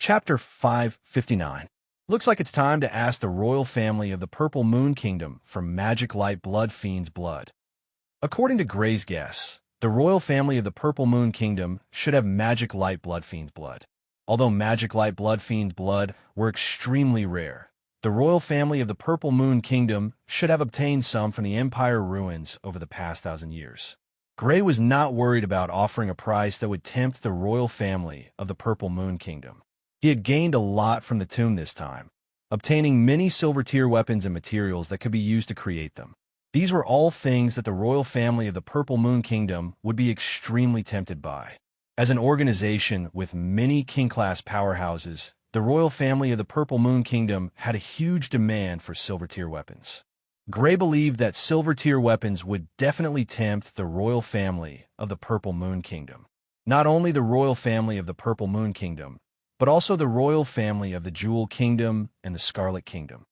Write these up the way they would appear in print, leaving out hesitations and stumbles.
Chapter 559. Looks like it's time to ask the royal family of the Purple Moon Kingdom for Magic Light Blood Fiend's blood. According to Gray's guess, the royal family of the Purple Moon Kingdom should have Magic Light Blood Fiend's blood. Although Magic Light Blood Fiend's blood were extremely rare, the royal family of the Purple Moon Kingdom should have obtained some from the Empire ruins over the past 1,000 years. Gray was not worried about offering a price that would tempt the royal family of the Purple Moon Kingdom. He had gained a lot from the tomb this time, obtaining many silver-tier weapons and materials that could be used to create them. These were all things that the royal family of the Purple Moon Kingdom would be extremely tempted by. As an organization with many king-class powerhouses, the royal family of the Purple Moon Kingdom had a huge demand for silver-tier weapons. Gray believed that silver-tier weapons would definitely tempt the royal family of the Purple Moon Kingdom. Not only the royal family of the Purple Moon Kingdom, but also the royal family of the Jewel Kingdom and the Scarlet Kingdom.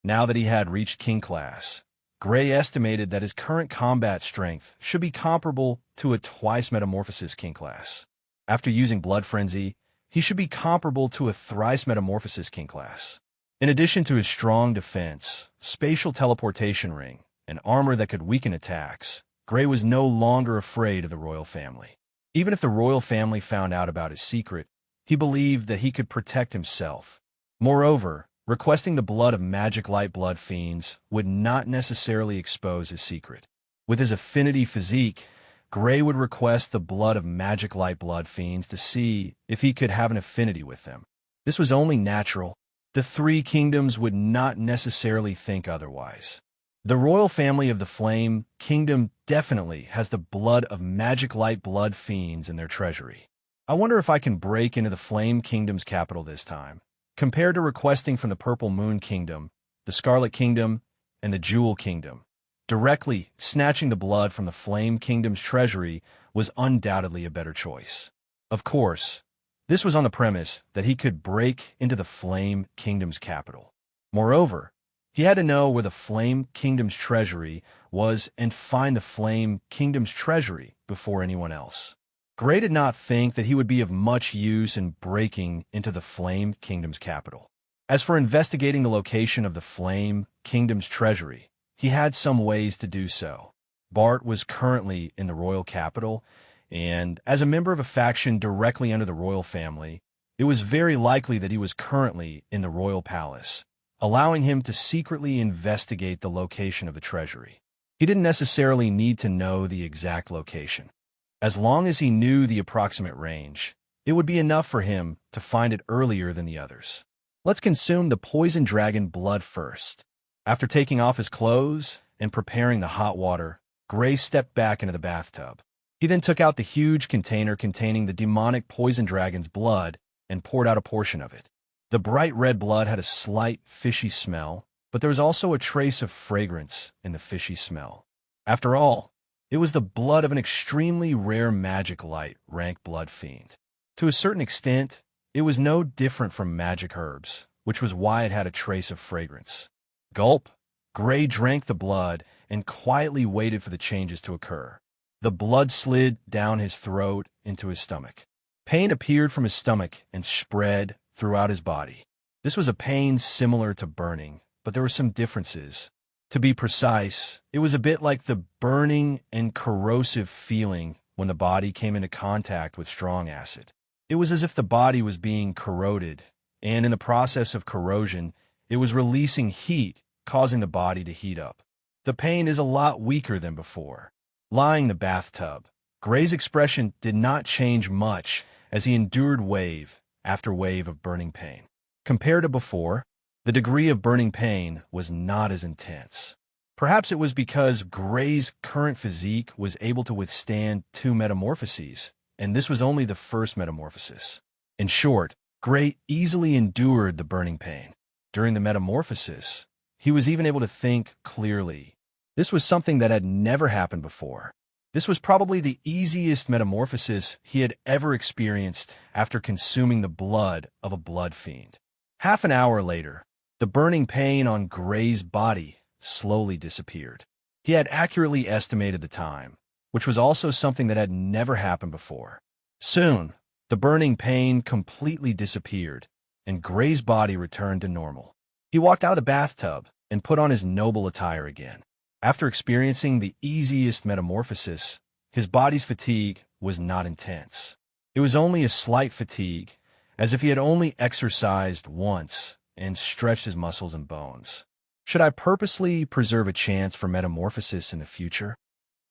Now that he had reached king class, Gray estimated that his current combat strength should be comparable to a twice metamorphosis king class. After using Blood Frenzy, he should be comparable to a thrice metamorphosis king class. In addition to his strong defense, spatial teleportation ring, and armor that could weaken attacks, Gray was no longer afraid of the royal family. Even if the royal family found out about his secret, he believed that he could protect himself. Moreover, requesting the blood of Magic Light Blood Fiends would not necessarily expose his secret. With his affinity physique, Gray would request the blood of Magic Light Blood Fiends to see if he could have an affinity with them. This was only natural. The three kingdoms would not necessarily think otherwise. The royal family of the Flame Kingdom definitely has the blood of Magic Light Blood Fiends in their treasury. I wonder if I can break into the Flame Kingdom's capital this time. Compared to requesting from the Purple Moon Kingdom, the Scarlet Kingdom, and the Jewel Kingdom, directly snatching the blood from the Flame Kingdom's treasury was undoubtedly a better choice. Of course, this was on the premise that he could break into the Flame Kingdom's capital. Moreover, he had to know where the Flame Kingdom's treasury was and find the Flame Kingdom's treasury before anyone else. Gray did not think that he would be of much use in breaking into the Flame Kingdom's capital. As for investigating the location of the Flame Kingdom's treasury, he had some ways to do so. Bart was currently in the royal capital, and as a member of a faction directly under the royal family, it was very likely that he was currently in the royal palace, allowing him to secretly investigate the location of the treasury. He didn't necessarily need to know the exact location. As long as he knew the approximate range, it would be enough for him to find it earlier than the others. Let's consume the poison dragon blood first. After taking off his clothes and preparing the hot water, Gray stepped back into the bathtub. He then took out the huge container containing the demonic poison dragon's blood and poured out a portion of it. The bright red blood had a slight fishy smell, but there was also a trace of fragrance in the fishy smell. After all, it was the blood of an extremely rare Magic Light rank blood fiend. To a certain extent, it was no different from magic herbs, which was why it had a trace of fragrance. Gulp! Gray drank the blood and quietly waited for the changes to occur. The blood slid down his throat into his stomach. Pain appeared from his stomach and spread throughout his body. This was a pain similar to burning, but there were some differences. To be precise, it was a bit like the burning and corrosive feeling when the body came into contact with strong acid. It was as if the body was being corroded, and in the process of corrosion, it was releasing heat, causing the body to heat up. The pain is a lot weaker than before. Lying in the bathtub, Gray's expression did not change much as he endured wave after wave of burning pain. Compared to before, the degree of burning pain was not as intense. Perhaps it was because Gray's current physique was able to withstand 2 metamorphoses, and this was only the first metamorphosis. In short, Gray easily endured the burning pain. During the metamorphosis, he was even able to think clearly. This was something that had never happened before. This was probably the easiest metamorphosis he had ever experienced after consuming the blood of a blood fiend. Half an hour later, the burning pain on Gray's body slowly disappeared. He had accurately estimated the time, which was also something that had never happened before. Soon, the burning pain completely disappeared, and Gray's body returned to normal. He walked out of the bathtub and put on his noble attire again. After experiencing the easiest metamorphosis, his body's fatigue was not intense. It was only a slight fatigue, as if he had only exercised once and stretched his muscles and bones. Should I purposely preserve a chance for metamorphosis in the future?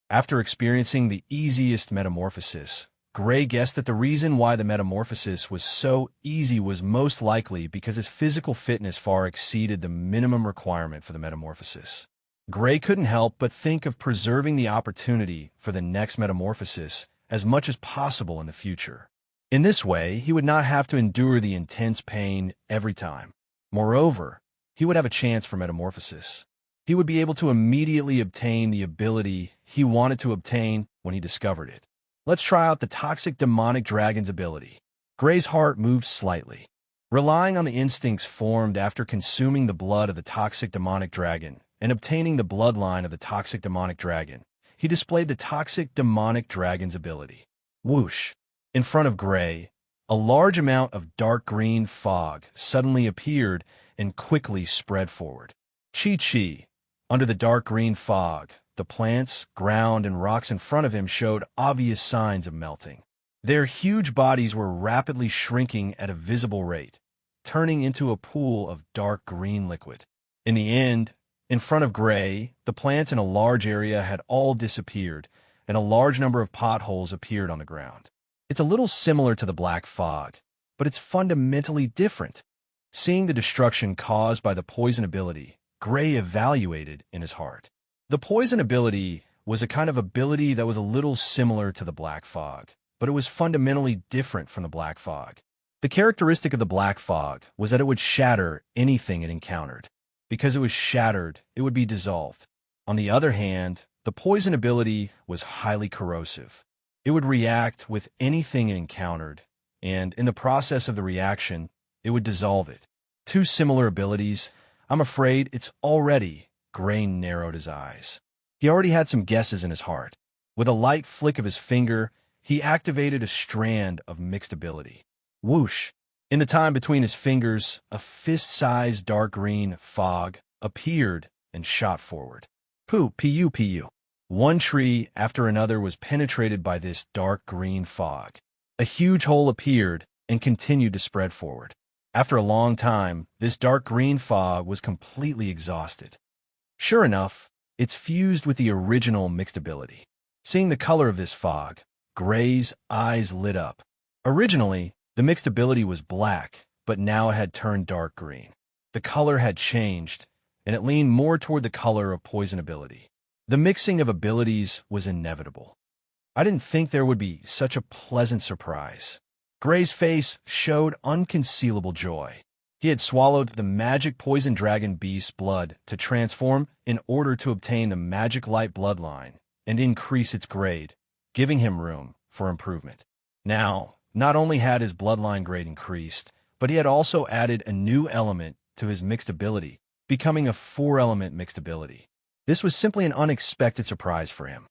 After experiencing the easiest metamorphosis, Gray guessed that the reason why the metamorphosis was so easy was most likely because his physical fitness far exceeded the minimum requirement for the metamorphosis. Gray couldn't help but think of preserving the opportunity for the next metamorphosis as much as possible in the future. In this way, he would not have to endure the intense pain every time. Moreover, he would have a chance for metamorphosis. He would be able to immediately obtain the ability he wanted to obtain when he discovered it. Let's try out the toxic demonic dragon's ability. Gray's heart moved slightly. Relying on the instincts formed after consuming the blood of the toxic demonic dragon and obtaining the bloodline of the toxic demonic dragon, he displayed the toxic demonic dragon's ability. Whoosh! In front of Gray, a large amount of dark green fog suddenly appeared and quickly spread forward. Chi-chi! Under the dark green fog, the plants, ground, and rocks in front of him showed obvious signs of melting. Their huge bodies were rapidly shrinking at a visible rate, turning into a pool of dark green liquid. In the end, in front of Gray, the plants in a large area had all disappeared, and a large number of potholes appeared on the ground. It's a little similar to the black fog, but it's fundamentally different. Seeing the destruction caused by the poison ability, Gray evaluated in his heart. The poison ability was a kind of ability that was a little similar to the black fog, but it was fundamentally different from the black fog. The characteristic of the black fog was that it would shatter anything it encountered. Because it was shattered, it would be dissolved. On the other hand, the poison ability was highly corrosive. It would react with anything it encountered, and in the process of the reaction, it would dissolve it. Two similar abilities. I'm afraid it's already. Gray narrowed his eyes. He already had some guesses in his heart. With a light flick of his finger, he activated a strand of mixed ability. Whoosh! In the time between his fingers, a fist-sized dark green fog appeared and shot forward. Pu. One tree after another was penetrated by this dark green fog. A huge hole appeared and continued to spread forward. After a long time, this dark green fog was completely exhausted. Sure enough, it's fused with the original mixed ability. Seeing the color of this fog, Gray's eyes lit up. Originally, the mixed ability was black, but now it had turned dark green. The color had changed, and it leaned more toward the color of poison ability. The mixing of abilities was inevitable. I didn't think there would be such a pleasant surprise. Gray's face showed unconcealable joy. He had swallowed the magic poison dragon beast's blood to transform in order to obtain the magic light bloodline and increase its grade, giving him room for improvement. Now, not only had his bloodline grade increased, but he had also added a new element to his mixed ability, becoming a 4-element mixed ability. This was simply an unexpected surprise for him.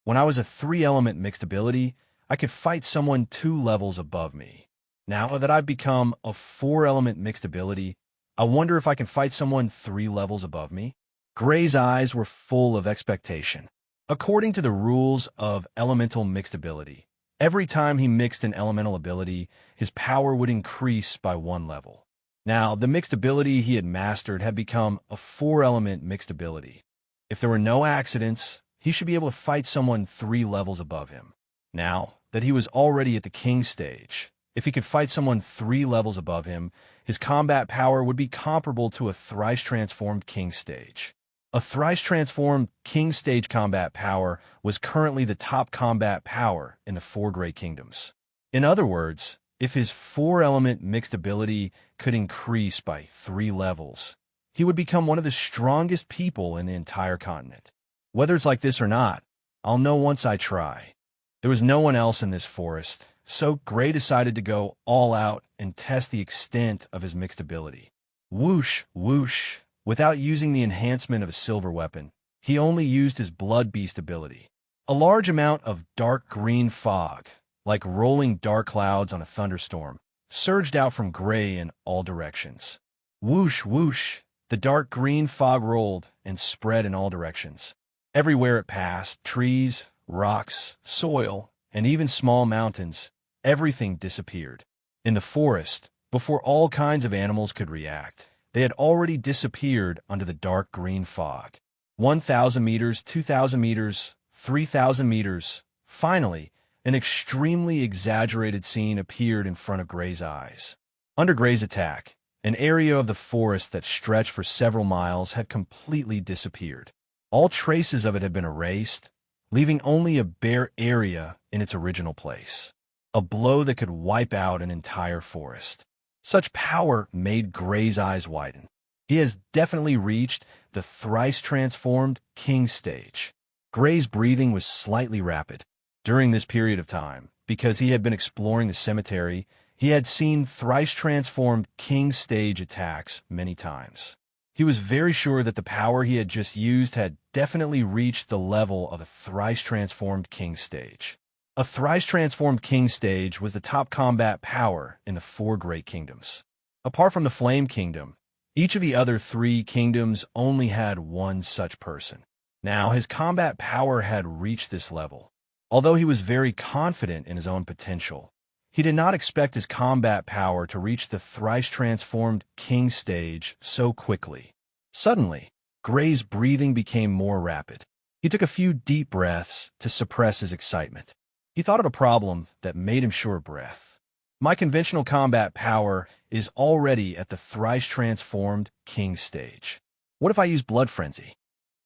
When I was a 3-element mixed ability, I could fight someone 2 levels above me. Now that I've become a 4-element mixed ability, I wonder if I can fight someone 3 levels above me? Gray's eyes were full of expectation. According to the rules of elemental mixed ability, every time he mixed an elemental ability, his power would increase by 1 level. Now, the mixed ability he had mastered had become a 4-element mixed ability. If there were no accidents, he should be able to fight someone 3 levels above him. Now that he was already at the king stage, if he could fight someone 3 levels above him, his combat power would be comparable to a thrice-transformed king stage. A thrice-transformed king stage combat power was currently the top combat power in the 4 Great Kingdoms. In other words, if his 4-element mixed ability could increase by 3 levels, he would become one of the strongest people in the entire continent. Whether it's like this or not, I'll know once I try. There was no one else in this forest, so Gray decided to go all out and test the extent of his mixed ability. Whoosh, whoosh. Without using the enhancement of a silver weapon, he only used his blood beast ability. A large amount of dark green fog, like rolling dark clouds on a thunderstorm, surged out from Gray in all directions. Whoosh, whoosh, the dark green fog rolled and spread in all directions. Everywhere it passed, trees, rocks, soil, and even small mountains, everything disappeared. In the forest, before all kinds of animals could react, they had already disappeared under the dark green fog. 1,000 meters, 2,000 meters, 3,000 meters. Finally, an extremely exaggerated scene appeared in front of Gray's eyes. Under Gray's attack, an area of the forest that stretched for several miles had completely disappeared. All traces of it had been erased, leaving only a bare area in its original place. A blow that could wipe out an entire forest. Such power made Gray's eyes widen. He has definitely reached the thrice-transformed king stage. Gray's breathing was slightly rapid. During this period of time, because he had been exploring the cemetery, he had seen thrice-transformed king stage attacks many times. He was very sure that the power he had just used had definitely reached the level of a thrice-transformed king stage. A thrice-transformed king stage was the top combat power in the 4 great kingdoms. Apart from the Flame Kingdom, each of the other 3 kingdoms only had one such person. Now, his combat power had reached this level. Although he was very confident in his own potential, he did not expect his combat power to reach the thrice-transformed king stage so quickly. Suddenly, Gray's breathing became more rapid. He took a few deep breaths to suppress his excitement. He thought of a problem that made him short of breath. My conventional combat power is already at the thrice-transformed king stage. What if I use Blood Frenzy?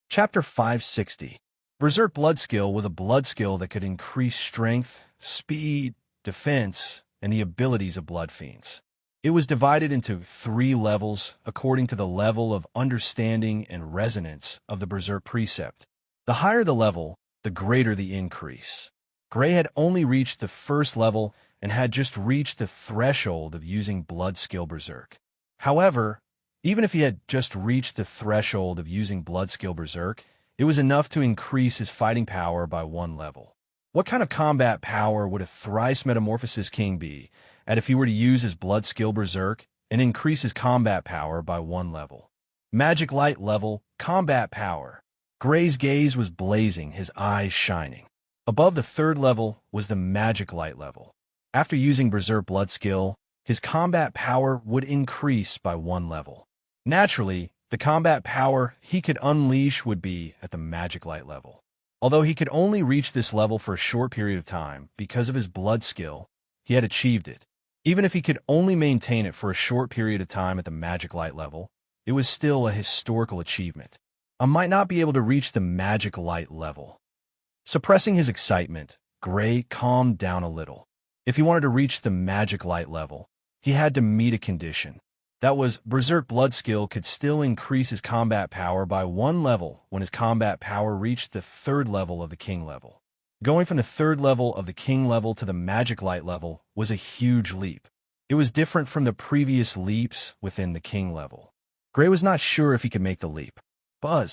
Chapter 560. Berserk Blood Skill was a blood skill that could increase strength, speed, defense, and the abilities of blood fiends. It was divided into 3 levels according to the level of understanding and resonance of the Berserk precept. The higher the level, the greater the increase. Gray had only reached the first level and had just reached the threshold of using Blood Skill Berserk. However, even if he had just reached the threshold of using Blood Skill Berserk, it was enough to increase his fighting power by 1 level. What kind of combat power would a Thrice Metamorphosis King be at if he were to use his Blood Skill Berserk and increase his combat power by 1 level? Magic Light level, combat power. Gray's gaze was blazing, his eyes shining. Above the 3rd level was the Magic Light level. After using Berserk Blood Skill, his combat power would increase by 1 level. Naturally, the combat power he could unleash would be at the Magic Light level. Although he could only reach this level for a short period of time because of his blood skill, he had achieved it. Even if he could only maintain it for a short period of time at the Magic Light level, it was still a historical achievement. I might not be able to reach the Magic Light level. Suppressing his excitement, Gray calmed down a little. If he wanted to reach the Magic Light level, he had to meet a condition. That was, Berserk Blood Skill could still increase his combat power by 1 level when his combat power reached the 3rd level of the King level. Going from the 3rd level of the King level to the Magic Light level was a huge leap. It was different from the previous leaps within the King level. Gray was not sure if he could make the leap. To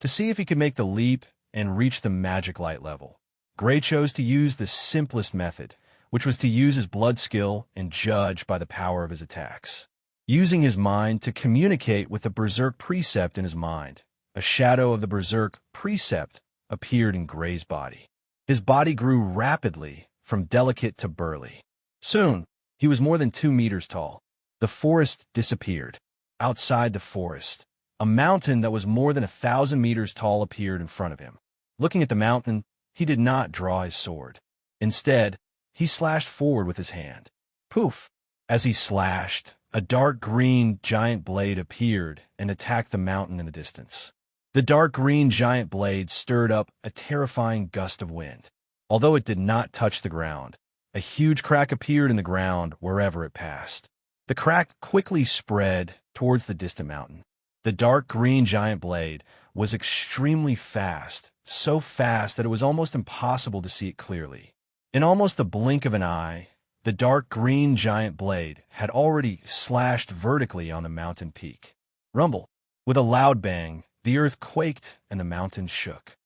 see if he could make the leap and reach the Magic Light level, Gray chose to use the simplest method, which was to use his blood skill and judge by the power of his attacks. Using his mind to communicate with the Berserk precept in his mind, a shadow of the Berserk precept appeared in Gray's body. His body grew rapidly from delicate to burly. Soon, he was more than 2 meters tall. The forest disappeared. Outside the forest, a mountain that was more than 1,000 meters tall appeared in front of him. Looking at the mountain, he did not draw his sword. Instead, he slashed forward with his hand. Poof! As he slashed, a dark green giant blade appeared and attacked the mountain in the distance. The dark green giant blade stirred up a terrifying gust of wind. Although it did not touch the ground, a huge crack appeared in the ground wherever it passed. The crack quickly spread towards the distant mountain. The dark green giant blade was extremely fast, so fast that it was almost impossible to see it clearly. In almost the blink of an eye, the dark green giant blade had already slashed vertically on the mountain peak. Rumble! With a loud bang, the earth quaked and the mountain shook.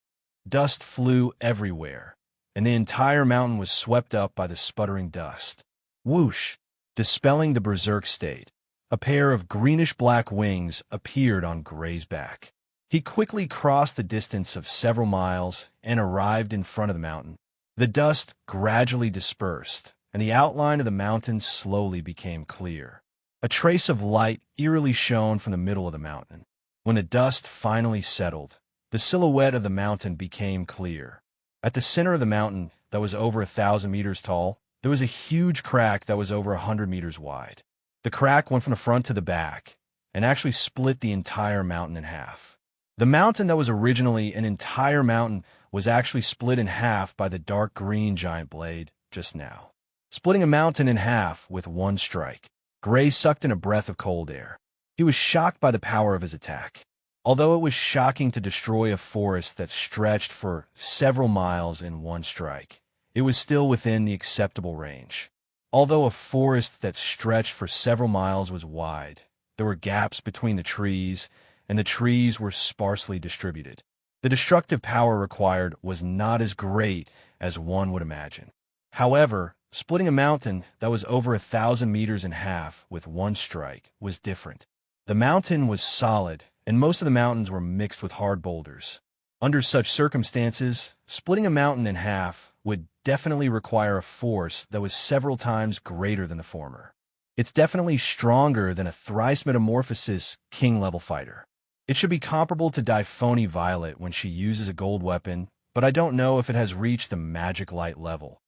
Dust flew everywhere, and the entire mountain was swept up by the sputtering dust. Whoosh! dispelling the berserk state. A pair of greenish-black wings appeared on Gray's back. He quickly crossed the distance of several miles and arrived in front of the mountain. The dust gradually dispersed, and the outline of the mountain slowly became clear. A trace of light eerily shone from the middle of the mountain. When the dust finally settled, the silhouette of the mountain became clear. At the center of the mountain, that was over 1,000 meters tall, there was a huge crack that was over 100 meters wide. The crack went from the front to the back and actually split the entire mountain in half. The mountain that was originally an entire mountain was actually split in half by the dark green giant blade just now, splitting a mountain in half with one strike. Gray sucked in a breath of cold air. He was shocked by the power of his attack. Although it was shocking to destroy a forest that stretched for several miles in one strike, it was still within the acceptable range. Although a forest that stretched for several miles was wide, there were gaps between the trees, and the trees were sparsely distributed. The destructive power required was not as great as one would imagine. However, splitting a mountain that was over 1,000 meters in half with one strike was different. The mountain was solid, and most of the mountains were mixed with hard boulders. Under such circumstances, splitting a mountain in half would definitely require a force that was several times greater than the former. It's definitely stronger than a thrice metamorphosis king-level fighter. It should be comparable to Diphony Violet when she uses a gold weapon, but I don't know if it has reached the magic light level.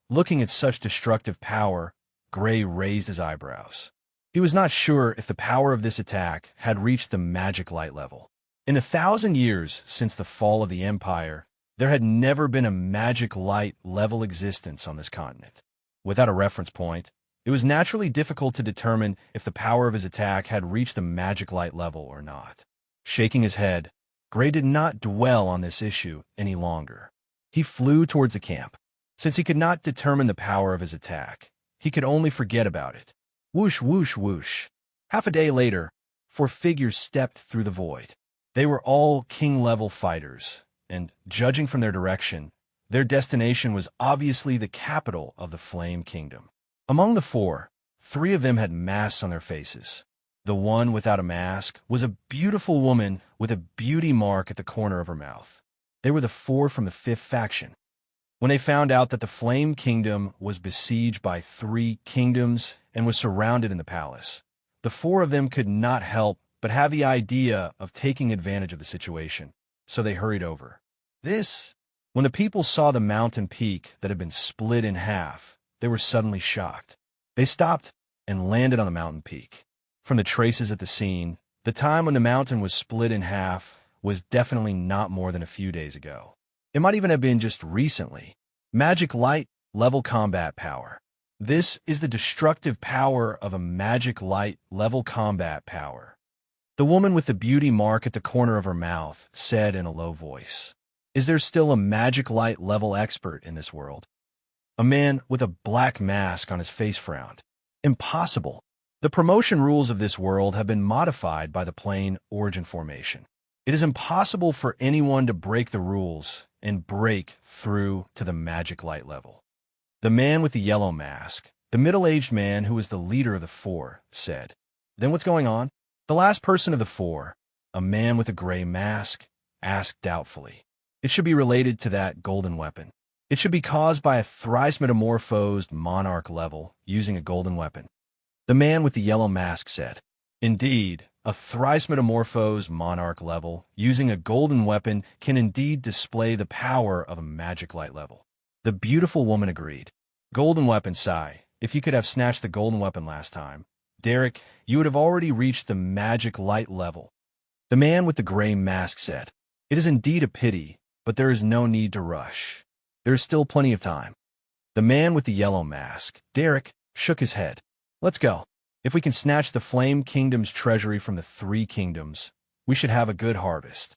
Looking at such destructive power, Gray raised his eyebrows. He was not sure if the power of this attack had reached the magic light level. In 1,000 years since the fall of the Empire, there had never been a magic light level existence on this continent. Without a reference point, it was naturally difficult to determine if the power of his attack had reached the magic light level or not. Shaking his head, Gray did not dwell on this issue any longer. He flew towards the camp. Since he could not determine the power of his attack, he could only forget about it. Whoosh, whoosh, whoosh. Half a day later, 4 figures stepped through the void. They were all king-level fighters, and, judging from their direction, their destination was obviously the capital of the Flame Kingdom. Among the 4, 3 of them had masks on their faces. The one without a mask was a beautiful woman with a beauty mark at the corner of her mouth. They were the 4 from the 5th faction. When they found out that the Flame Kingdom was besieged by 3 kingdoms and was surrounded in the palace, the 4 of them could not help but have the idea of taking advantage of the situation, so they hurried over. When the people saw the mountain peak that had been split in half, they were suddenly shocked. They stopped and landed on the mountain peak. From the traces at the scene, the time when the mountain was split in half was definitely not more than a few days ago. It might even have been just recently. Magic light level combat power. This is the destructive power of a magic light level combat power. The woman with the beauty mark at the corner of her mouth said in a low voice, "Is there still a magic light level expert in this world?" A man with a black mask on his face frowned. "Impossible. The promotion rules of this world have been modified by the plain origin formation. It is impossible for anyone to break the rules and break through to the magic light level." The man with the yellow mask, the middle-aged man who was the leader of the 4, said, "Then what's going on?" The last person of the 4, a man with a gray mask, asked doubtfully. "It should be related to that golden weapon. It should be caused by a thrice metamorphosed monarch level using a golden weapon." The man with the yellow mask said, "Indeed, a thrice metamorphosed monarch level using a golden weapon can indeed display the power of a magic light level." The beautiful woman agreed. "Golden weapon, Sai. If you could have snatched the golden weapon last time, Derek, you would have already reached the magic light level." The man with the gray mask said, "It is indeed a pity, but there is no need to rush. There is still plenty of time." The man with the yellow mask, Derek, shook his head. "Let's go. If we can snatch the Flame Kingdom's treasury from the 3 kingdoms, we should have a good harvest."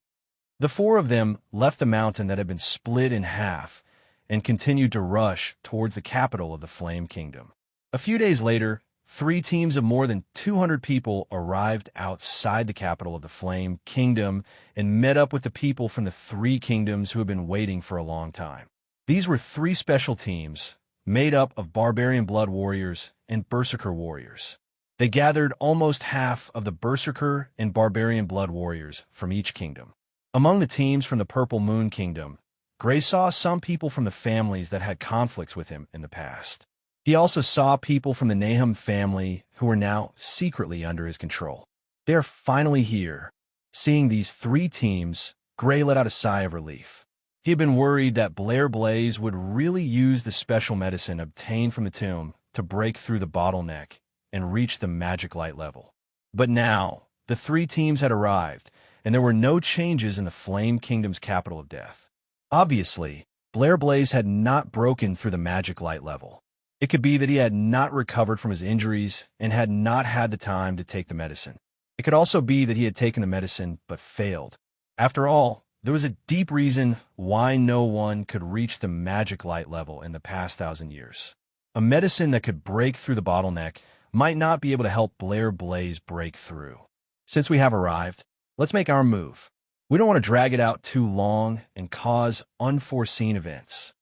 The 4 of them left the mountain that had been split in half and continued to rush towards the capital of the Flame Kingdom. A few days later, 3 teams of more than 200 people arrived outside the capital of the Flame Kingdom and met up with the people from the 3 kingdoms who had been waiting for a long time. These were 3 special teams, made up of barbarian blood warriors and Berserker warriors. They gathered almost half of the Berserker and Barbarian blood warriors from each kingdom. Among the teams from the Purple Moon Kingdom, Gray saw some people from the families that had conflicts with him in the past. He also saw people from the Nahum family who were now secretly under his control. They are finally here. Seeing these three teams, Gray let out a sigh of relief. He had been worried that Blair Blaze would really use the special medicine obtained from the tomb to break through the bottleneck and reach the magic light level. But now, the three teams had arrived, and there were no changes in the Flame Kingdom's capital of death. Obviously, Blair Blaze had not broken through the magic light level. It could be that he had not recovered from his injuries and had not had the time to take the medicine. It could also be that he had taken the medicine but failed. After all, there was a deep reason why no one could reach the magic light level in the past 1,000 years. A medicine that could break through the bottleneck might not be able to help Blair Blaze break through. Since we have arrived, let's make our move. We don't want to drag it out too long and cause unforeseen events.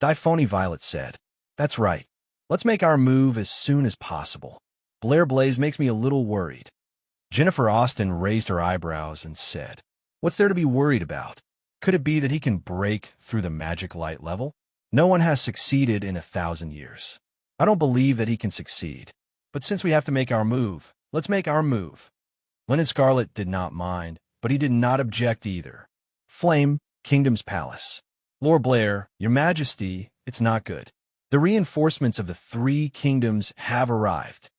Diphony Violet said, "That's right. Let's make our move as soon as possible. Blair Blaze makes me a little worried." Jennifer Austin raised her eyebrows and said, "What's there to be worried about? Could it be that he can break through the magic light level? No one has succeeded in 1,000 years. I don't believe that he can succeed. But since we have to make our move, let's make our move." Lennon Scarlet did not mind, but he did not object either. Flame Kingdom's Palace. "Lord Blair, your majesty, it's not good. The reinforcements of the three kingdoms have arrived."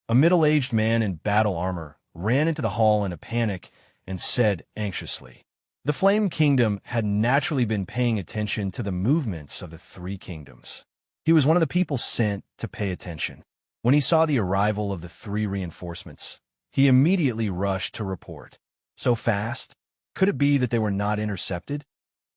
A middle-aged man in battle armor ran into the hall in a panic and said anxiously. The Flame Kingdom had naturally been paying attention to the movements of the three kingdoms. He was one of the people sent to pay attention. When he saw the arrival of the three reinforcements, he immediately rushed to report. So fast? Could it be that they were not intercepted?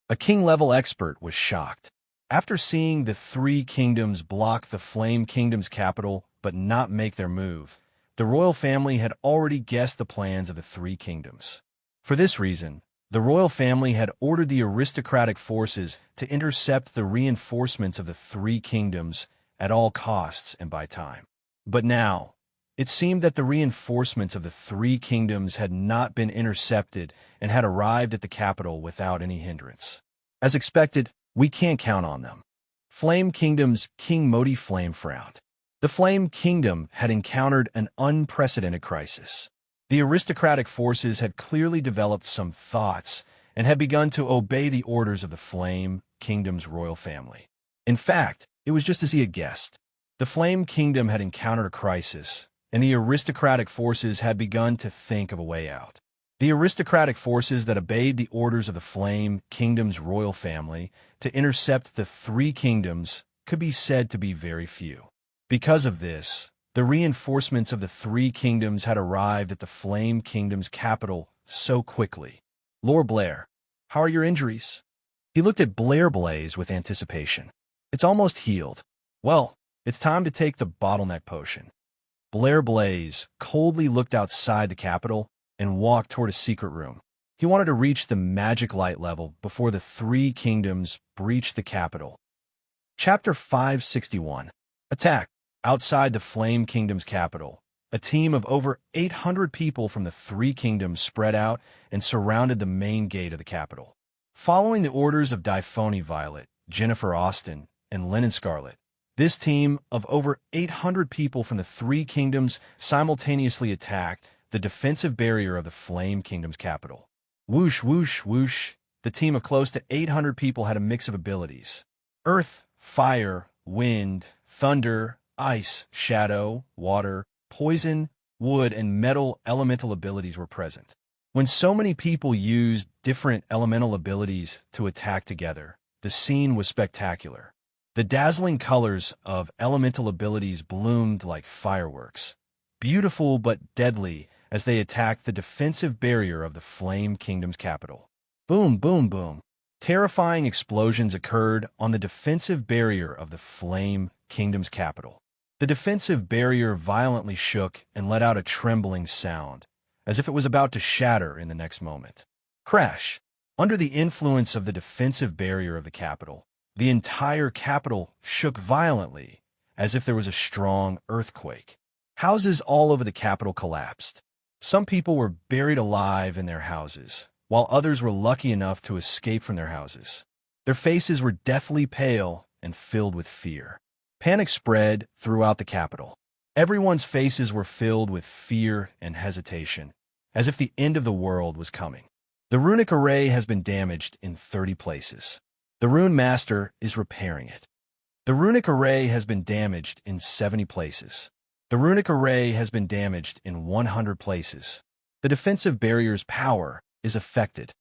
A king-level expert was shocked. After seeing the three kingdoms block the Flame Kingdom's capital but not make their move, the royal family had already guessed the plans of the three kingdoms. For this reason, the royal family had ordered the aristocratic forces to intercept the reinforcements of the three kingdoms at all costs and by time. But now, it seemed that the reinforcements of the three kingdoms had not been intercepted and had arrived at the capital without any hindrance. As expected, we can't count on them. Flame Kingdom's King Modi Flame frowned. The Flame Kingdom had encountered an unprecedented crisis. The aristocratic forces had clearly developed some thoughts and had begun to obey the orders of the Flame Kingdom's royal family. In fact, it was just as he had guessed. The Flame Kingdom had encountered a crisis, and the aristocratic forces had begun to think of a way out. The aristocratic forces that obeyed the orders of the Flame Kingdom's royal family to intercept the three kingdoms could be said to be very few. Because of this, the reinforcements of the three kingdoms had arrived at the Flame Kingdom's capital so quickly. "Lord Blair, how are your injuries?" He looked at Blair Blaze with anticipation. "It's almost healed. Well, it's time to take the bottleneck potion." Blair Blaze coldly looked outside the capital and walked toward a secret room. He wanted to reach the magic light level before the three kingdoms breached the capital. Chapter 561. Attack. Outside the Flame Kingdom's capital, a team of over 800 people from the three kingdoms spread out and surrounded the main gate of the capital. Following the orders of Diphony Violet, Jennifer Austin, and Lennon Scarlet, this team of over 800 people from the three kingdoms simultaneously attacked the defensive barrier of the Flame Kingdom's capital. Whoosh, whoosh, whoosh. The team of close to 800 people had a mix of abilities. Earth, fire, wind, thunder, ice, shadow, water, poison, wood, and metal elemental abilities were present. When so many people used different elemental abilities to attack together, the scene was spectacular. The dazzling colors of elemental abilities bloomed like fireworks, beautiful but deadly as they attacked the defensive barrier of the Flame Kingdom's capital. Boom, boom, boom. Terrifying explosions occurred on the defensive barrier of the Flame Kingdom's capital. The defensive barrier violently shook and let out a trembling sound, as if it was about to shatter in the next moment. Crash! Under the influence of the defensive barrier of the capital, the entire capital shook violently, as if there was a strong earthquake. Houses all over the capital collapsed. Some people were buried alive in their houses, while others were lucky enough to escape from their houses. Their faces were deathly pale and filled with fear. Panic spread throughout the capital. Everyone's faces were filled with fear and hesitation, as if the end of the world was coming. The runic array has been damaged in 30 places. The rune master is repairing it. The runic array has been damaged in 70 places. The runic array has been damaged in 100 places. The defensive barrier's power is affected.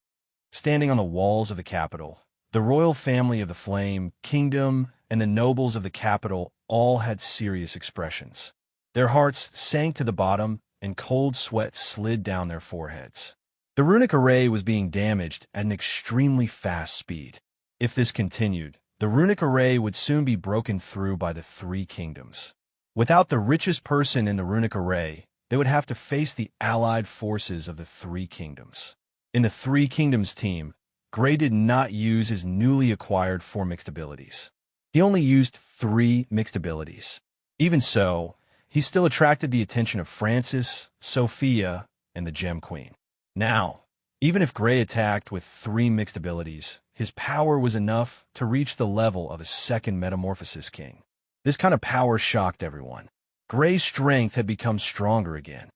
Standing on the walls of the capital, the royal family of the Flame Kingdom and the nobles of the capital all had serious expressions. Their hearts sank to the bottom, and cold sweat slid down their foreheads. The runic array was being damaged at an extremely fast speed. If this continued, the runic array would soon be broken through by the three kingdoms. Without the richest person in the runic array, they would have to face the allied forces of the three kingdoms. In the three kingdoms team, Gray did not use his newly acquired 4 mixed abilities. He only used 3 mixed abilities. Even so, he still attracted the attention of Francis, Sophia, and the Gem Queen. Now, even if Gray attacked with 3 mixed abilities, his power was enough to reach the level of a second Metamorphosis King. This kind of power shocked everyone. Gray's strength had become stronger again.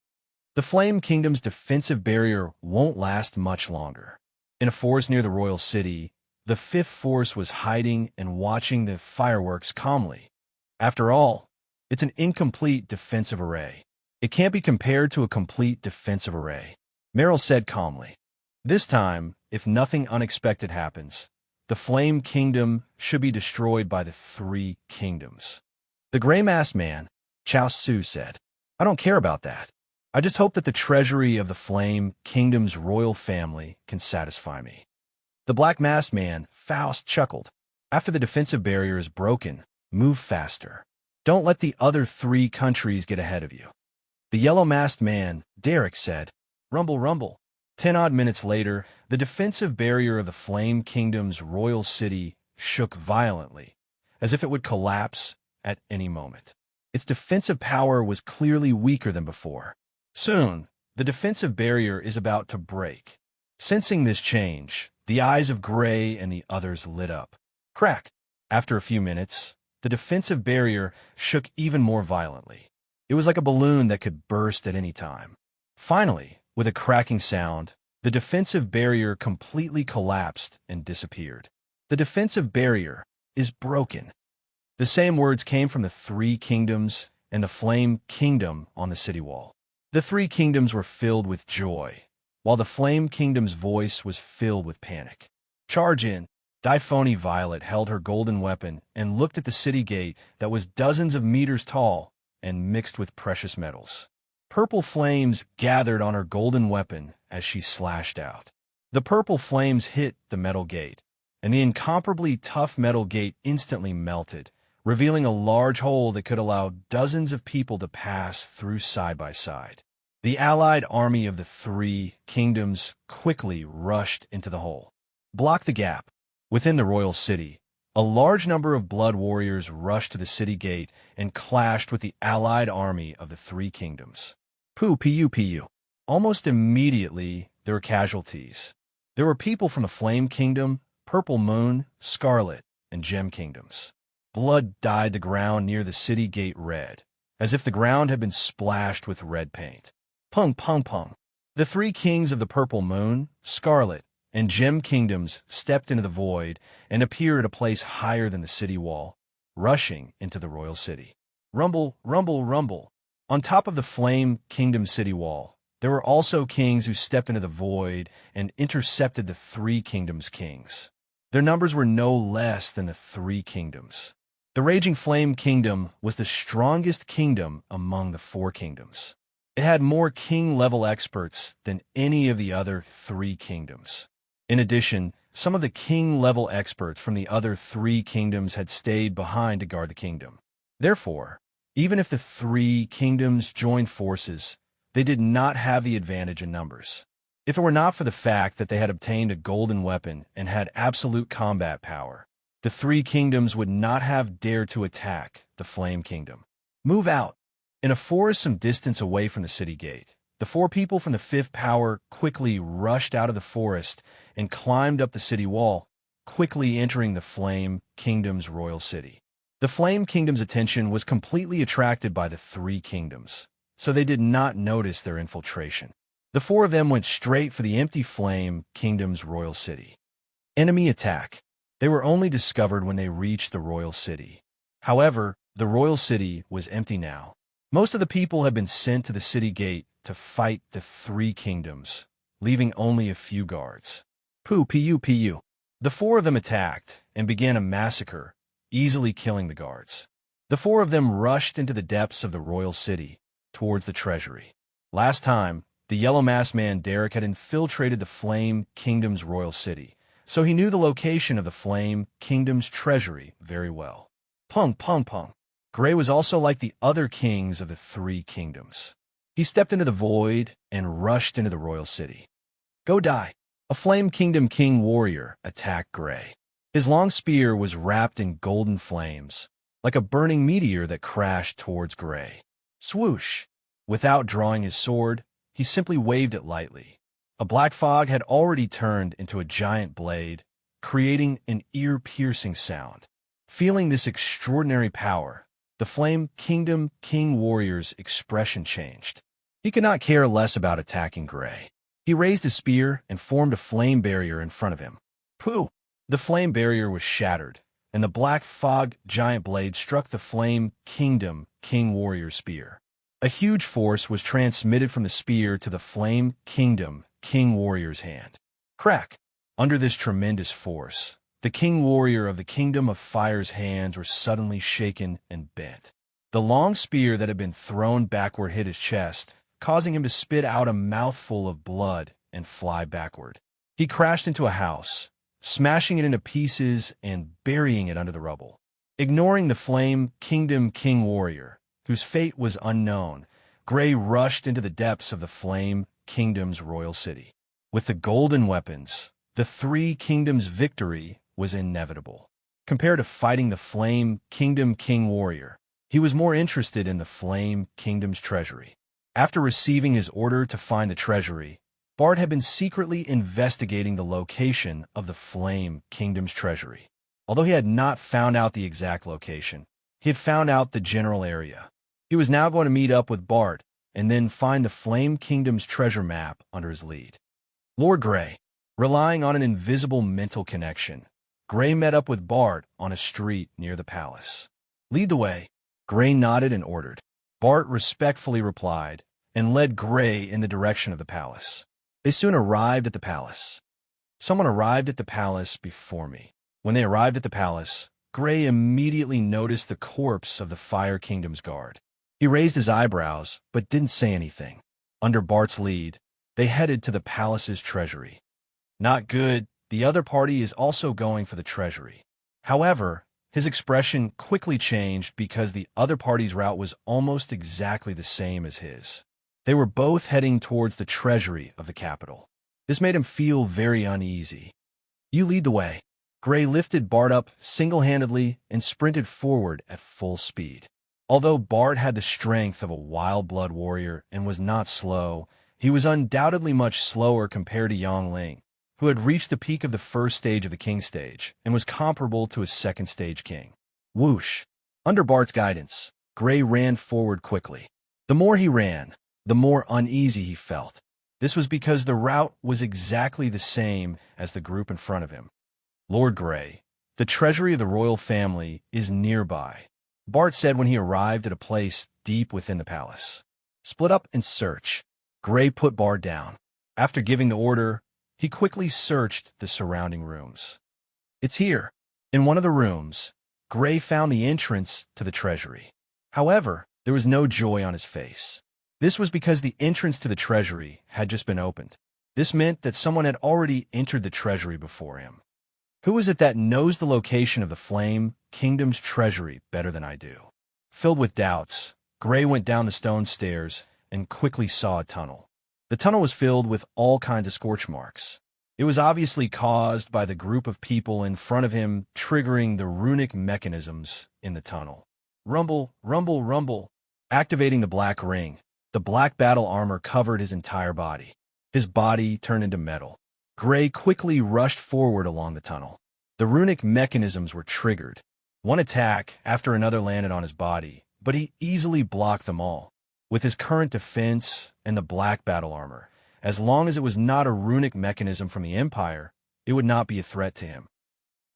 The Flame Kingdom's defensive barrier won't last much longer. In a forest near the royal city, the 5th force was hiding and watching the fireworks calmly. After all, it's an incomplete defensive array. It can't be compared to a complete defensive array, Meryl said calmly. This time, if nothing unexpected happens, the Flame Kingdom should be destroyed by the three kingdoms. The Gray-Masked Man, Chao Su, said, I don't care about that. I just hope that the treasury of the Flame Kingdom's royal family can satisfy me. The Black-Masked Man, Faust, chuckled. After the defensive barrier is broken, move faster. Don't let the other 3 countries get ahead of you. The Yellow-Masked Man, Derek, said, Rumble, rumble. 10 odd minutes later, the defensive barrier of the Flame Kingdom's royal city shook violently, as if it would collapse at any moment. Its defensive power was clearly weaker than before. Soon, the defensive barrier is about to break. Sensing this change, the eyes of Gray and the others lit up. Crack! After a few minutes, the defensive barrier shook even more violently. It was like a balloon that could burst at any time. Finally, with a cracking sound, the defensive barrier completely collapsed and disappeared. The defensive barrier is broken. The same words came from the three kingdoms and the Flame Kingdom on the city wall. The three kingdoms were filled with joy, while the Flame Kingdom's voice was filled with panic. Charge in! Diphony Violet held her golden weapon and looked at the city gate that was dozens of meters tall and mixed with precious metals. Purple flames gathered on her golden weapon as she slashed out. The purple flames hit the metal gate, and the incomparably tough metal gate instantly melted, revealing a large hole that could allow dozens of people to pass through side by side. The allied army of the three kingdoms quickly rushed into the hole. Block the gap. Within the royal city, a large number of blood warriors rushed to the city gate and clashed with the allied army of the three kingdoms. Pu. Almost immediately, there were casualties. There were people from the Flame Kingdom, Purple Moon, Scarlet, and Gem Kingdoms. Blood dyed the ground near the city gate red, as if the ground had been splashed with red paint. Pung. The three kings of the Purple Moon, Scarlet, and Gem Kingdoms stepped into the void and appeared at a place higher than the city wall, rushing into the royal city. Rumble. On top of the Flame Kingdom city wall, there were also kings who stepped into the void and intercepted the three kingdoms' kings. Their numbers were no less than the three kingdoms. The Raging Flame Kingdom was the strongest kingdom among the four kingdoms. It had more king-level experts than any of the other three kingdoms. In addition, some of the king-level experts from the other three kingdoms had stayed behind to guard the kingdom. Therefore, even if the three kingdoms joined forces, they did not have the advantage in numbers. If it were not for the fact that they had obtained a golden weapon and had absolute combat power, the three kingdoms would not have dared to attack the Flame Kingdom. Move out. In a forest some distance away from the city gate, the four people from the fifth power quickly rushed out of the forest and climbed up the city wall, quickly entering the Flame Kingdom's royal city. The Flame Kingdom's attention was completely attracted by the three kingdoms, so they did not notice their infiltration. The four of them went straight for the empty Flame Kingdom's royal city. Enemy attack. They were only discovered when they reached the royal city. However, the royal city was empty now. Most of the people had been sent to the city gate to fight the three kingdoms, leaving only a few guards. Pu. The four of them attacked and began a massacre, easily killing the guards. The four of them rushed into the depths of the royal city, towards the treasury. Last time, the yellow-masked man Derek had infiltrated the Flame Kingdom's royal city, so he knew the location of the Flame Kingdom's treasury very well. Pung. Gray was also like the other kings of the three kingdoms. He stepped into the void and rushed into the royal city. Go die. A Flame Kingdom king warrior attacked Gray. His long spear was wrapped in golden flames, like a burning meteor that crashed towards Gray. Swoosh! Without drawing his sword, he simply waved it lightly. A black fog had already turned into a giant blade, creating an ear-piercing sound. Feeling this extraordinary power, the Flame Kingdom king warrior's expression changed. He could not care less about attacking Gray. He raised his spear and formed a flame barrier in front of him. Pooh! The flame barrier was shattered, and the black fog giant blade struck the Flame Kingdom king warrior's spear. A huge force was transmitted from the spear to the Flame Kingdom king warrior's hand. Crack! Under this tremendous force, the king warrior of the Kingdom of Fire's hands were suddenly shaken and bent. The long spear that had been thrown backward hit his chest, causing him to spit out a mouthful of blood and fly backward. He crashed into a house, smashing it into pieces and burying it under the rubble. Ignoring the Flame Kingdom king warrior, whose fate was unknown, Gray rushed into the depths of the Flame Kingdom's royal city. With the golden weapons, the three kingdoms' victory was inevitable. Compared to fighting the Flame Kingdom king warrior, he was more interested in the Flame Kingdom's treasury. After receiving his order to find the treasury, Bart had been secretly investigating the location of the Flame Kingdom's treasury. Although he had not found out the exact location, he had found out the general area. He was now going to meet up with Bart and then find the Flame Kingdom's treasure map under his lead. Lord Gray, relying on an invisible mental connection, Gray met up with Bart on a street near the palace. Lead the way. Gray nodded and ordered. Bart respectfully replied and led Gray in the direction of the palace. They soon arrived at the palace. Someone arrived at the palace before me. When they arrived at the palace, Gray immediately noticed the corpse of the Fire Kingdom's guard. He raised his eyebrows, but didn't say anything. Under Bart's lead, they headed to the palace's treasury. Not good, the other party is also going for the treasury. However, his expression quickly changed because the other party's route was almost exactly the same as his. They were both heading towards the treasury of the capital. This made him feel very uneasy. You lead the way. Gray lifted Bart up single-handedly and sprinted forward at full speed. Although Bart had the strength of a wild-blood warrior and was not slow, he was undoubtedly much slower compared to Yongling, who had reached the peak of the first stage of the king stage and was comparable to a second stage king. Whoosh! Under Bart's guidance, Gray ran forward quickly. The more he ran, the more uneasy he felt. This was because the route was exactly the same as the group in front of him. Lord Gray, the treasury of the royal family is nearby, Bart said when he arrived at a place deep within the palace. Split up and search. Gray put Bart down. After giving the order, he quickly searched the surrounding rooms. It's here. In one of the rooms, Gray found the entrance to the treasury. However, there was no joy on his face. This was because the entrance to the treasury had just been opened. This meant that someone had already entered the treasury before him. Who is it that knows the location of the Flame Kingdom's treasury better than I do? Filled with doubts, Gray went down the stone stairs and quickly saw a tunnel. The tunnel was filled with all kinds of scorch marks. It was obviously caused by the group of people in front of him triggering the runic mechanisms in the tunnel. Rumble, rumble, rumble. Activating the black ring, the black battle armor covered his entire body. His body turned into metal. Gray quickly rushed forward along the tunnel. The runic mechanisms were triggered. One attack after another landed on his body, but he easily blocked them all. With his current defense and the black battle armor, as long as it was not a runic mechanism from the Empire, it would not be a threat to him.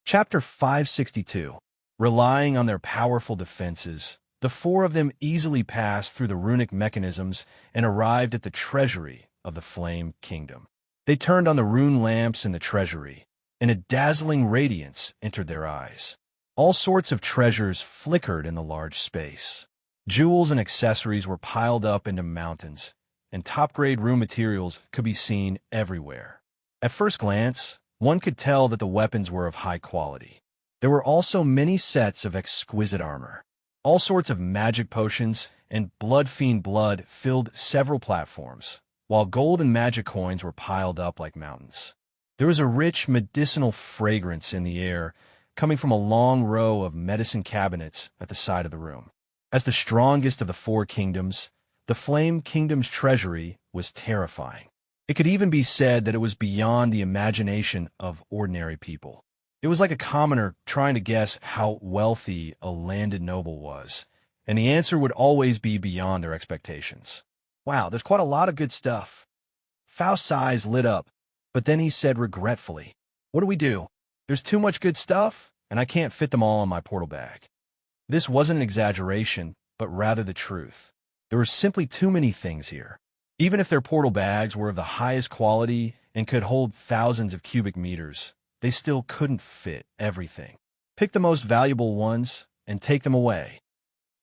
Chapter 562. Relying on their powerful defenses, the four of them easily passed through the runic mechanisms and arrived at the treasury of the Flame Kingdom. They turned on the rune lamps in the treasury, and a dazzling radiance entered their eyes. All sorts of treasures flickered in the large space. Jewels and accessories were piled up into mountains, and top-grade rune materials could be seen everywhere. At first glance, one could tell that the weapons were of high quality. There were also many sets of exquisite armor. All sorts of magic potions and blood fiend blood filled several platforms, while gold and magic coins were piled up like mountains. There was a rich medicinal fragrance in the air, coming from a long row of medicine cabinets at the side of the room. As the strongest of the four kingdoms, the Flame Kingdom's treasury was terrifying. It could even be said that it was beyond the imagination of ordinary people. It was like a commoner trying to guess how wealthy a landed noble was, and the answer would always be beyond their expectations. Wow, there's quite a lot of good stuff. Faust's eyes lit up, but then he said regretfully, "What do we do? There's too much good stuff, and I can't fit them all in my portal bag." This wasn't an exaggeration, but rather the truth. There were simply too many things here. Even if their portal bags were of the highest quality and could hold thousands of cubic meters, they still couldn't fit everything. Pick the most valuable ones and take them away.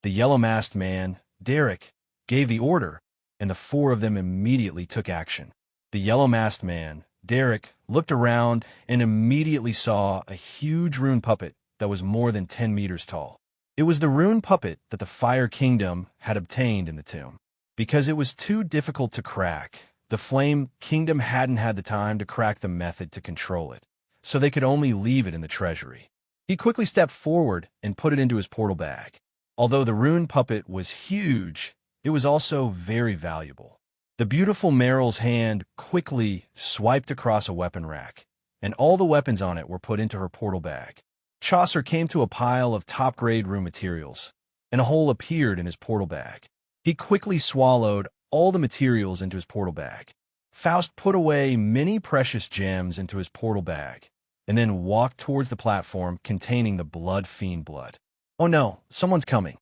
The yellow-masked man, Derek, gave the order, and the four of them immediately took action. The yellow-masked man, Derek, looked around and immediately saw a huge rune puppet that was more than 10 meters tall. It was the rune puppet that the Fire Kingdom had obtained in the tomb. Because it was too difficult to crack, the Flame Kingdom hadn't had the time to crack the method to control it, so they could only leave it in the treasury. He quickly stepped forward and put it into his portal bag. Although the rune puppet was huge, it was also very valuable. The beautiful Meryl's hand quickly swiped across a weapon rack, and all the weapons on it were put into her portal bag. Chaucer came to a pile of top-grade rune materials, and a hole appeared in his portal bag. He quickly swallowed all the materials into his portal bag. Faust put away many precious gems into his portal bag, and then walked towards the platform containing the blood fiend blood. Oh no, someone's coming.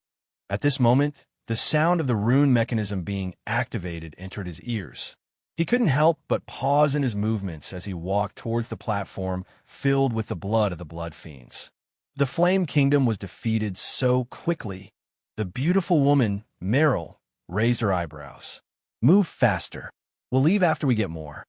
At this moment, the sound of the rune mechanism being activated entered his ears. He couldn't help but pause in his movements as he walked towards the platform filled with the blood of the blood fiends. The Flame Kingdom was defeated so quickly. The beautiful woman, Meryl, raised her eyebrows. "Move faster. We'll leave after we get more."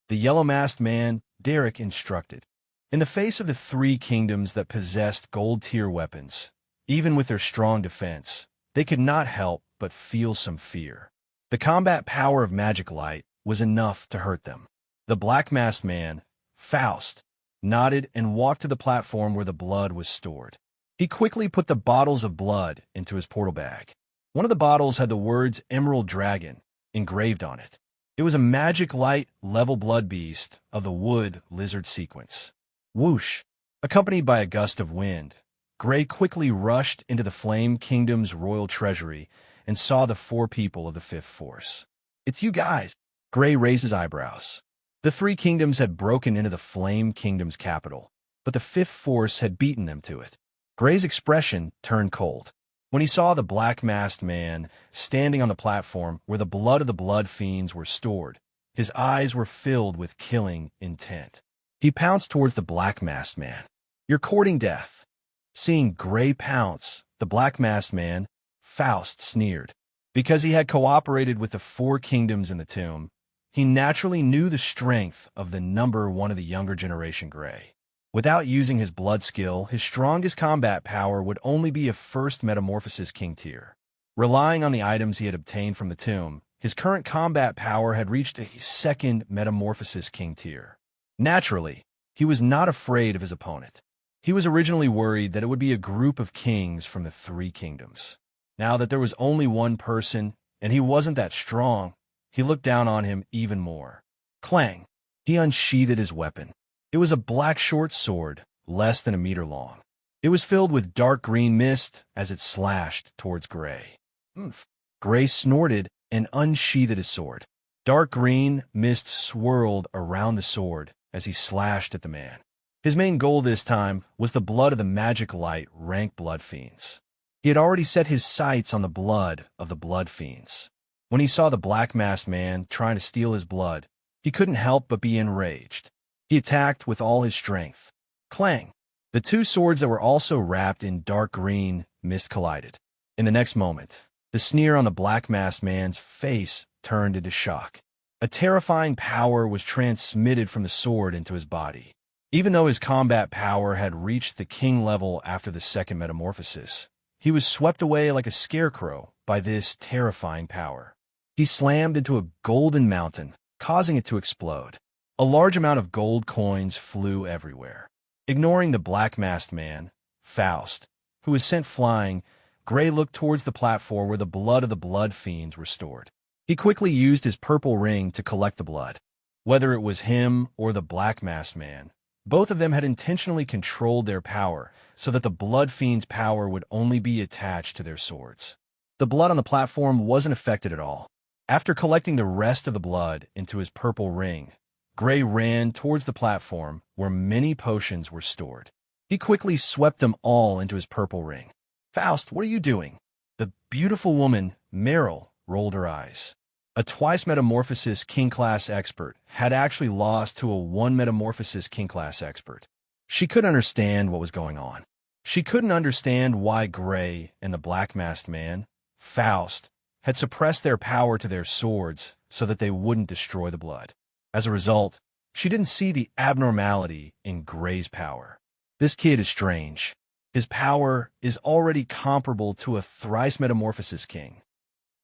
The yellow-masked man, Derek, instructed. In the face of the three kingdoms that possessed gold-tier weapons, even with their strong defense, they could not help but feel some fear. The combat power of magic light was enough to hurt them. The black-masked man, Faust, nodded and walked to the platform where the blood was stored. He quickly put the bottles of blood into his portal bag. One of the bottles had the words Emerald Dragon engraved on it. It was a magic light level blood beast of the wood lizard sequence. Whoosh! Accompanied by a gust of wind, Gray quickly rushed into the Flame Kingdom's royal treasury and saw the four people of the Fifth Force. "It's you guys." Gray raised his eyebrows. The three kingdoms had broken into the Flame Kingdom's capital, but the Fifth Force had beaten them to it. Gray's expression turned cold. When he saw the black-masked man standing on the platform where the blood of the blood fiends were stored, his eyes were filled with killing intent. He pounced towards the black-masked man. "You're courting death." Seeing Gray pounce, the black-masked man, Faust, sneered. Because he had cooperated with the four kingdoms in the tomb, he naturally knew the strength of the number one of the younger generation Gray. Without using his blood skill, his strongest combat power would only be a first metamorphosis king tier. Relying on the items he had obtained from the tomb, his current combat power had reached a second metamorphosis king tier. Naturally, he was not afraid of his opponent. He was originally worried that it would be a group of kings from the three kingdoms. Now that there was only one person, and he wasn't that strong, he looked down on him even more. Clang! He unsheathed his weapon. It was a black short sword, less than a meter long. It was filled with dark green mist as it slashed towards Gray. Oomph! Gray snorted and unsheathed his sword. Dark green mist swirled around the sword as he slashed at the man. His main goal this time was the blood of the magic light rank blood fiends. He had already set his sights on the blood of the blood fiends. When he saw the black-masked man trying to steal his blood, he couldn't help but be enraged. He attacked with all his strength. Clang! The two swords that were also wrapped in dark green mist collided. In the next moment, the sneer on the black-masked man's face turned into shock. A terrifying power was transmitted from the sword into his body. Even though his combat power had reached the king level after the second metamorphosis, he was swept away like a scarecrow by this terrifying power. He slammed into a golden mountain, causing it to explode. A large amount of gold coins flew everywhere. Ignoring the black-masked man, Faust, who was sent flying, Gray looked towards the platform where the blood of the blood fiends were stored. He quickly used his purple ring to collect the blood. Whether it was him or the black-masked man, both of them had intentionally controlled their power so that the blood fiend's power would only be attached to their swords. The blood on the platform wasn't affected at all. After collecting the rest of the blood into his purple ring, Gray ran towards the platform where many potions were stored. He quickly swept them all into his purple ring. "Faust, what are you doing?" The beautiful woman, Meryl, rolled her eyes. A twice metamorphosis king-class expert had actually lost to a one metamorphosis king-class expert. She couldn't understand what was going on. She couldn't understand why Gray and the black-masked man, Faust, had suppressed their power to their swords so that they wouldn't destroy the blood. As a result, she didn't see the abnormality in Gray's power. This kid is strange. His power is already comparable to a thrice metamorphosis king.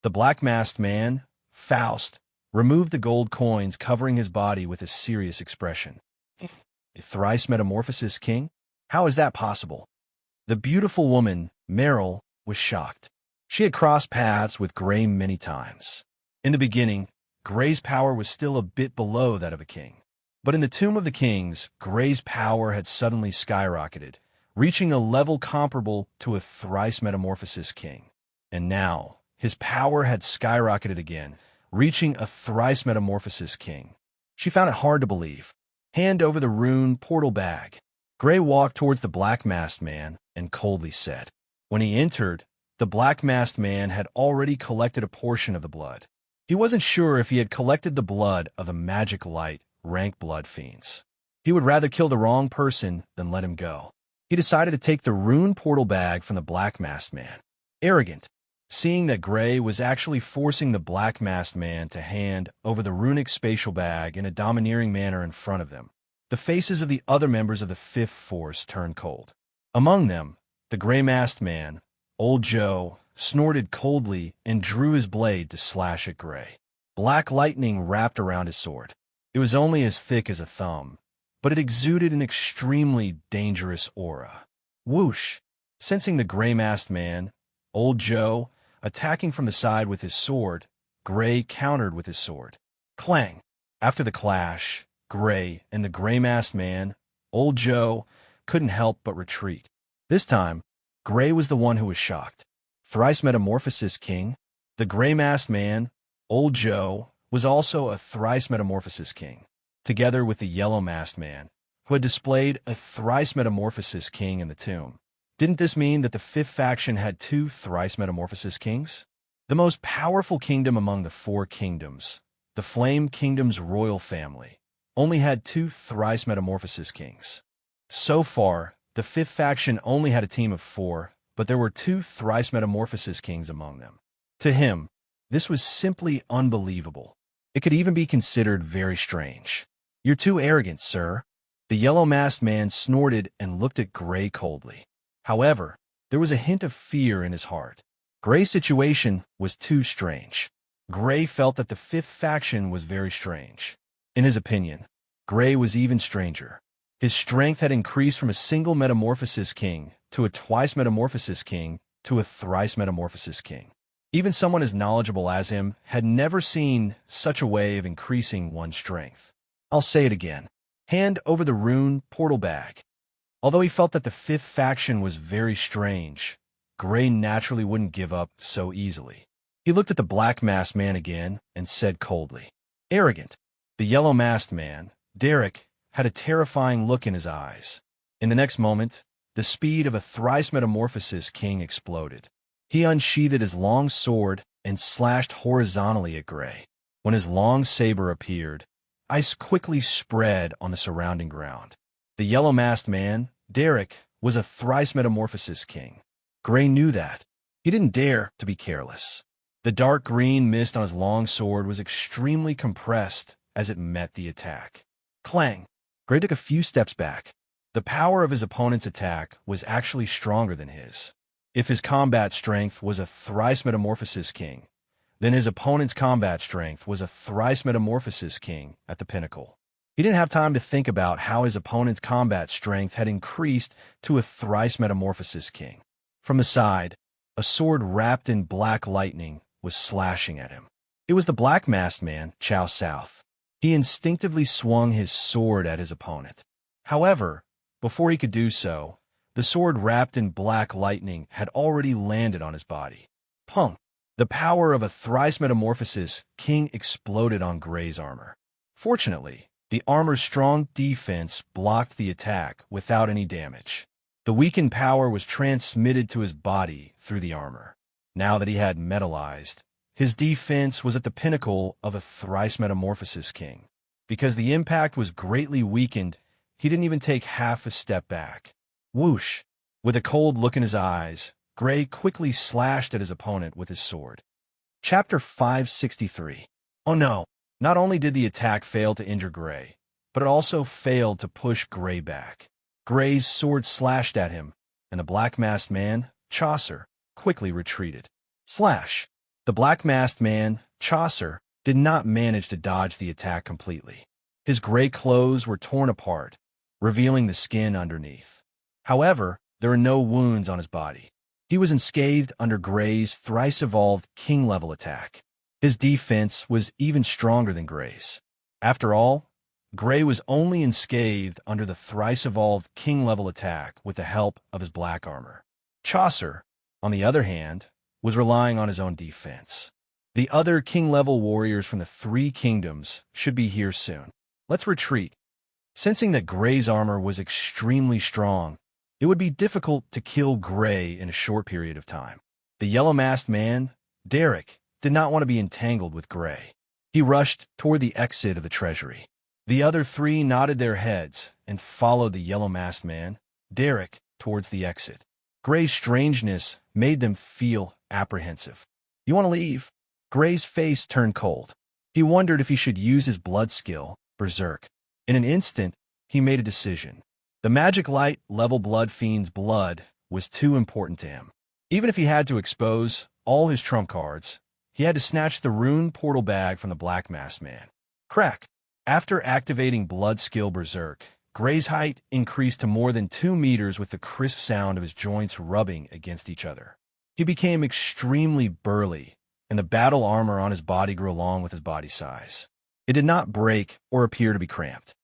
The black-masked man, Faust, removed the gold coins covering his body with a serious expression. A thrice metamorphosis king? How is that possible? The beautiful woman, Meryl, was shocked. She had crossed paths with Gray many times. In the beginning, Gray's power was still a bit below that of a king. But in the Tomb of the Kings, Gray's power had suddenly skyrocketed, reaching a level comparable to a thrice metamorphosis king. And now, his power had skyrocketed again, reaching a thrice metamorphosis king. She found it hard to believe. "Hand over the rune portal bag." Gray walked towards the black-masked man and coldly said. When he entered, the black-masked man had already collected a portion of the blood. He wasn't sure if he had collected the blood of the magic light rank blood fiends. He would rather kill the wrong person than let him go. He decided to take the rune portal bag from the black-masked man. Arrogant. Seeing that Gray was actually forcing the black-masked man to hand over the runic spatial bag in a domineering manner in front of them, the faces of the other members of the Fifth Force turned cold. Among them, the gray-masked man, Old Joe, snorted coldly and drew his blade to slash at Gray. Black lightning wrapped around his sword. It was only as thick as a thumb, but it exuded an extremely dangerous aura. Whoosh! Sensing the gray-masked man, Old Joe, attacking from the side with his sword, Gray countered with his sword. Clang! After the clash, Gray and the gray-masked man, Old Joe, couldn't help but retreat. This time, Gray was the one who was shocked. Thrice metamorphosis king, the gray-masked man, Old Joe, was also a thrice metamorphosis king, together with the yellow-masked man, who had displayed a thrice metamorphosis king in the tomb. Didn't this mean that the fifth faction had two thrice metamorphosis kings? The most powerful kingdom among the four kingdoms, the Flame Kingdom's royal family, only had two thrice metamorphosis kings. So far, the fifth faction only had a team of 4, but there were 2 thrice metamorphosis kings among them. To him, this was simply unbelievable. It could even be considered very strange. "You're too arrogant, sir." The yellow-masked man snorted and looked at Gray coldly. However, there was a hint of fear in his heart. Gray's situation was too strange. Gray felt that the fifth faction was very strange. In his opinion, Gray was even stranger. His strength had increased from a single metamorphosis king to a twice metamorphosis king to a thrice metamorphosis king. Even someone as knowledgeable as him had never seen such a way of increasing one's strength. I'll say it again. Hand over the rune portal bag. Although he felt that the fifth faction was very strange, Gray naturally wouldn't give up so easily. He looked at the black-masked man again and said coldly, "Arrogant." The yellow-masked man, Derek, had a terrifying look in his eyes. In the next moment, the speed of a thrice metamorphosis king exploded. He unsheathed his long sword and slashed horizontally at Gray. When his long saber appeared, ice quickly spread on the surrounding ground. The yellow-masked man, Derek, was a thrice metamorphosis king. Gray knew that. He didn't dare to be careless. The dark green mist on his long sword was extremely compressed as it met the attack. Clang! Gray took a few steps back. The power of his opponent's attack was actually stronger than his. If his combat strength was a thrice metamorphosis king, then his opponent's combat strength was a thrice metamorphosis king at the pinnacle. He didn't have time to think about how his opponent's combat strength had increased to a thrice metamorphosis king. From the side, a sword wrapped in black lightning was slashing at him. It was the black-masked man, Chow South. He instinctively swung his sword at his opponent. However, before he could do so, the sword wrapped in black lightning had already landed on his body. Punk! The power of a thrice metamorphosis king exploded on Gray's armor. Fortunately, the armor's strong defense blocked the attack without any damage. The weakened power was transmitted to his body through the armor. Now that he had metallized, his defense was at the pinnacle of a thrice metamorphosis king. Because the impact was greatly weakened, he didn't even take half a step back. Whoosh! With a cold look in his eyes, Gray quickly slashed at his opponent with his sword. Chapter 563. Oh no! Not only did the attack fail to injure Gray, but it also failed to push Gray back. Gray's sword slashed at him, and the black-masked man, Chaucer, quickly retreated. Slash! The black-masked man, Chaucer, did not manage to dodge the attack completely. His gray clothes were torn apart, revealing the skin underneath. However, there were no wounds on his body. He was unscathed under Gray's thrice-evolved king-level attack. His defense was even stronger than Gray's. After all, Gray was only unscathed under the thrice-evolved king-level attack with the help of his black armor. Chaucer, on the other hand, was relying on his own defense. The other king-level warriors from the three kingdoms should be here soon. Let's retreat. Sensing that Gray's armor was extremely strong, it would be difficult to kill Gray in a short period of time. The yellow-masked man, Derek, did not want to be entangled with Gray. He rushed toward the exit of the treasury. The other three nodded their heads and followed the yellow-masked man, Derek, towards the exit. Gray's strangeness made them feel apprehensive. "You want to leave?" Gray's face turned cold. He wondered if he should use his blood skill, Berserk. In an instant, he made a decision. The magic light level blood fiend's blood was too important to him. Even if he had to expose all his trump cards, he had to snatch the rune portal bag from the black-masked man. Crack! After activating blood skill Berserk, Gray's height increased to more than 2 meters with the crisp sound of his joints rubbing against each other. He became extremely burly, and the battle armor on his body grew along with his body size. It did not break or appear to be cramped.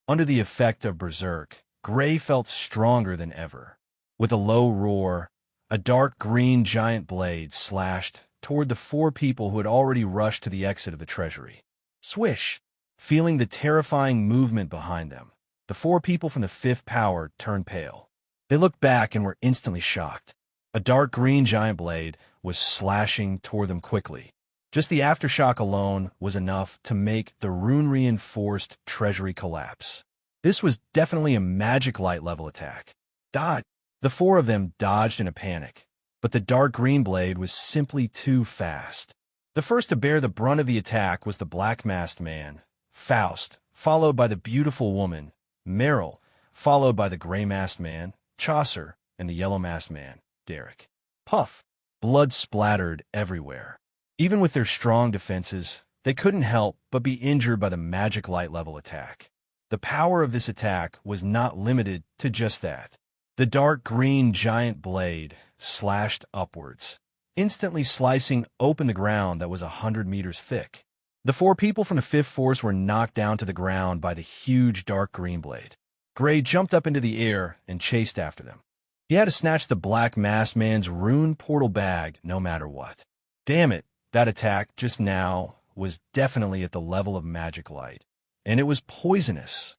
Under the effect of Berserk, Gray felt stronger than ever. With a low roar, a dark green giant blade slashed toward the 4 people who had already rushed to the exit of the treasury. Swish! Feeling the terrifying movement behind them, the 4 people from the 5th power turned pale. They looked back and were instantly shocked. A dark green giant blade was slashing toward them quickly. Just the aftershock alone was enough to make the rune-reinforced treasury collapse. This was definitely a magic light level attack. Dodge! The 4 of them dodged in a panic, but the dark green blade was simply too fast. The first to bear the brunt of the attack was the black-masked man, Faust, followed by the beautiful woman, Merrill, followed by the gray-masked man, Chaucer, and the yellow-masked man, Derek. Puff! Blood splattered everywhere. Even with their strong defenses, they couldn't help but be injured by the magic light level attack. The power of this attack was not limited to just that. The dark green giant blade slashed upwards, instantly slicing open the ground that was 100 meters thick. The four people from the fifth force were knocked down to the ground by the huge dark green blade. Gray jumped up into the air and chased after them. He had to snatch the black masked man's rune portal bag no matter what. Damn it, that attack just now was definitely at the level of magic light, and it was poisonous.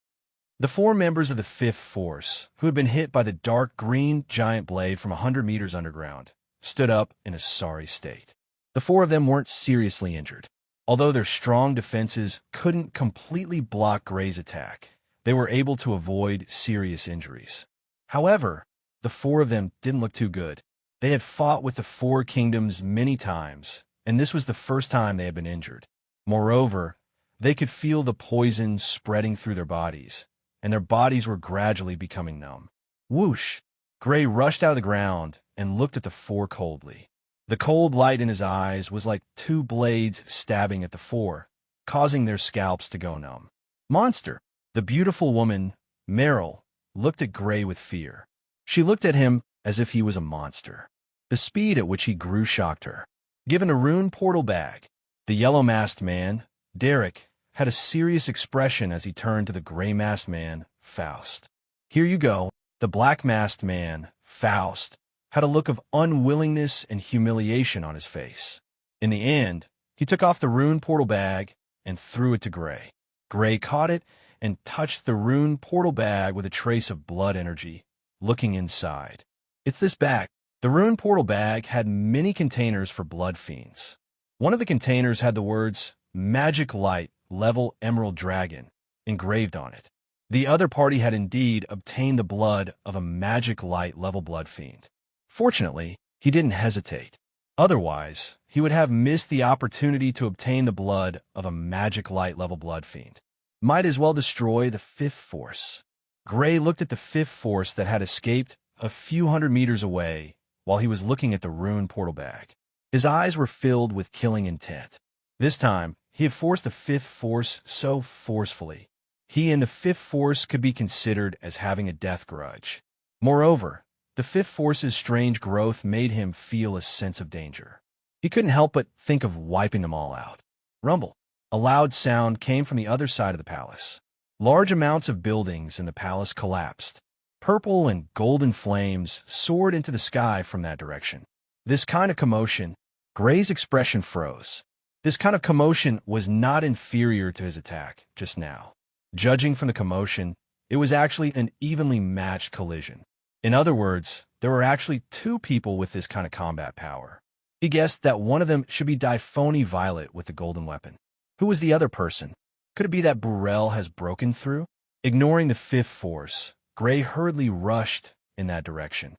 The four members of the fifth force, who had been hit by the dark green giant blade from 100 meters underground, stood up in a sorry state. The four of them weren't seriously injured. Although their strong defenses couldn't completely block Gray's attack, they were able to avoid serious injuries. However, the four of them didn't look too good. They had fought with the four kingdoms many times, and this was the first time they had been injured. Moreover, they could feel the poison spreading through their bodies, and their bodies were gradually becoming numb. Whoosh! Gray rushed out of the ground and looked at the four coldly. The cold light in his eyes was like two blades stabbing at the four, causing their scalps to go numb. Monster! The beautiful woman, Meryl, looked at Gray with fear. She looked at him as if he was a monster. The speed at which he grew shocked her. Given a rune portal bag, the yellow-masked man, Derek, had a serious expression as he turned to the gray-masked man, Faust. Here you go. The black-masked man, Faust, had a look of unwillingness and humiliation on his face. In the end, he took off the rune portal bag and threw it to Gray. Gray caught it and touched the rune portal bag with a trace of blood energy, looking inside. It's this bag. The rune portal bag had many containers for blood fiends. One of the containers had the words, Magic Light, Level Emerald Dragon, engraved on it. The other party had indeed obtained the blood of a Magic Light level blood fiend. Fortunately, he didn't hesitate. Otherwise, he would have missed the opportunity to obtain the blood of a Magic Light level blood fiend. Might as well destroy the fifth force. Gray looked at the fifth force that had escaped a few hundred meters away while he was looking at the rune portal bag. His eyes were filled with killing intent. This time, he had forced the fifth force so forcefully. He and the fifth force could be considered as having a death grudge. Moreover, the fifth force's strange growth made him feel a sense of danger. He couldn't help but think of wiping them all out. Rumble. A loud sound came from the other side of the palace. Large amounts of buildings in the palace collapsed. Purple and golden flames soared into the sky from that direction. This kind of commotion, Gray's expression froze. This kind of commotion was not inferior to his attack just now. Judging from the commotion, it was actually an evenly matched collision. In other words, there were actually two people with this kind of combat power. He guessed that one of them should be Diphony Violet with the golden weapon. Who was the other person? Could it be that Burrell has broken through? Ignoring the fifth force, Gray hurriedly rushed in that direction.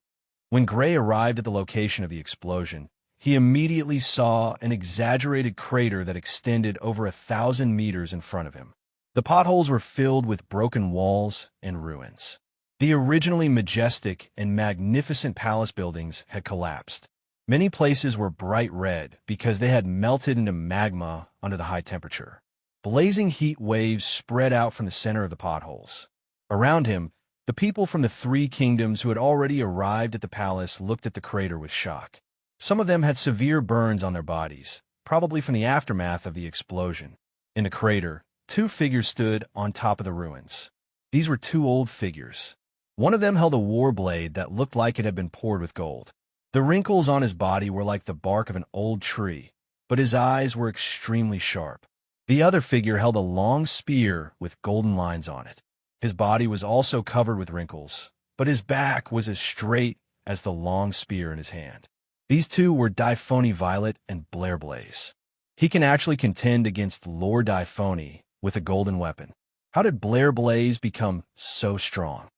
When Gray arrived at the location of the explosion, he immediately saw an exaggerated crater that extended over 1,000 meters in front of him. The potholes were filled with broken walls and ruins. The originally majestic and magnificent palace buildings had collapsed. Many places were bright red because they had melted into magma under the high temperature. Blazing heat waves spread out from the center of the potholes. Around him, the people from the three kingdoms who had already arrived at the palace looked at the crater with shock. Some of them had severe burns on their bodies, probably from the aftermath of the explosion. In the crater, two figures stood on top of the ruins. These were two old figures. One of them held a war blade that looked like it had been poured with gold. The wrinkles on his body were like the bark of an old tree, but his eyes were extremely sharp. The other figure held a long spear with golden lines on it. His body was also covered with wrinkles, but his back was as straight as the long spear in his hand. These two were Diphony Violet and Blair Blaze. He can actually contend against Lord Diphony with a golden weapon. How did Blair Blaze become so strong?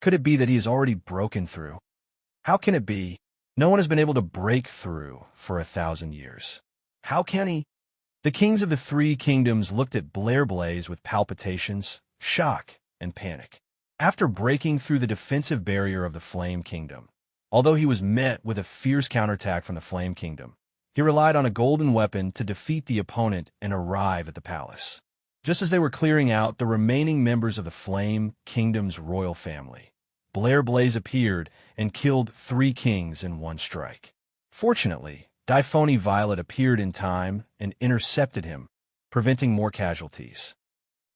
Could it be that he has already broken through? How can it be? No one has been able to break through for 1,000 years. How can he? The kings of the three kingdoms looked at Blair Blaze with palpitations, shock, and panic. After breaking through the defensive barrier of the Flame Kingdom, although he was met with a fierce counterattack from the Flame Kingdom, He relied on a golden weapon to defeat the opponent and arrive at the palace. Just as they were clearing out the remaining members of the Flame Kingdom's royal family, Blair Blaze appeared and killed 3 kings in one strike. Fortunately, Dyphony Violet appeared in time and intercepted him, preventing more casualties.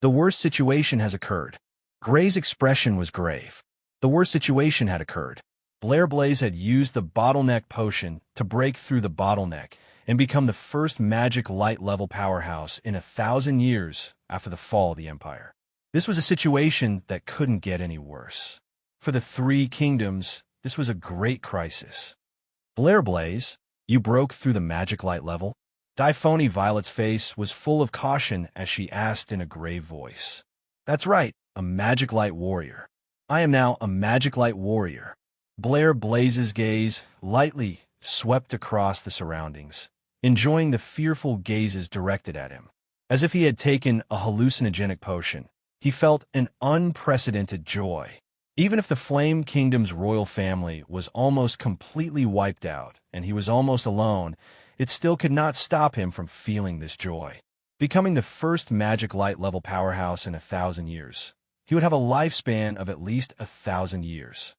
The worst situation has occurred. Gray's expression was grave. The worst situation had occurred. Blair Blaze had used the bottleneck potion to break through the bottleneck and become the first magic light level powerhouse in 1,000 years after the fall of the Empire. This was a situation that couldn't get any worse. For the 3 kingdoms, this was a great crisis. Blair Blaze, you broke through the magic light level? Dyphony Violet's face was full of caution as she asked in a grave voice. That's right, a magic light warrior. I am now a magic light warrior. Blair Blaze's gaze lightly swept across the surroundings, enjoying the fearful gazes directed at him. As if he had taken a hallucinogenic potion, he felt an unprecedented joy. Even if the Flame Kingdom's royal family was almost completely wiped out and he was almost alone, it still could not stop him from feeling this joy. Becoming the first magic light level powerhouse in 1,000 years, he would have a lifespan of at least 1,000 years.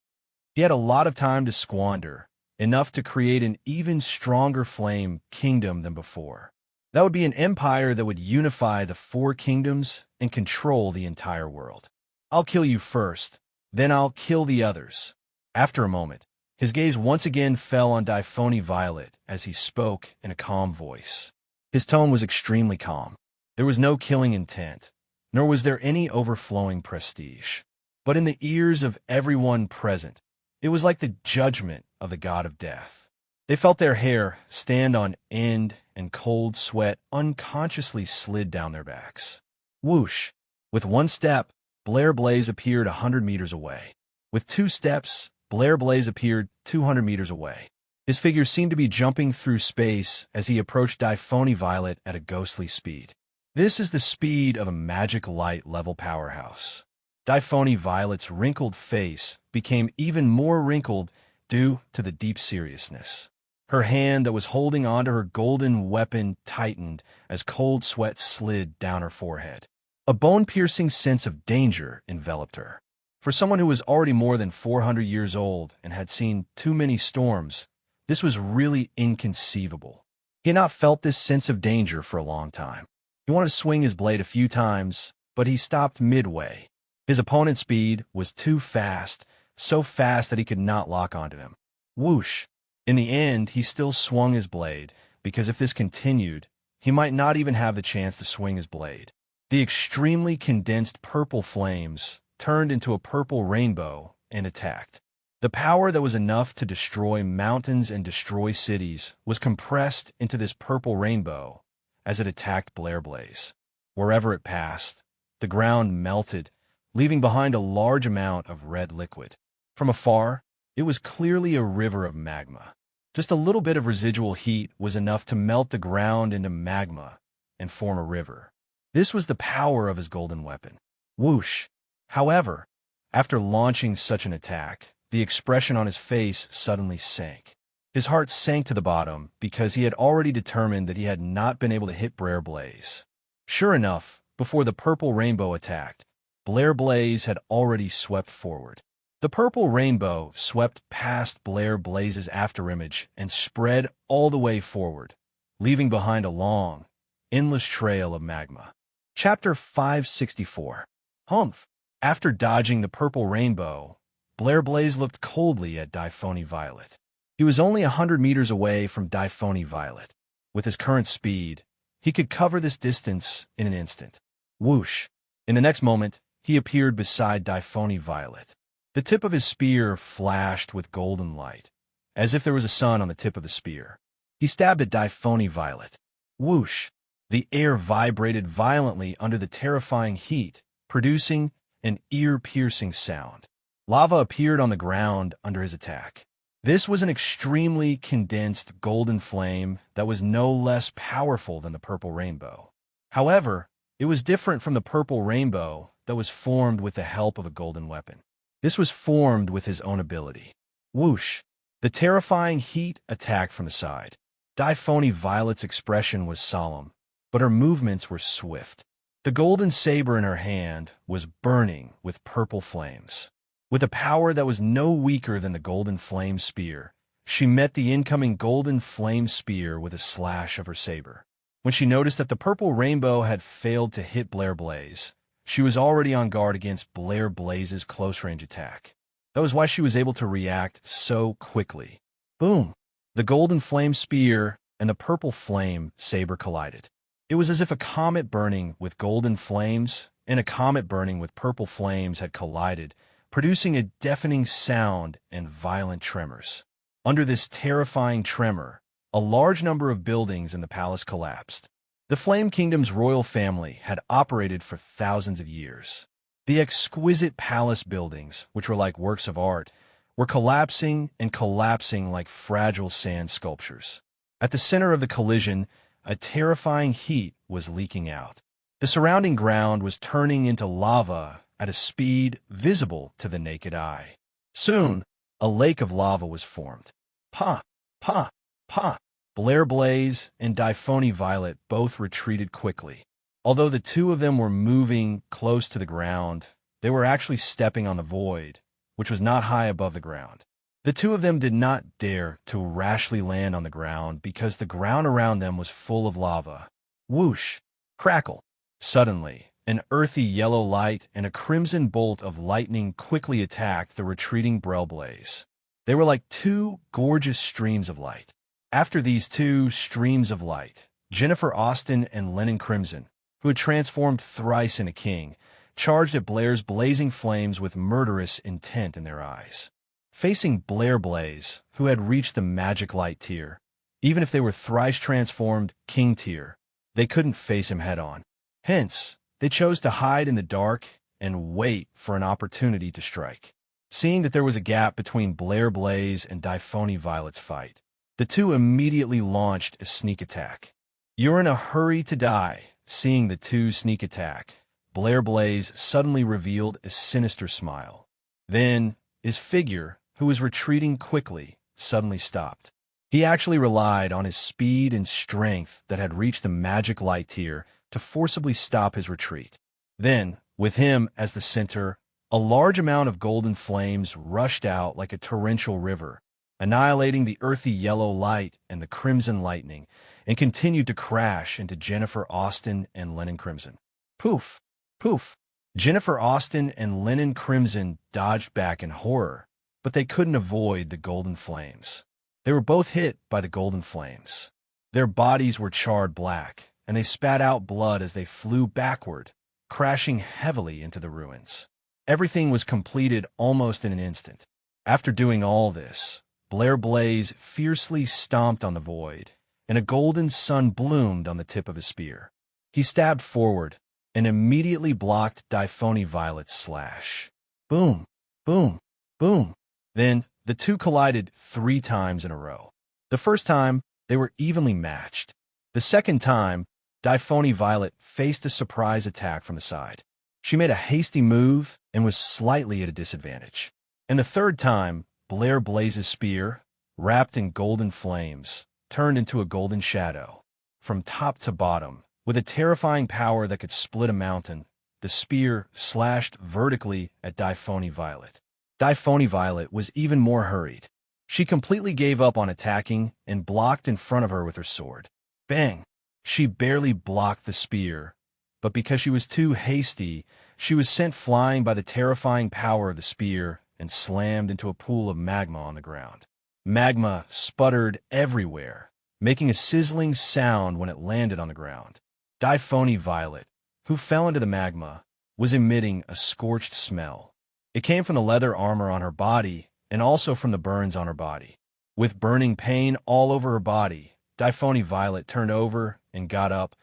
He had a lot of time to squander, enough to create an even stronger Flame Kingdom than before. That would be an empire that would unify the 4 kingdoms and control the entire world. I'll kill you first, then I'll kill the others. After a moment, his gaze once again fell on Dyphony Violet as he spoke in a calm voice. His tone was extremely calm. There was no killing intent, nor was there any overflowing prestige. But in the ears of everyone present, it was like the judgment of the god of death. They felt their hair stand on end and cold sweat unconsciously slid down their backs. Whoosh! With one step, Blair Blaze appeared 100 meters away. With 2 steps, Blair Blaze appeared 200 meters away. His figure seemed to be jumping through space as he approached Dyphony Violet at a ghostly speed. This is the speed of a magic light level powerhouse. Dyphony Violet's wrinkled face became even more wrinkled due to the deep seriousness. Her hand that was holding onto her golden weapon tightened as cold sweat slid down her forehead. A bone-piercing sense of danger enveloped her. For someone who was already more than 400 years old and had seen too many storms, this was really inconceivable. He had not felt this sense of danger for a long time. He wanted to swing his blade a few times, but he stopped midway. His opponent's speed was too fast, so fast that he could not lock onto him. Whoosh! In the end, he still swung his blade, because if this continued, he might not even have the chance to swing his blade. The extremely condensed purple flames turned into a purple rainbow and attacked. The power that was enough to destroy mountains and destroy cities was compressed into this purple rainbow as it attacked Blair Blaze. Wherever it passed, the ground melted, leaving behind a large amount of red liquid. From afar, it was clearly a river of magma. Just a little bit of residual heat was enough to melt the ground into magma and form a river. This was the power of his golden weapon. Whoosh! However, after launching such an attack, the expression on his face suddenly sank. His heart sank to the bottom because he had already determined that he had not been able to hit Blair Blaze. Sure enough, before the purple rainbow attacked, Blair Blaze had already swept forward. The purple rainbow swept past Blair Blaze's afterimage and spread all the way forward, leaving behind a long, endless trail of magma. Chapter 564. Humph! After dodging the purple rainbow, Blair Blaze looked coldly at Dyphony Violet. He was only 100 meters away from Dyphony Violet. With his current speed, he could cover this distance in an instant. Whoosh! In the next moment, he appeared beside Dyphony Violet. The tip of his spear flashed with golden light, as if there was a sun on the tip of the spear. He stabbed at Dyphony Violet. Whoosh! The air vibrated violently under the terrifying heat, producing an ear-piercing sound. Lava appeared on the ground under his attack. This was an extremely condensed golden flame that was no less powerful than the purple rainbow. However, it was different from the purple rainbow that was formed with the help of a golden weapon. This was formed with his own ability. Whoosh! The terrifying heat attacked from the side. Diphony Violet's expression was solemn, but her movements were swift. The golden saber in her hand was burning with purple flames. With a power that was no weaker than the golden flame spear, she met the incoming golden flame spear with a slash of her saber. When she noticed that the purple rainbow had failed to hit Blair Blaze, she was already on guard against Blair Blaze's close-range attack. That was why she was able to react so quickly. Boom! The golden flame spear and the purple flame saber collided. It was as if a comet burning with golden flames and a comet burning with purple flames had collided, producing a deafening sound and violent tremors. Under this terrifying tremor, a large number of buildings in the palace collapsed. The Flame Kingdom's royal family had operated for thousands of years. The exquisite palace buildings, which were like works of art, were collapsing and collapsing like fragile sand sculptures. At the center of the collision, a terrifying heat was leaking out. The surrounding ground was turning into lava at a speed visible to the naked eye. Soon, a lake of lava was formed. Pa! Pa! Pa! Blair Blaze and Diphony Violet both retreated quickly. Although the two of them were moving close to the ground, they were actually stepping on the void, which was not high above the ground. The two of them did not dare to rashly land on the ground because the ground around them was full of lava. Whoosh! Crackle! Suddenly, an earthy yellow light and a crimson bolt of lightning quickly attacked the retreating Blair Blaze. They were like two gorgeous streams of light. After these two streams of light, Jennifer Austin and Lennon Crimson, who had transformed thrice into king, charged at Blair's blazing flames with murderous intent in their eyes. Facing Blair Blaze, who had reached the magic light tier, even if they were thrice transformed king tier, they couldn't face him head-on. Hence, they chose to hide in the dark and wait for an opportunity to strike. Seeing that there was a gap between Blair Blaze and Diphony Violet's fight, the two immediately launched a sneak attack. "You're in a hurry to die." Seeing the two sneak attack, Blair Blaze suddenly revealed a sinister smile. Then, his figure, who was retreating quickly, suddenly stopped. He actually relied on his speed and strength that had reached the magic light tier to forcibly stop his retreat. Then, with him as the center, a large amount of golden flames rushed out like a torrential river, annihilating the earthy yellow light and the crimson lightning, and continued to crash into Jennifer Austin and Lennon Crimson. Poof! Poof! Jennifer Austin and Lennon Crimson dodged back in horror, but they couldn't avoid the golden flames. They were both hit by the golden flames. Their bodies were charred black, and they spat out blood as they flew backward, crashing heavily into the ruins. Everything was completed almost in an instant. After doing all this, Blair Blaze fiercely stomped on the void, and a golden sun bloomed on the tip of his spear. He stabbed forward and immediately blocked Diphony Violet's slash. Boom! Boom! Boom! Then, the two collided 3 times in a row. The first time, they were evenly matched. The second time, Diphony Violet faced a surprise attack from the side. She made a hasty move and was slightly at a disadvantage. And the third time, Blair Blaze's spear, wrapped in golden flames, turned into a golden shadow. From top to bottom, with a terrifying power that could split a mountain, the spear slashed vertically at Diphony Violet. Diphony Violet was even more hurried. She completely gave up on attacking and blocked in front of her with her sword. Bang! She barely blocked the spear, but because she was too hasty, she was sent flying by the terrifying power of the spear and slammed into a pool of magma on the ground. Magma sputtered everywhere, making a sizzling sound when it landed on the ground. Diphony Violet, who fell into the magma, was emitting a scorched smell. It came from the leather armor on her body and also from the burns on her body. With burning pain all over her body, Diphony Violet turned over and got up,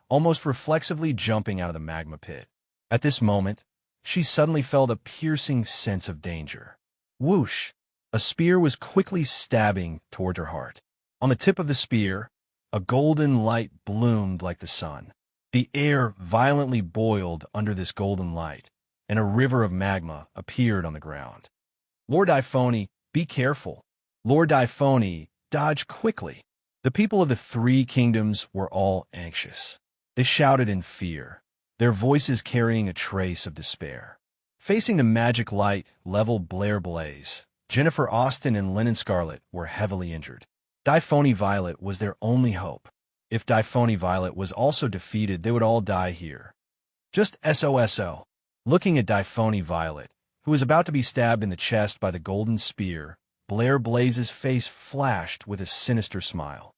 almost reflexively jumping out of the magma pit. At this moment, she suddenly felt a piercing sense of danger. Whoosh! A spear was quickly stabbing toward her heart. On the tip of the spear, a golden light bloomed like the sun. The air violently boiled under this golden light, and a river of magma appeared on the ground. Lord Diphony, be careful. Lord Diphony, dodge quickly. The people of the three kingdoms were all anxious. They shouted in fear, their voices carrying a trace of despair. Facing the magic light level Blair Blaze, Jennifer Austin and Lennon Scarlett were heavily injured. Dyphony Violet was their only hope. If Dyphony Violet was also defeated, they would all die here. Just SOSO. Looking at Dyphony Violet, who was about to be stabbed in the chest by the golden spear, Blair Blaze's face flashed with a sinister smile.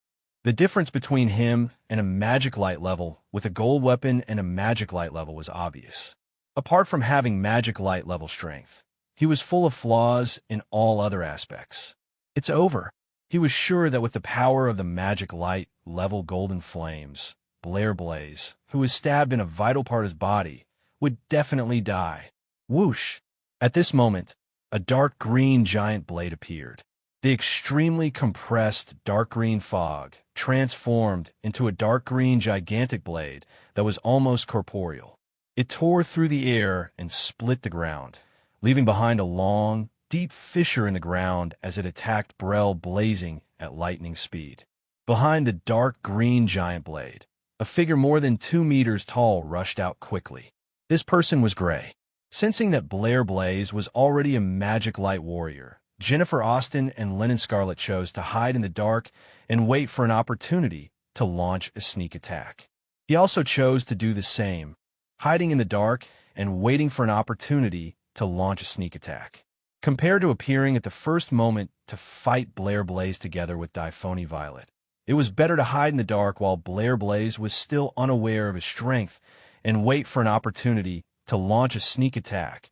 The difference between him and a magic light level with a gold weapon and a magic light level was obvious. Apart from having magic light level strength, he was full of flaws in all other aspects. It's over. He was sure that with the power of the magic light level golden flames, Blair Blaze, who was stabbed in a vital part of his body, would definitely die. Whoosh! At this moment, a dark green giant blade appeared. The extremely compressed dark green fog transformed into a dark green gigantic blade that was almost corporeal. It tore through the air and split the ground, leaving behind a long, deep fissure in the ground as it attacked Blair blazing at lightning speed. Behind the dark green giant blade, a figure more than 2 meters tall rushed out quickly. This person was Gray. Sensing that Blair Blaze was already a magic light warrior, Jennifer Austin and Lennon Scarlett chose to hide in the dark and wait for an opportunity to launch a sneak attack. He also chose to do the same, hiding in the dark and waiting for an opportunity to launch a sneak attack. Compared to appearing at the first moment to fight Blair Blaze together with Dyphony Violet, it was better to hide in the dark while Blair Blaze was still unaware of his strength and wait for an opportunity to launch a sneak attack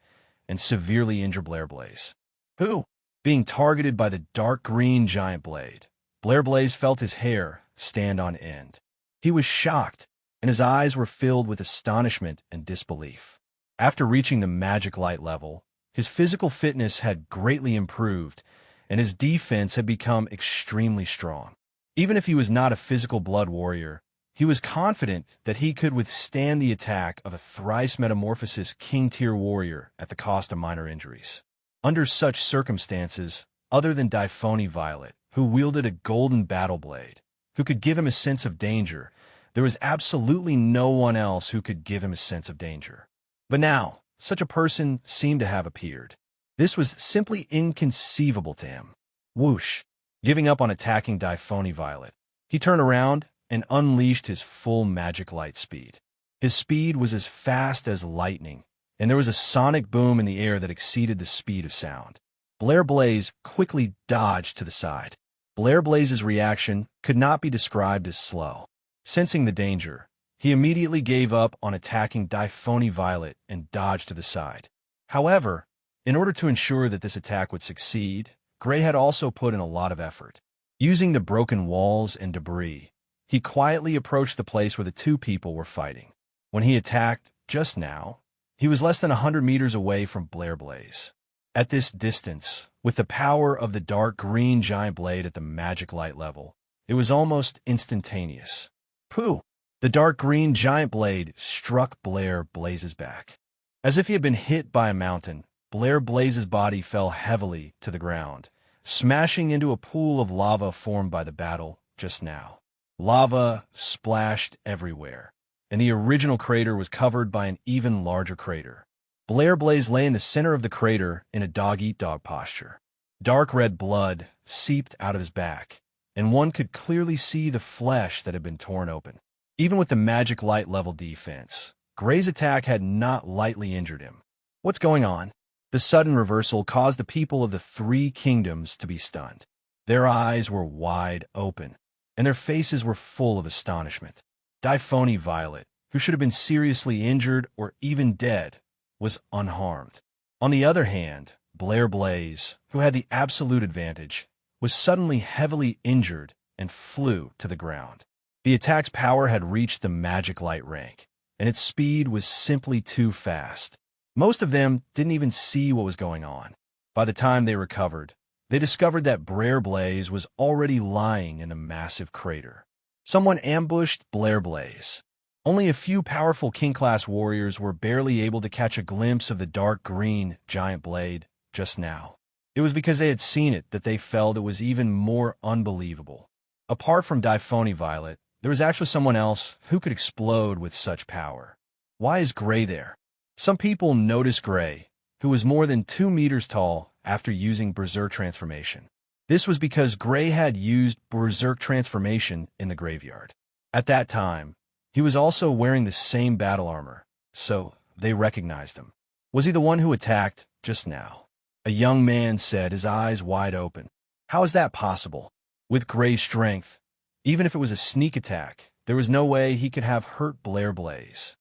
and severely injure Blair Blaze. Who? Being targeted by the dark green giant blade, Blair Blaze felt his hair stand on end. He was shocked, and his eyes were filled with astonishment and disbelief. After reaching the magic light level, his physical fitness had greatly improved, and his defense had become extremely strong. Even if he was not a physical blood warrior, he was confident that he could withstand the attack of a thrice metamorphosis king-tier warrior at the cost of minor injuries. Under such circumstances, other than Dyphony Violet, who wielded a golden battle blade, who could give him a sense of danger, there was absolutely no one else who could give him a sense of danger. But now, such a person seemed to have appeared. This was simply inconceivable to him. Whoosh! Giving up on attacking Dyphony Violet, he turned around and unleashed his full magic light speed. His speed was as fast as lightning, and there was a sonic boom in the air that exceeded the speed of sound. Blair Blaze quickly dodged to the side. Blair Blaze's reaction could not be described as slow. Sensing the danger, he immediately gave up on attacking Dyphony Violet and dodged to the side. However, in order to ensure that this attack would succeed, Gray had also put in a lot of effort. Using the broken walls and debris, he quietly approached the place where the two people were fighting. When he attacked, just now, he was less than 100 meters away from Blair Blaze. At this distance, with the power of the dark green giant blade at the magic light level, it was almost instantaneous. Pooh! The dark green giant blade struck Blair Blaze's back. As if he had been hit by a mountain, Blair Blaze's body fell heavily to the ground, smashing into a pool of lava formed by the battle just now. Lava splashed everywhere, and the original crater was covered by an even larger crater. Blair Blaze lay in the center of the crater in a dog-eat-dog posture. Dark red blood seeped out of his back, and one could clearly see the flesh that had been torn open. Even with the magic light level defense, Gray's attack had not lightly injured him. What's going on? The sudden reversal caused the people of the three kingdoms to be stunned. Their eyes were wide open, and their faces were full of astonishment. Dyphony Violet, who should have been seriously injured or even dead, was unharmed. On the other hand, Blair Blaze, who had the absolute advantage, was suddenly heavily injured and flew to the ground. The attack's power had reached the magic light rank, and its speed was simply too fast. Most of them didn't even see what was going on. By the time they recovered, they discovered that Blair Blaze was already lying in a massive crater. Someone ambushed Blair Blaze. Only a few powerful king-class warriors were barely able to catch a glimpse of the dark green giant blade just now. It was because they had seen it that they felt it was even more unbelievable. Apart from Diphony Violet, there was actually someone else who could explode with such power. Why is Gray there? Some people noticed Gray, who was more than 2 meters tall after using Berserk Transformation. This was because Gray had used Berserk Transformation in the graveyard. At that time, he was also wearing the same battle armor, so they recognized him. Was he the one who attacked just now? A young man said, his eyes wide open. How is that possible? With Gray's strength, even if it was a sneak attack, there was no way he could have hurt Blair Blaze.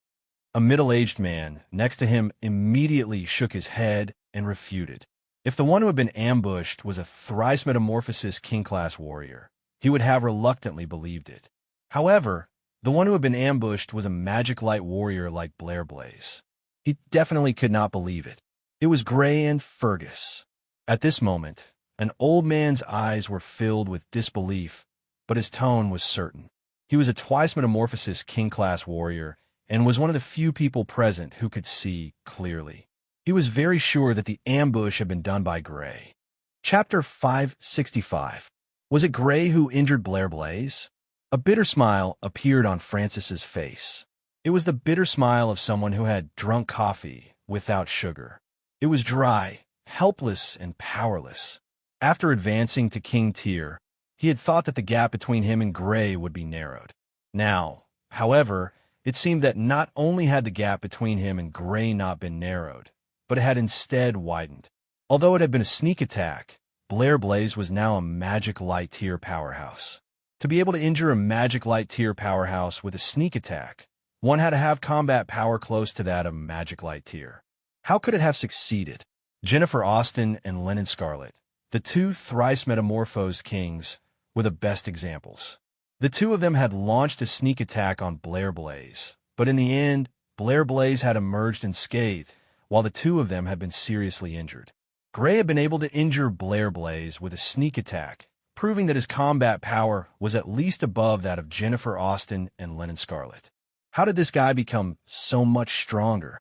A middle-aged man next to him immediately shook his head and refuted. If the one who had been ambushed was a thrice metamorphosis king-class warrior, he would have reluctantly believed it. However, the one who had been ambushed was a magic light warrior like Blair Blaze. He definitely could not believe it. It was Gray and Fergus. At this moment, an old man's eyes were filled with disbelief, but his tone was certain. He was a twice metamorphosis king-class warrior and was one of the few people present who could see clearly. He was very sure that the ambush had been done by Gray. Chapter 565. Was it Gray who injured Blair Blaze? A bitter smile appeared on Francis's face. It was the bitter smile of someone who had drunk coffee without sugar. It was dry, helpless, and powerless. After advancing to King Tier, he had thought that the gap between him and Gray would be narrowed. Now, however, it seemed that not only had the gap between him and Gray not been narrowed, but it had instead widened. Although it had been a sneak attack, Blair Blaze was now a Magic Light Tier powerhouse. To be able to injure a Magic Light Tier powerhouse with a sneak attack, one had to have combat power close to that of Magic Light Tier. How could it have succeeded? Jennifer Austin and Lennon Scarlet, the two thrice metamorphosed kings, were the best examples. The two of them had launched a sneak attack on Blair Blaze, but in the end, Blair Blaze had emerged unscathed, while the two of them had been seriously injured. Gray had been able to injure Blair Blaze with a sneak attack, proving that his combat power was at least above that of Jennifer Austin and Lennon Scarlet. How did this guy become so much stronger?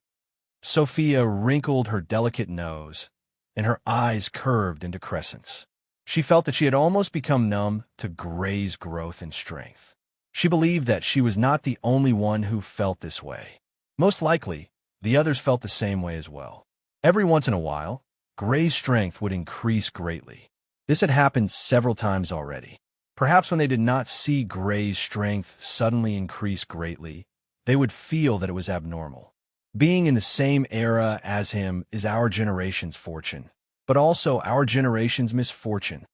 Sophia wrinkled her delicate nose, and her eyes curved into crescents. She felt that she had almost become numb to Gray's growth and strength. She believed that she was not the only one who felt this way. Most likely, the others felt the same way as well. Every once in a while, Gray's strength would increase greatly. This had happened several times already. Perhaps when they did not see Gray's strength suddenly increase greatly, they would feel that it was abnormal. Being in the same era as him is our generation's fortune, but also our generation's misfortune.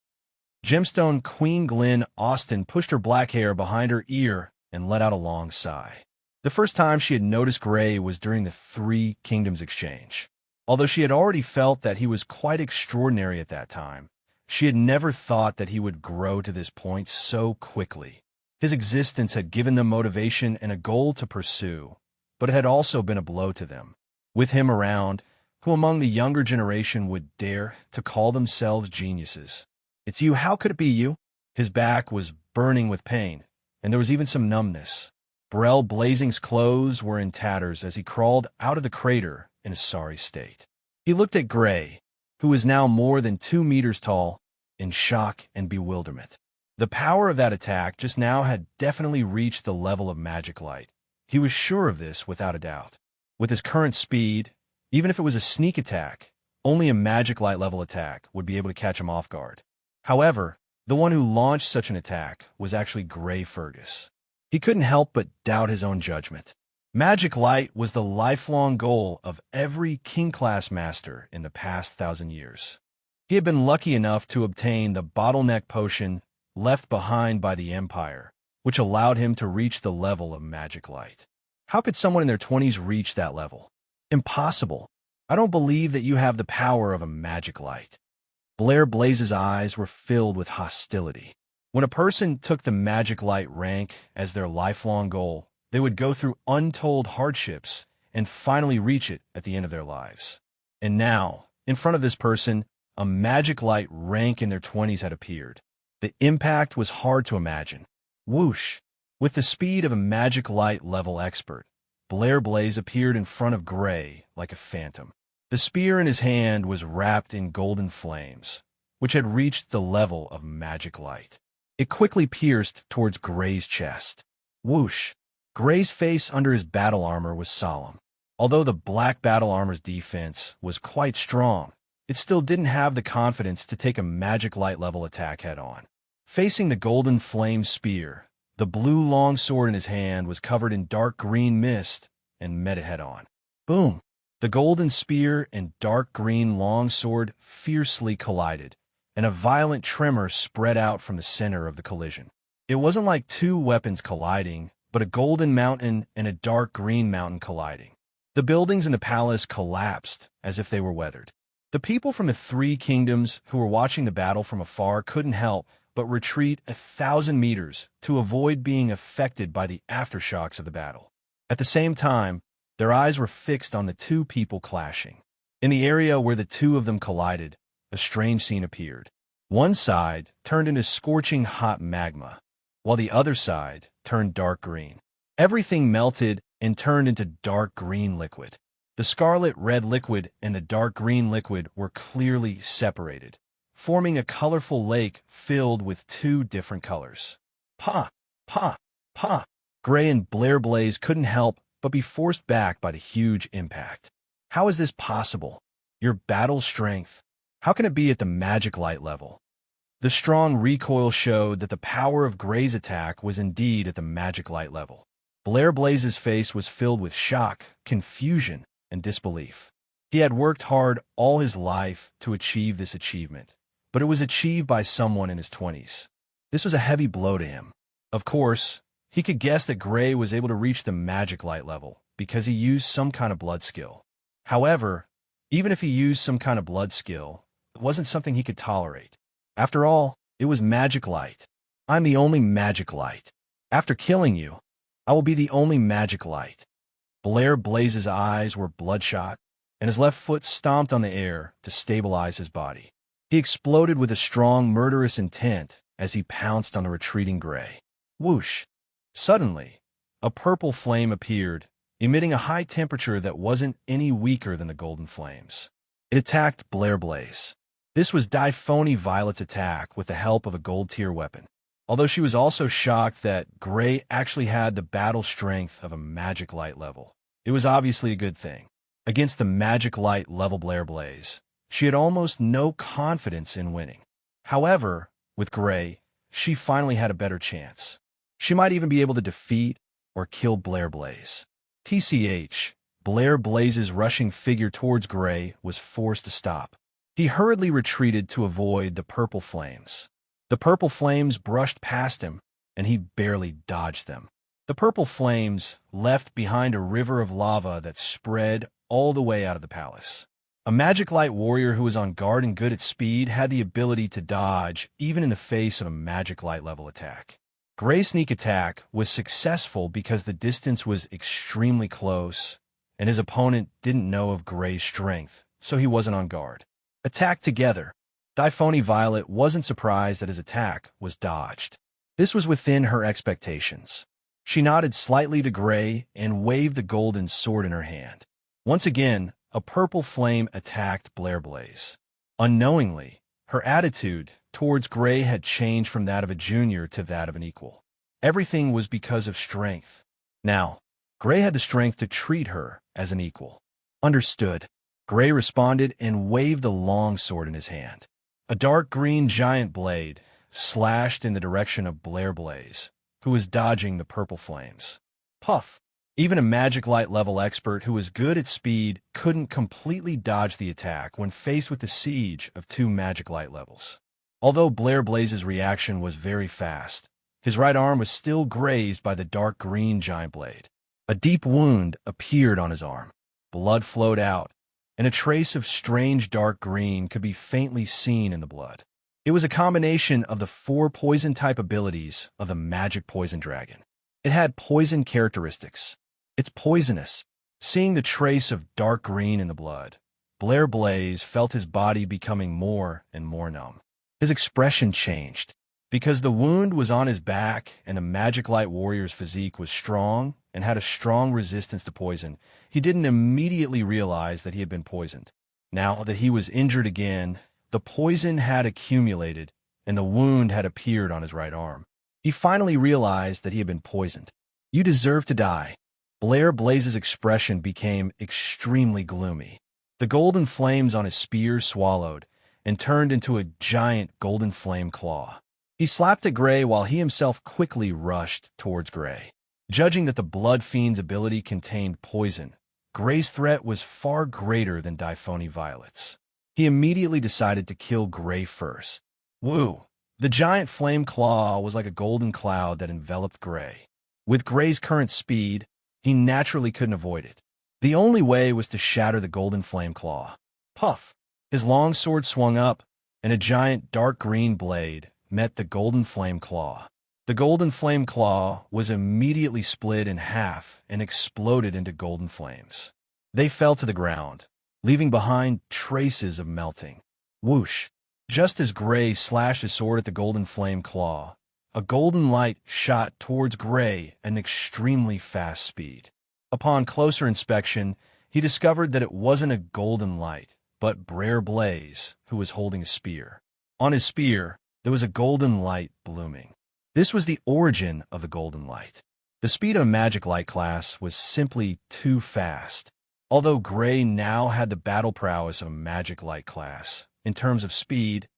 Gemstone Queen Glenn Austin pushed her black hair behind her ear and let out a long sigh. The first time she had noticed Gray was during the Three Kingdoms exchange. Although she had already felt that he was quite extraordinary at that time, she had never thought that he would grow to this point so quickly. His existence had given them motivation and a goal to pursue, but it had also been a blow to them. With him around, who among the younger generation would dare to call themselves geniuses? It's you, how could it be you? His back was burning with pain, and there was even some numbness. Burrell Blazing's clothes were in tatters as he crawled out of the crater in a sorry state. He looked at Gray, who was now more than 2 meters tall, in shock and bewilderment. The power of that attack just now had definitely reached the level of magic light. He was sure of this without a doubt. With his current speed, even if it was a sneak attack, only a magic light level attack would be able to catch him off guard. However, the one who launched such an attack was actually Gray Fergus. He couldn't help but doubt his own judgment. Magic light was the lifelong goal of every king-class master in the past 1,000 years. He had been lucky enough to obtain the bottleneck potion left behind by the Empire, which allowed him to reach the level of magic light. How could someone in their 20s reach that level? Impossible. I don't believe that you have the power of a magic light. Blair Blaze's eyes were filled with hostility. When a person took the magic light rank as their lifelong goal, they would go through untold hardships and finally reach it at the end of their lives. And now, in front of this person, a magic light rank in their 20s had appeared. The impact was hard to imagine. Whoosh! With the speed of a magic light level expert, Blair Blaze appeared in front of Gray like a phantom. The spear in his hand was wrapped in golden flames, which had reached the level of magic light. It quickly pierced towards Gray's chest. Whoosh! Gray's face under his battle armor was solemn. Although the black battle armor's defense was quite strong, it still didn't have the confidence to take a magic light level attack head-on. Facing the golden flame spear, the blue longsword in his hand was covered in dark green mist and met it head-on. Boom! The golden spear and dark green longsword fiercely collided, and a violent tremor spread out from the center of the collision. It wasn't like two weapons colliding, but a golden mountain and a dark green mountain colliding. The buildings in the palace collapsed as if they were weathered. The people from the three kingdoms who were watching the battle from afar couldn't help but retreat 1,000 meters to avoid being affected by the aftershocks of the battle. At the same time, their eyes were fixed on the two people clashing. In the area where the two of them collided, a strange scene appeared. One side turned into scorching hot magma, while the other side turned dark green. Everything melted and turned into dark green liquid. The scarlet red liquid and the dark green liquid were clearly separated, forming a colorful lake filled with two different colors. Pa! Pa! Pa! Gray and Blaze couldn't help but be forced back by the huge impact. How is this possible? Your battle strength. How can it be at the magic light level? The strong recoil showed that the power of Gray's attack was indeed at the magic light level. Blaze's face was filled with shock, confusion, and disbelief. He had worked hard all his life to achieve this achievement, but it was achieved by someone in his 20s. This was a heavy blow to him. Of course, he could guess that Gray was able to reach the magic light level because he used some kind of blood skill. However, even if he used some kind of blood skill, it wasn't something he could tolerate. After all, it was magic light. I'm the only magic light. After killing you, I will be the only magic light. Blaze's eyes were bloodshot, and his left foot stomped on the air to stabilize his body. He exploded with a strong, murderous intent as he pounced on the retreating Gray. Whoosh! Suddenly, a purple flame appeared, emitting a high temperature that wasn't any weaker than the golden flames. It attacked Blaze. This was Diphony Violet's attack with the help of a gold-tier weapon. Although she was also shocked that Gray actually had the battle strength of a magic light level. It was obviously a good thing. Against the magic light level Blaze, she had almost no confidence in winning. However, with Gray, she finally had a better chance. She might even be able to defeat or kill Blaze. TCH, Blaze's rushing figure towards Gray was forced to stop. He hurriedly retreated to avoid the purple flames. The purple flames brushed past him, and he barely dodged them. The purple flames left behind a river of lava that spread all the way out of the palace. A magic light warrior who was on guard and good at speed had the ability to dodge even in the face of a magic light level attack. Gray's sneak attack was successful because the distance was extremely close, and his opponent didn't know of Gray's strength, so he wasn't on guard. Attacked together, Diphony Violet wasn't surprised that his attack was dodged. This was within her expectations. She nodded slightly to Gray and waved the golden sword in her hand. Once again, a purple flame attacked Blaze. Unknowingly, her attitude towards Gray had changed from that of a junior to that of an equal. Everything was because of strength. Now, Gray had the strength to treat her as an equal. Understood. Gray responded and waved the long sword in his hand. A dark green giant blade slashed in the direction of Blaze, who was dodging the purple flames. Puff! Even a magic light level expert who was good at speed couldn't completely dodge the attack when faced with the siege of two magic light levels. Although Blaze's reaction was very fast, his right arm was still grazed by the dark green giant blade. A deep wound appeared on his arm. Blood flowed out, and a trace of strange dark green could be faintly seen in the blood. It was a combination of the 4 poison-type abilities of the magic poison dragon. It had poison characteristics. It's poisonous. Seeing the trace of dark green in the blood, Blaze felt his body becoming more and more numb. His expression changed. Because the wound was on his back and the magic light warrior's physique was strong and had a strong resistance to poison, he didn't immediately realize that he had been poisoned. Now that he was injured again, the poison had accumulated and the wound had appeared on his right arm. He finally realized that he had been poisoned. "You deserve to die." Blair Blaze's expression became extremely gloomy. The golden flames on his spear swallowed and turned into a giant golden flame claw. He slapped at Gray while he himself quickly rushed towards Gray. Judging that the Blood Fiend's ability contained poison, Gray's threat was far greater than Diphony Violet's. He immediately decided to kill Gray first. Woo! The giant flame claw was like a golden cloud that enveloped Gray. With Gray's current speed, he naturally couldn't avoid it. The only way was to shatter the golden flame claw. Puff! His long sword swung up, and a giant dark green blade met the golden flame claw. The golden flame claw was immediately split in half and exploded into golden flames. They fell to the ground, leaving behind traces of melting. Whoosh! Just as Gray slashed his sword at the golden flame claw, a golden light shot towards Gray at an extremely fast speed. Upon closer inspection, he discovered that it wasn't a golden light, but Blair Blaze, who was holding a spear. On his spear, there was a golden light blooming. This was the origin of the golden light. The speed of a magic light class was simply too fast. Although Gray now had the battle prowess of a magic light class, in terms of speed,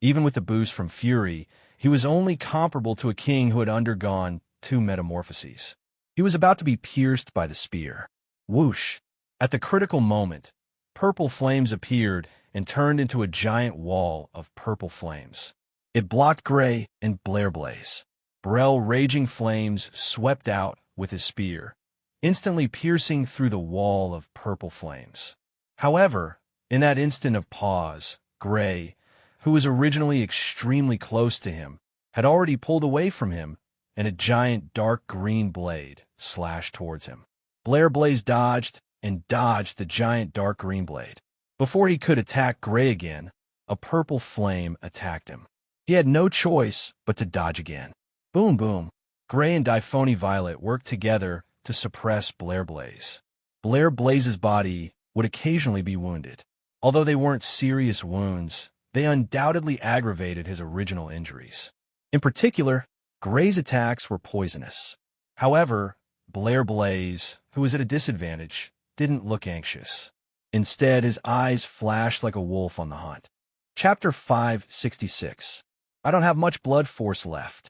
even with the boost from Fury, he was only comparable to a king who had undergone 2 metamorphoses. He was about to be pierced by the spear. Whoosh! At the critical moment, purple flames appeared and turned into a giant wall of purple flames. It blocked Gray and Blair Blaze. Brel raging flames swept out with his spear, instantly piercing through the wall of purple flames. However, in that instant of pause, Gray, who was originally extremely close to him, had already pulled away from him, and a giant dark green blade slashed towards him. Blair Blaze dodged and dodged the giant dark green blade. Before he could attack Gray again, a purple flame attacked him. He had no choice but to dodge again. Boom, boom. Gray and Diphony Violet worked together to suppress Blair Blaze. Blair Blaze's body would occasionally be wounded. Although they weren't serious wounds, they undoubtedly aggravated his original injuries. In particular, Gray's attacks were poisonous. However, Blair Blaze, who was at a disadvantage, didn't look anxious. Instead, his eyes flashed like a wolf on the hunt. Chapter 566. I don't have much blood force left.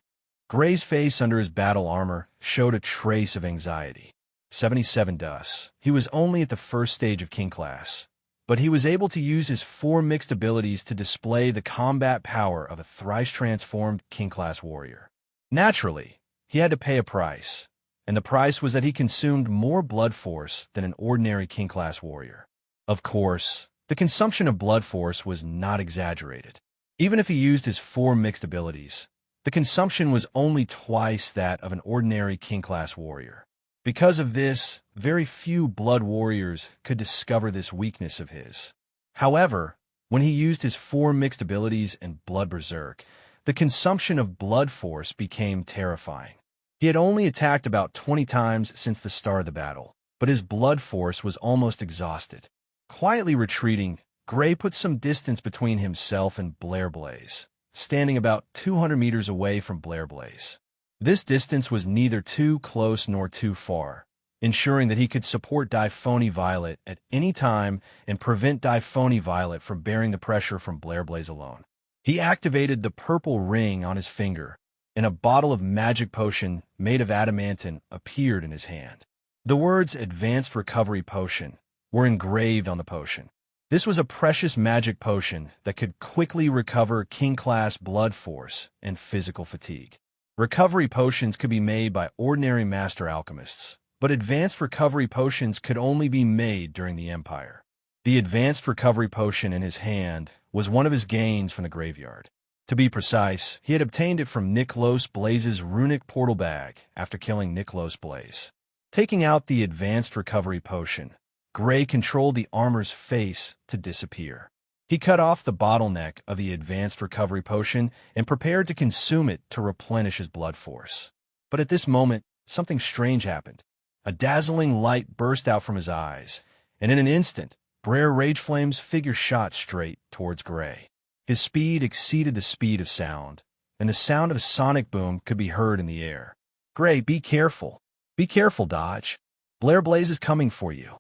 Gray's face under his battle armor showed a trace of anxiety. 77 dust. He was only at the first stage of King class, but he was able to use his 4 mixed abilities to display the combat power of a thrice-transformed King class warrior. Naturally, he had to pay a price, and the price was that he consumed more blood force than an ordinary King class warrior. Of course, the consumption of blood force was not exaggerated. Even if he used his 4 mixed abilities, the consumption was only twice that of an ordinary King class warrior. Because of this, very few blood warriors could discover this weakness of his. However, when he used his 4 mixed abilities and Blood Berserk, the consumption of blood force became terrifying. He had only attacked about 20 times since the start of the battle, but his blood force was almost exhausted. Quietly retreating, Gray put some distance between himself and Blair Blaze, standing about 200 meters away from Blair Blaze. This distance was neither too close nor too far, ensuring that he could support Diphony Violet at any time and prevent Diphony Violet from bearing the pressure from Blair Blaze alone. He activated the purple ring on his finger, and a bottle of magic potion made of adamantine appeared in his hand. The words "Advanced Recovery Potion" were engraved on the potion. This was a precious magic potion that could quickly recover King-class blood force and physical fatigue. Recovery potions could be made by ordinary master alchemists, but advanced recovery potions could only be made during the Empire. The advanced recovery potion in his hand was one of his gains from the graveyard. To be precise, he had obtained it from Niklos Blaze's runic portal bag after killing Niklos Blaze. Taking out the advanced recovery potion, Gray controlled the armor's face to disappear. He cut off the bottleneck of the advanced recovery potion and prepared to consume it to replenish his blood force. But at this moment, something strange happened. A dazzling light burst out from his eyes, and in an instant, Brer Rageflame's figure shot straight towards Gray. His speed exceeded the speed of sound, and the sound of a sonic boom could be heard in the air. "Gray, be careful. Be careful, Dodge. Blair Blaze is coming for you."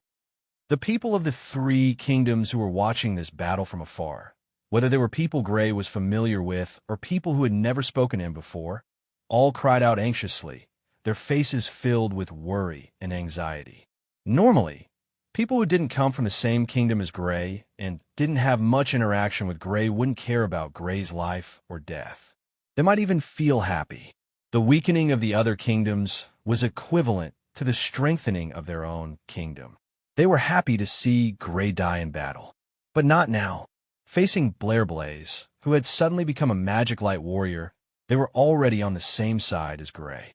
The people of the three kingdoms who were watching this battle from afar, whether they were people Gray was familiar with or people who had never spoken to him before, all cried out anxiously, their faces filled with worry and anxiety. Normally, people who didn't come from the same kingdom as Gray and didn't have much interaction with Gray wouldn't care about Gray's life or death. They might even feel happy. The weakening of the other kingdoms was equivalent to the strengthening of their own kingdom. They were happy to see Gray die in battle. But not now. Facing Blair Blaze, who had suddenly become a magic light warrior, they were already on the same side as Gray.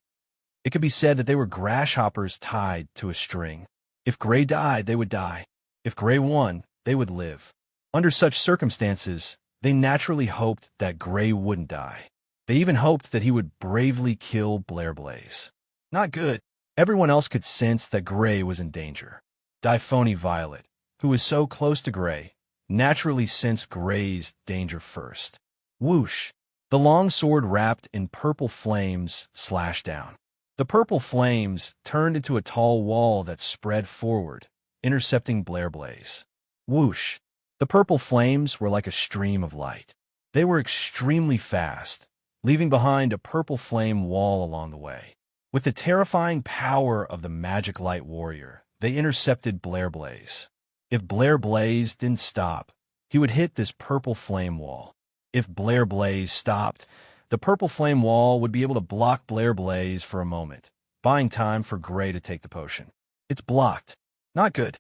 It could be said that they were grasshoppers tied to a string. If Gray died, they would die. If Gray won, they would live. Under such circumstances, they naturally hoped that Gray wouldn't die. They even hoped that he would bravely kill Blair Blaze. Not good. Everyone else could sense that Gray was in danger. Diphony Violet, who was so close to Gray, naturally sensed Gray's danger first. Whoosh! The long sword wrapped in purple flames slashed down. The purple flames turned into a tall wall that spread forward, intercepting Blair Blaze. Whoosh! The purple flames were like a stream of light. They were extremely fast, leaving behind a purple flame wall along the way. With the terrifying power of the magic light warrior, they intercepted Blair Blaze. If Blair Blaze didn't stop, he would hit this purple flame wall. If Blair Blaze stopped, the purple flame wall would be able to block Blair Blaze for a moment, buying time for Gray to take the potion. It's blocked. Not good.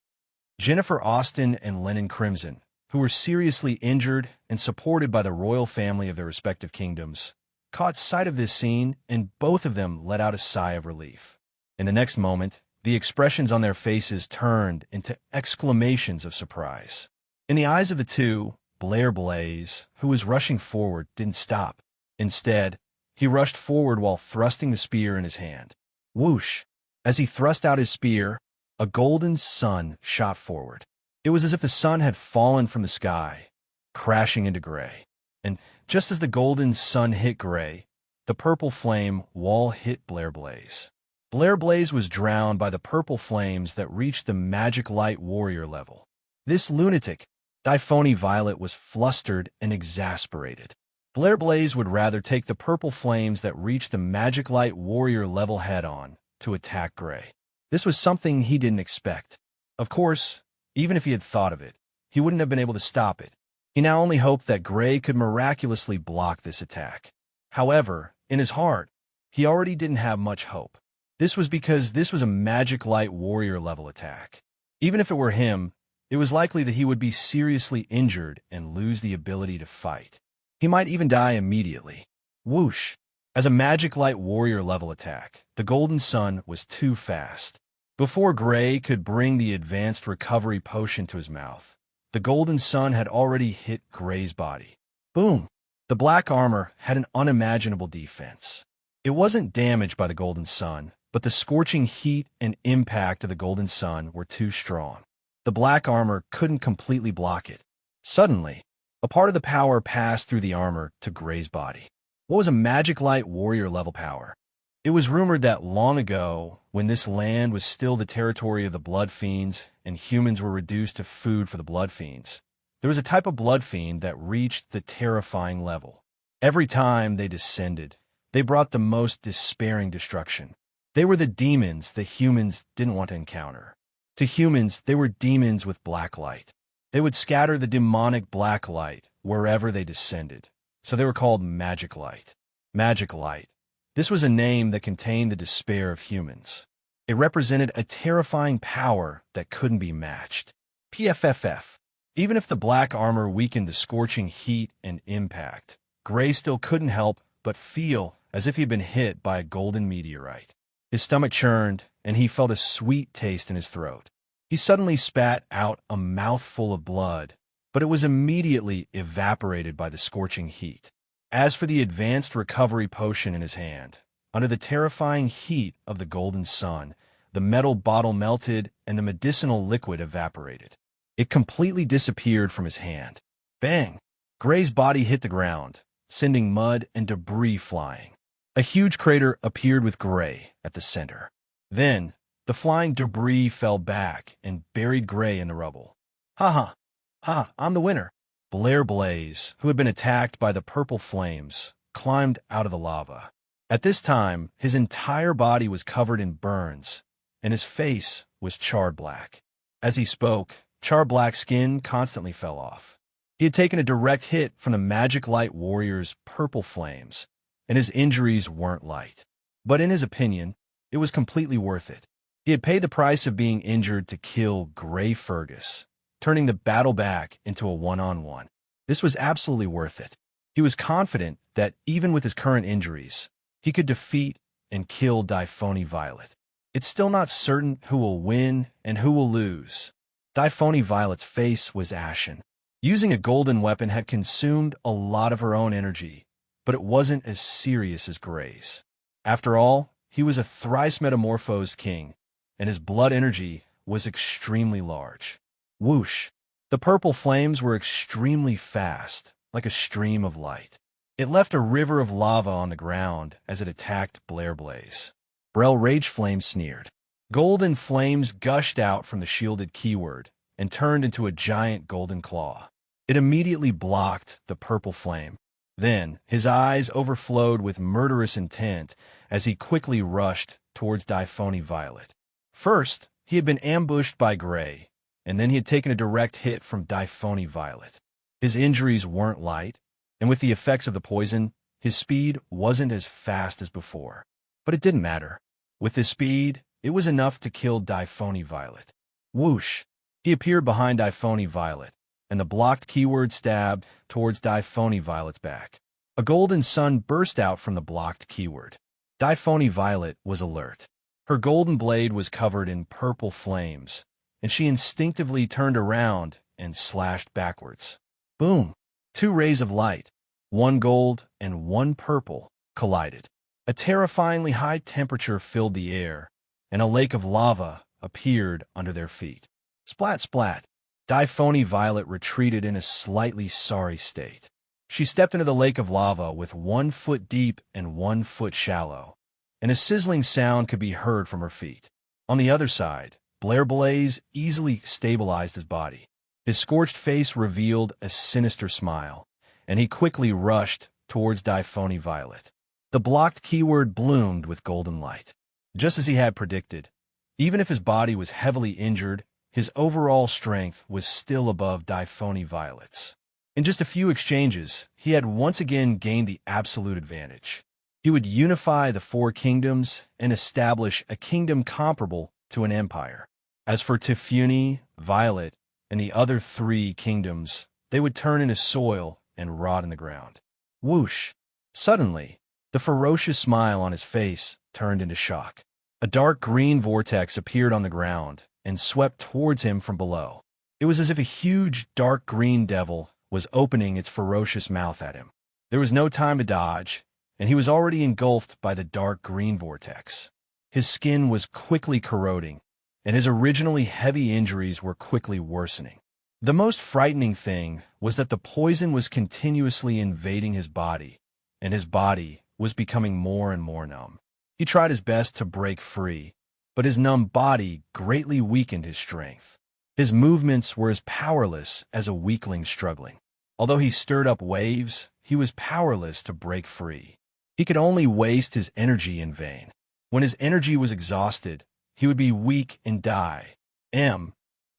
Jennifer Austin and Lennon Crimson, who were seriously injured and supported by the royal family of their respective kingdoms, caught sight of this scene, and both of them let out a sigh of relief. In the next moment, the expressions on their faces turned into exclamations of surprise. In the eyes of the two, Blair Blaze, who was rushing forward, didn't stop. Instead, he rushed forward while thrusting the spear in his hand. Whoosh! As he thrust out his spear, a golden sun shot forward. It was as if the sun had fallen from the sky, crashing into Gray. And just as the golden sun hit Gray, the purple flame wall hit Blair Blaze. Blair Blaze was drowned by the purple flames that reached the magic light warrior level. This lunatic, Diphony Violet, was flustered and exasperated. Blair Blaze would rather take the purple flames that reached the magic light warrior level head-on to attack Gray. This was something he didn't expect. Of course, even if he had thought of it, he wouldn't have been able to stop it. He now only hoped that Gray could miraculously block this attack. However, in his heart, he already didn't have much hope. This was because this was a magic light warrior level attack. Even if it were him, it was likely that he would be seriously injured and lose the ability to fight. He might even die immediately. Whoosh! As a magic light warrior level attack, the golden sun was too fast. Before Gray could bring the advanced recovery potion to his mouth, the golden sun had already hit Gray's body. Boom! The black armor had an unimaginable defense. It wasn't damaged by the golden sun, but the scorching heat and impact of the golden sun were too strong. The black armor couldn't completely block it. Suddenly, a part of the power passed through the armor to Gray's body. What was a magic light warrior level power? It was rumored that long ago, when this land was still the territory of the Blood Fiends and humans were reduced to food for the Blood Fiends, there was a type of Blood Fiend that reached the terrifying level. Every time they descended, they brought the most despairing destruction. They were the demons that humans didn't want to encounter. To humans, they were demons with black light. They would scatter the demonic black light wherever they descended, so they were called magic light. Magic light. This was a name that contained the despair of humans. It represented a terrifying power that couldn't be matched. PFFF. Even if the black armor weakened the scorching heat and impact, Gray still couldn't help but feel as if he'd been hit by a golden meteorite. His stomach churned, and he felt a sweet taste in his throat. He suddenly spat out a mouthful of blood, but it was immediately evaporated by the scorching heat. As for the advanced recovery potion in his hand, under the terrifying heat of the golden sun, the metal bottle melted and the medicinal liquid evaporated. It completely disappeared from his hand. Bang! Gray's body hit the ground, sending mud and debris flying. A huge crater appeared with Gray at the center. Then, the flying debris fell back and buried Gray in the rubble. Ha ha! Ha! I'm the winner! Blair Blaze, who had been attacked by the purple flames, climbed out of the lava. At this time, his entire body was covered in burns, and his face was charred black. As he spoke, charred black skin constantly fell off. He had taken a direct hit from the Magic Light Warrior's purple flames, and his injuries weren't light. But in his opinion, it was completely worth it. He had paid the price of being injured to kill Gray Fergus, turning the battle back into a one-on-one. This was absolutely worth it. He was confident that even with his current injuries, he could defeat and kill Typhony Violet. It's still not certain who will win and who will lose. Typhony Violet's face was ashen. Using a golden weapon had consumed a lot of her own energy, but it wasn't as serious as Gray's. After all, he was a thrice metamorphosed king, and his blood energy was extremely large. Whoosh! The purple flames were extremely fast, like a stream of light. It left a river of lava on the ground as it attacked Blair Blaze. Brell Rage Flame sneered. Golden flames gushed out from the shielded keyword and turned into a giant golden claw. It immediately blocked the purple flame. Then, his eyes overflowed with murderous intent as he quickly rushed towards Typhony Violet. First, he had been ambushed by Gray, and then he had taken a direct hit from Typhony Violet. His injuries weren't light, and with the effects of the poison, his speed wasn't as fast as before. But it didn't matter. With his speed, it was enough to kill Typhony Violet. Whoosh! He appeared behind Typhony Violet, and the blocked keyword stabbed towards Typhony Violet's back. A golden sun burst out from the blocked keyword. Typhony Violet was alert. Her golden blade was covered in purple flames, and she instinctively turned around and slashed backwards. Boom! 2 rays of light, one gold and one purple, collided. A terrifyingly high temperature filled the air, and a lake of lava appeared under their feet. Splat, splat! Typhony Violet retreated in a slightly sorry state. She stepped into the lake of lava with 1 foot deep and 1 foot shallow, and a sizzling sound could be heard from her feet. On the other side, Blair Blaze easily stabilized his body. His scorched face revealed a sinister smile, and he quickly rushed towards Typhony Violet. The blocked keyword bloomed with golden light. Just as he had predicted, even if his body was heavily injured, his overall strength was still above Typhony Violet's. In just a few exchanges, he had once again gained the absolute advantage. He would unify the 4 kingdoms and establish a kingdom comparable to an empire. As for Typhony, Violet, and the other 3 kingdoms, they would turn into soil and rot in the ground. Whoosh! Suddenly, the ferocious smile on his face turned into shock. A dark green vortex appeared on the ground and swept towards him from below. It was as if a huge dark green devil was opening its ferocious mouth at him. There was no time to dodge, and he was already engulfed by the dark green vortex. His skin was quickly corroding, and his originally heavy injuries were quickly worsening. The most frightening thing was that the poison was continuously invading his body, and his body was becoming more and more numb. He tried his best to break free, but his numb body greatly weakened his strength. His movements were as powerless as a weakling struggling. Although he stirred up waves, he was powerless to break free. He could only waste his energy in vain. When his energy was exhausted, he would be weak and die.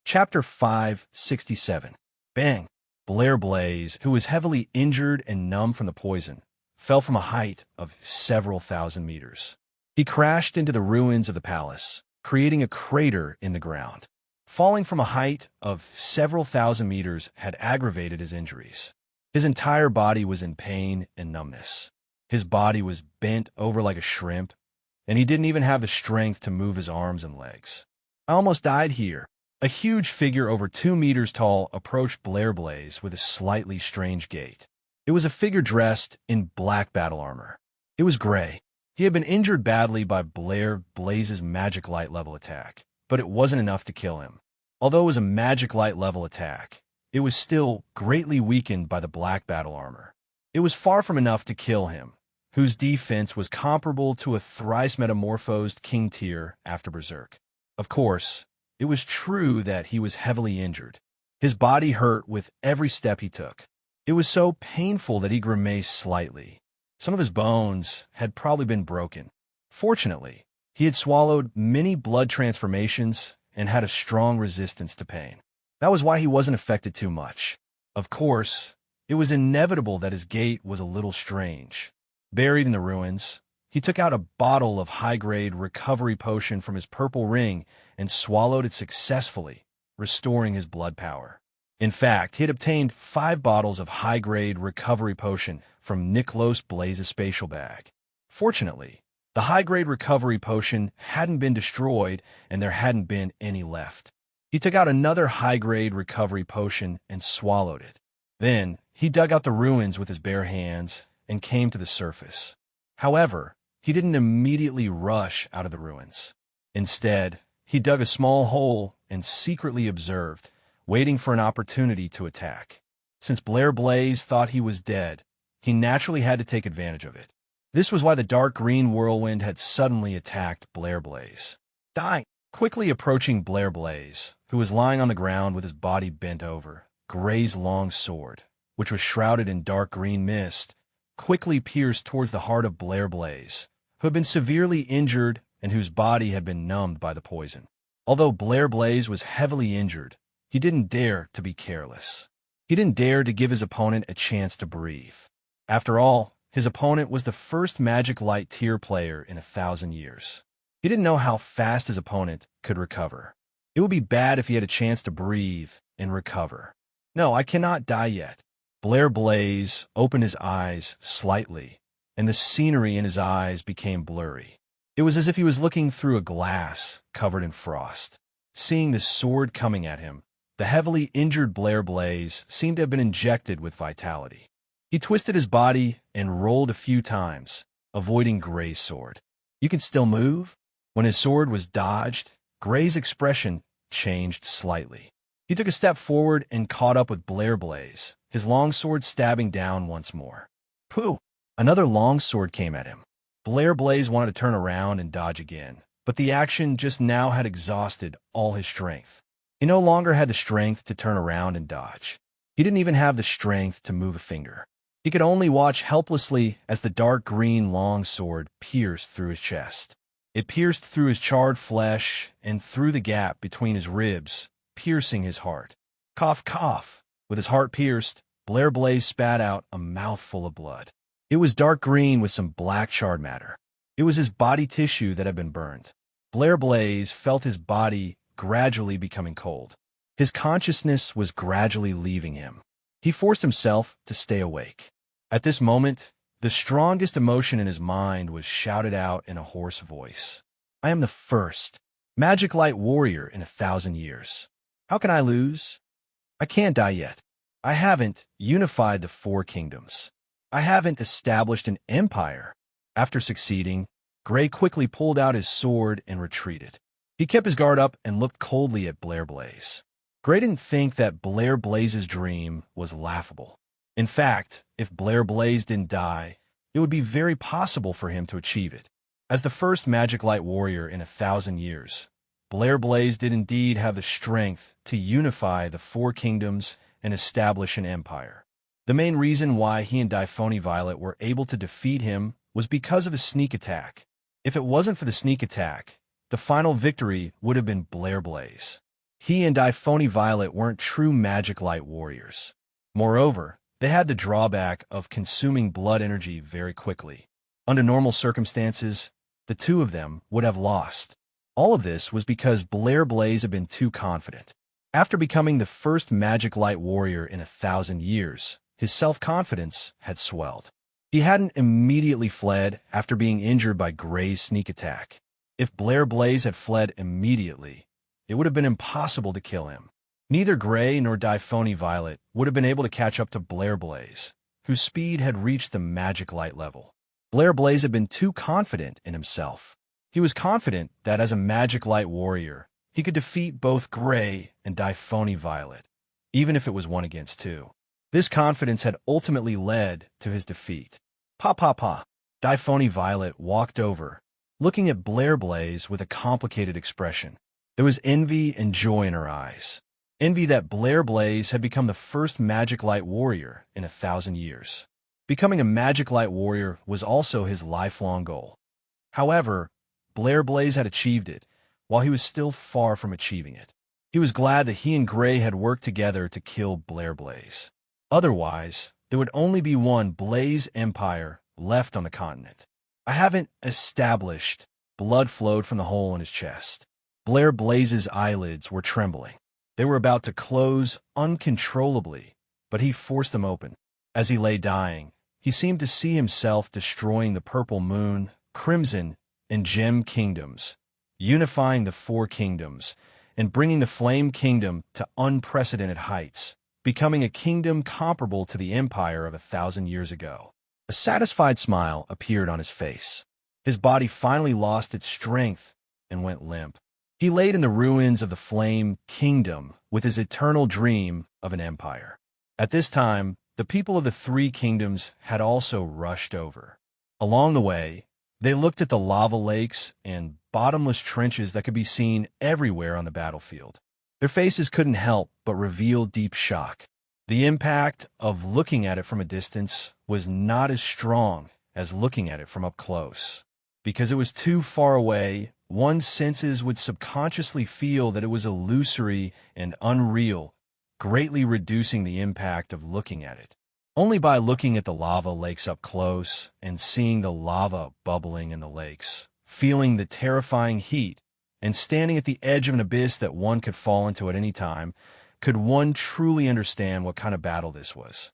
Chapter 567. Bang! Blair Blaze, who was heavily injured and numb from the poison, fell from a height of several thousand meters. He crashed into the ruins of the palace, creating a crater in the ground. Falling from a height of several thousand meters had aggravated his injuries. His entire body was in pain and numbness. His body was bent over like a shrimp, and he didn't even have the strength to move his arms and legs. I almost died here. A huge figure over 2 meters tall approached Blair Blaze with a slightly strange gait. It was a figure dressed in black battle armor. It was Gray. He had been injured badly by Blair Blaze's magic light level attack, but it wasn't enough to kill him. Although it was a magic light level attack, it was still greatly weakened by the black battle armor. It was far from enough to kill him, whose defense was comparable to a thrice metamorphosed king tier after Berserk. Of course, it was true that he was heavily injured. His body hurt with every step he took. It was so painful that he grimaced slightly. Some of his bones had probably been broken. Fortunately, he had swallowed many blood transformations and had a strong resistance to pain. That was why he wasn't affected too much. Of course, it was inevitable that his gait was a little strange. Buried in the ruins, he took out a bottle of high-grade recovery potion from his purple ring and swallowed it successfully, restoring his blood power. In fact, he had obtained 5 bottles of high-grade recovery potion from Niklos Blaze's spatial bag. Fortunately, the high-grade recovery potion hadn't been destroyed and there hadn't been any left. He took out another high-grade recovery potion and swallowed it. Then, he dug out the ruins with his bare hands and came to the surface. However, he didn't immediately rush out of the ruins. Instead, he dug a small hole and secretly observed, waiting for an opportunity to attack. Since Blair Blaze thought he was dead, he naturally had to take advantage of it. This was why the dark green whirlwind had suddenly attacked Blair Blaze. Dying, quickly approaching Blair Blaze, who was lying on the ground with his body bent over, Gray's long sword, which was shrouded in dark green mist, quickly pierced towards the heart of Blair Blaze, who had been severely injured and whose body had been numbed by the poison. Although Blair Blaze was heavily injured, he didn't dare to be careless. He didn't dare to give his opponent a chance to breathe. After all, his opponent was the first Magic Light tier player in 1,000 years. He didn't know how fast his opponent could recover. It would be bad if he had a chance to breathe and recover. No, I cannot die yet. Blair Blaze opened his eyes slightly, and the scenery in his eyes became blurry. It was as if he was looking through a glass covered in frost. Seeing the sword coming at him, the heavily injured Blair Blaze seemed to have been injected with vitality. He twisted his body and rolled a few times, avoiding Gray's sword. "You can still move?" When his sword was dodged, Gray's expression changed slightly. He took a step forward and caught up with Blair Blaze, his longsword stabbing down once more. Pooh! Another longsword came at him. Blair Blaze wanted to turn around and dodge again, but the action just now had exhausted all his strength. He no longer had the strength to turn around and dodge. He didn't even have the strength to move a finger. He could only watch helplessly as the dark green longsword pierced through his chest. It pierced through his charred flesh and through the gap between his ribs, piercing his heart. Cough, cough. With his heart pierced, Blair Blaze spat out a mouthful of blood. It was dark green with some black charred matter. It was his body tissue that had been burned. Blair Blaze felt his body gradually becoming cold. His consciousness was gradually leaving him. He forced himself to stay awake. At this moment, the strongest emotion in his mind was shouted out in a hoarse voice. "I am the first Magic Light warrior in 1,000 years. How can I lose? I can't die yet. I haven't unified the 4 kingdoms. I haven't established an empire." After succeeding, Gray quickly pulled out his sword and retreated. He kept his guard up and looked coldly at Blair Blaze. Gray didn't think that Blair Blaze's dream was laughable. In fact, if Blair Blaze didn't die, it would be very possible for him to achieve it. As the first Magic Light warrior in 1,000 years, Blair Blaze did indeed have the strength to unify the 4 kingdoms and establish an empire. The main reason why he and Diphony Violet were able to defeat him was because of his sneak attack. If it wasn't for the sneak attack, the final victory would have been Blair Blaze. He and Diphony Violet weren't true Magic Light warriors. Moreover, they had the drawback of consuming blood energy very quickly. Under normal circumstances, the two of them would have lost. All of this was because Blair Blaze had been too confident. After becoming the first Magic Light warrior in 1,000 years, his self-confidence had swelled. He hadn't immediately fled after being injured by Gray's sneak attack. If Blair Blaze had fled immediately, it would have been impossible to kill him. Neither Gray nor Diphony Violet would have been able to catch up to Blair Blaze, whose speed had reached the Magic Light level. Blair Blaze had been too confident in himself. He was confident that as a Magic Light warrior, he could defeat both Gray and Diphony Violet. even if it was 1 against 2. This confidence had ultimately led to his defeat. Pa pa pa. Diphony Violet walked over, looking at Blair Blaze with a complicated expression. There was envy and joy in her eyes. Envy that Blair Blaze had become the first Magic Light warrior in 1,000 years. Becoming a Magic Light warrior was also his lifelong goal. However, Blair Blaze had achieved it, while he was still far from achieving it. He was glad that he and Gray had worked together to kill Blair Blaze. Otherwise, there would only be one Blaze Empire left on the continent. I haven't established. Blood flowed from the hole in his chest. Blair Blaze's eyelids were trembling. They were about to close uncontrollably, but he forced them open. As he lay dying, he seemed to see himself destroying the Purple Moon, Crimson, and Gem kingdoms, unifying the 4 kingdoms, and bringing the Flame Kingdom to unprecedented heights, becoming a kingdom comparable to the empire of 1,000 years ago. A satisfied smile appeared on his face. His body finally lost its strength and went limp. He laid in the ruins of the Flame Kingdom with his eternal dream of an empire. At this time, the people of the 3 kingdoms had also rushed over. Along the way, they looked at the lava lakes and bottomless trenches that could be seen everywhere on the battlefield. Their faces couldn't help but reveal deep shock. The impact of looking at it from a distance was not as strong as looking at it from up close. Because it was too far away, one's senses would subconsciously feel that it was illusory and unreal, greatly reducing the impact of looking at it. Only by looking at the lava lakes up close and seeing the lava bubbling in the lakes, feeling the terrifying heat, and standing at the edge of an abyss that one could fall into at any time, could one truly understand what kind of battle this was.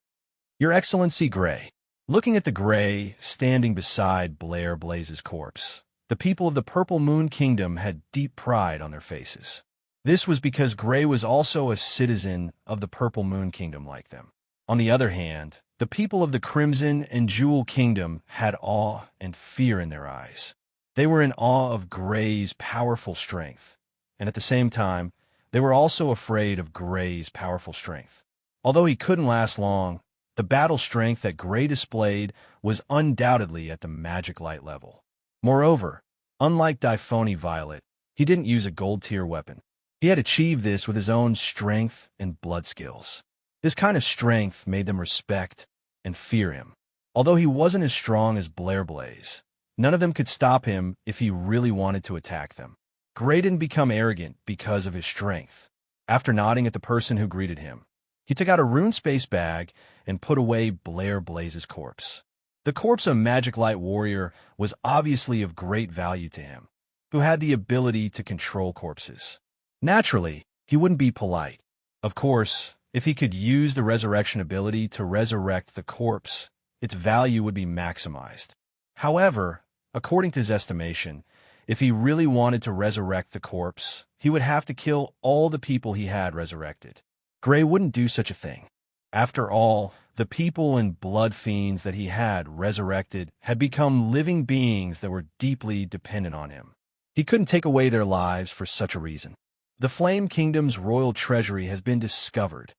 Your Excellency Gray. Looking at the Gray standing beside Blair Blaze's corpse, the people of the Purple Moon Kingdom had deep pride on their faces. This was because Gray was also a citizen of the Purple Moon Kingdom like them. On the other hand, the people of the Crimson and Jewel Kingdom had awe and fear in their eyes. They were in awe of Gray's powerful strength, and at the same time, they were also afraid of Gray's powerful strength. Although he couldn't last long, the battle strength that Gray displayed was undoubtedly at the Magic Light level. Moreover, unlike Diphony Violet, he didn't use a gold-tier weapon. He had achieved this with his own strength and blood skills. This kind of strength made them respect and fear him. Although he wasn't as strong as Blair Blaze, none of them could stop him if he really wanted to attack them. Gray didn't become arrogant because of his strength. After nodding at the person who greeted him, he took out a rune space bag and put away Blair Blaze's corpse. The corpse of a Magic Light warrior was obviously of great value to him, who had the ability to control corpses. Naturally, he wouldn't be polite. Of course, if he could use the resurrection ability to resurrect the corpse, its value would be maximized. However, according to his estimation, if he really wanted to resurrect the corpse, he would have to kill all the people he had resurrected. Gray wouldn't do such a thing. After all, the people and blood fiends that he had resurrected had become living beings that were deeply dependent on him. He couldn't take away their lives for such a reason. The Flame Kingdom's royal treasury has been discovered.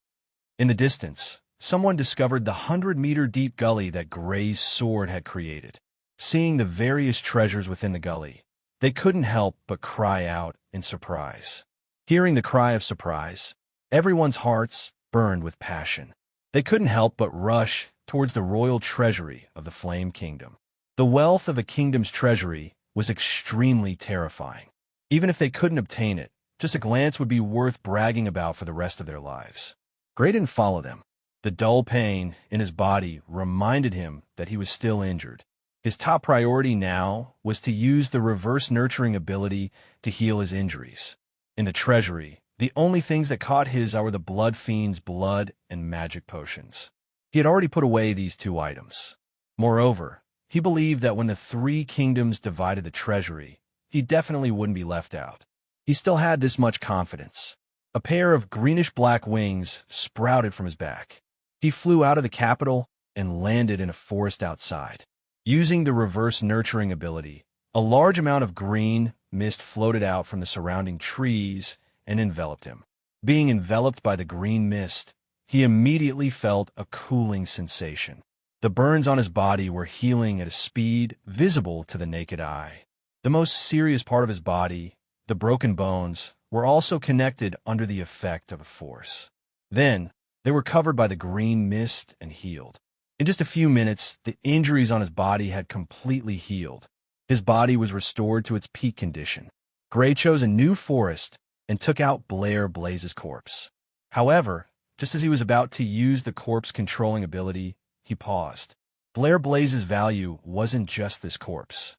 In the distance, someone discovered the 100-meter deep gully that Gray's sword had created. Seeing the various treasures within the gully, they couldn't help but cry out in surprise. Hearing the cry of surprise, everyone's hearts burned with passion. They couldn't help but rush towards the royal treasury of the Flame Kingdom. The wealth of a kingdom's treasury was extremely terrifying. Even if they couldn't obtain it, just a glance would be worth bragging about for the rest of their lives. Gray didn't follow them. The dull pain in his body reminded him that he was still injured. His top priority now was to use the reverse nurturing ability to heal his injuries. In the treasury, the only things that caught his eye were the blood fiend's blood and magic potions. He had already put away these 2 items. Moreover, he believed that when the 3 kingdoms divided the treasury, he definitely wouldn't be left out. He still had this much confidence. A pair of greenish-black wings sprouted from his back. He flew out of the capital and landed in a forest outside. Using the reverse nurturing ability, a large amount of green mist floated out from the surrounding trees and enveloped him. Being enveloped by the green mist, he immediately felt a cooling sensation. The burns on his body were healing at a speed visible to the naked eye. The most serious part of his body, the broken bones, were also connected under the effect of a force. Then, they were covered by the green mist and healed. In just a few minutes, the injuries on his body had completely healed. His body was restored to its peak condition. Gray chose a new forest and took out Blair Blaze's corpse. However, just as he was about to use the corpse-controlling ability, he paused. Blair Blaze's value wasn't just this corpse.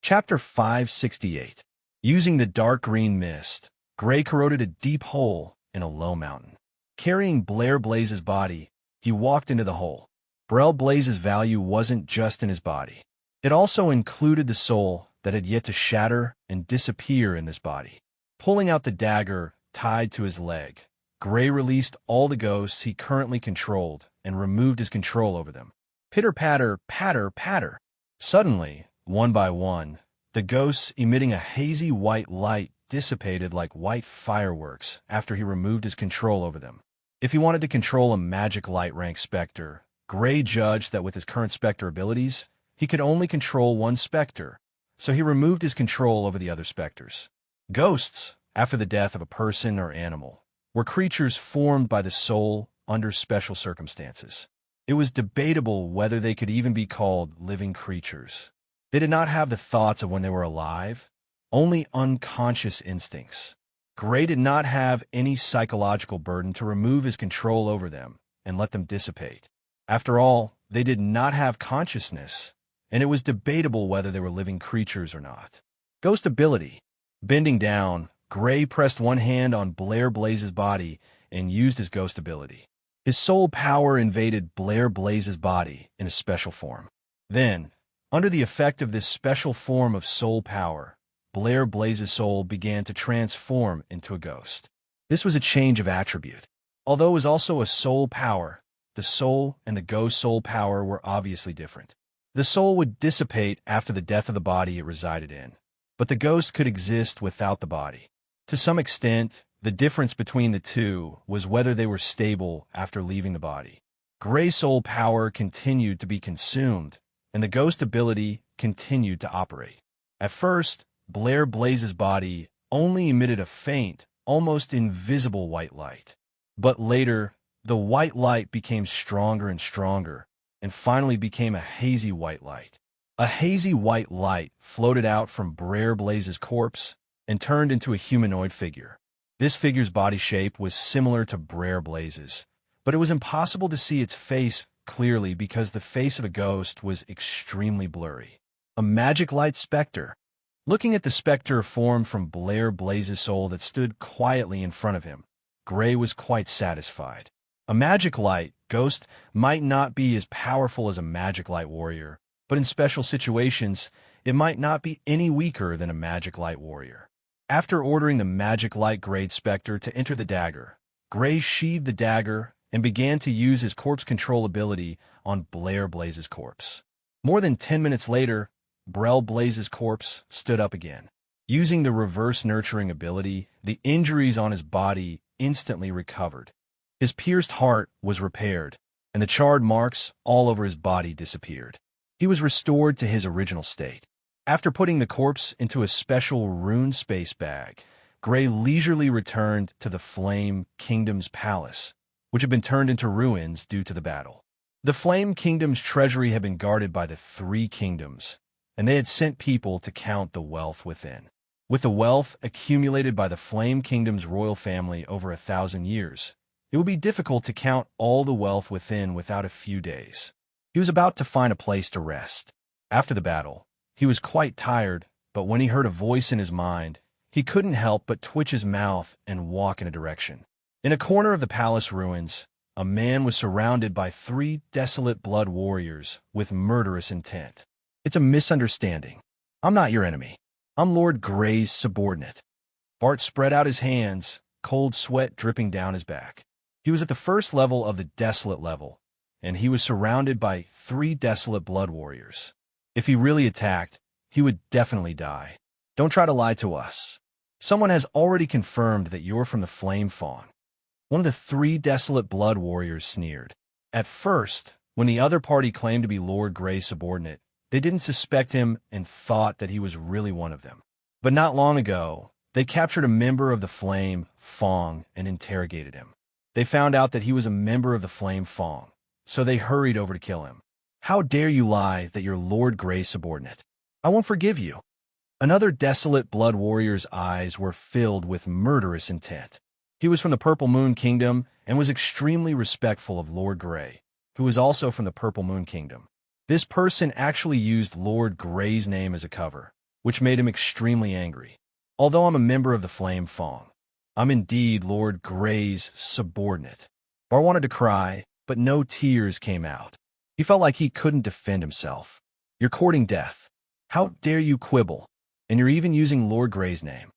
Chapter 568. Using the dark green mist, Gray corroded a deep hole in a low mountain. Carrying Blair Blaze's body, he walked into the hole. Blair Blaze's value wasn't just in his body. It also included the soul that had yet to shatter and disappear in this body. Pulling out the dagger tied to his leg, Gray released all the ghosts he currently controlled and removed his control over them. Pitter-patter, patter-patter. Suddenly, one by one, the ghosts emitting a hazy white light dissipated like white fireworks after he removed his control over them. If he wanted to control a magic light rank specter, Gray judged that with his current specter abilities, he could only control one specter, so he removed his control over the other specters. Ghosts, after the death of a person or animal, were creatures formed by the soul under special circumstances. It was debatable whether they could even be called living creatures. They did not have the thoughts of when they were alive, only unconscious instincts. Gray did not have any psychological burden to remove his control over them and let them dissipate. After all, they did not have consciousness, and it was debatable whether they were living creatures or not. Ghost ability. Bending down, Gray pressed one hand on Blair Blaze's body and used his ghost ability. His soul power invaded Blair Blaze's body in a special form. Then, under the effect of this special form of soul power, Blair Blaze's soul began to transform into a ghost. This was a change of attribute. Although it was also a soul power, the soul and the ghost soul power were obviously different. The soul would dissipate after the death of the body it resided in, but the ghost could exist without the body. To some extent, the difference between the two was whether they were stable after leaving the body. Gray soul power continued to be consumed, and the ghost ability continued to operate. At first, Blair Blaze's body only emitted a faint, almost invisible white light. But later, the white light became stronger and stronger, and finally became a hazy white light. A hazy white light floated out from Blair Blaze's corpse and turned into a humanoid figure. This figure's body shape was similar to Blair Blaze's, but it was impossible to see its face clearly because the face of a ghost was extremely blurry. A magic light specter. Looking at the specter formed from Blair Blaze's soul that stood quietly in front of him, Gray was quite satisfied. A magic light ghost might not be as powerful as a magic light warrior, but in special situations, it might not be any weaker than a magic light warrior. After ordering the magic light grade specter to enter the dagger, Gray sheathed the dagger and began to use his corpse control ability on Blair Blaze's corpse. More than 10 minutes later, Blair Blaze's corpse stood up again. Using the reverse nurturing ability, the injuries on his body instantly recovered. His pierced heart was repaired, and the charred marks all over his body disappeared. He was restored to his original state. After putting the corpse into a special rune space bag, Gray leisurely returned to the Flame Kingdom's palace, which had been turned into ruins due to the battle. The Flame Kingdom's treasury had been guarded by the three kingdoms, and they had sent people to count the wealth within. With the wealth accumulated by the Flame Kingdom's royal family over 1,000 years, it would be difficult to count all the wealth within without a few days. He was about to find a place to rest. After the battle, he was quite tired, but when he heard a voice in his mind, he couldn't help but twitch his mouth and walk in a direction. In a corner of the palace ruins, a man was surrounded by 3 desolate blood warriors with murderous intent. It's a misunderstanding. I'm not your enemy. I'm Lord Gray's subordinate. Bart spread out his hands, cold sweat dripping down his back. He was at the first level of the desolate level, and he was surrounded by 3 desolate blood warriors. If he really attacked, he would definitely die. Don't try to lie to us. Someone has already confirmed that you're from the Flame Fawn. One of the three desolate blood warriors sneered. At first, when the other party claimed to be Lord Grey's subordinate, they didn't suspect him and thought that he was really one of them. But not long ago, they captured a member of the Flame, Fong, and interrogated him. They found out that he was a member of the Flame Fong, so they hurried over to kill him. How dare you lie that you're Lord Grey's subordinate? I won't forgive you. Another desolate blood warrior's eyes were filled with murderous intent. He was from the Purple Moon Kingdom and was extremely respectful of Lord Grey, who was also from the Purple Moon Kingdom. This person actually used Lord Grey's name as a cover, which made him extremely angry. Although I'm a member of the Flame Fong, I'm indeed Lord Grey's subordinate. Bar wanted to cry, but no tears came out. He felt like he couldn't defend himself. You're courting death. How dare you quibble? And you're even using Lord Grey's name.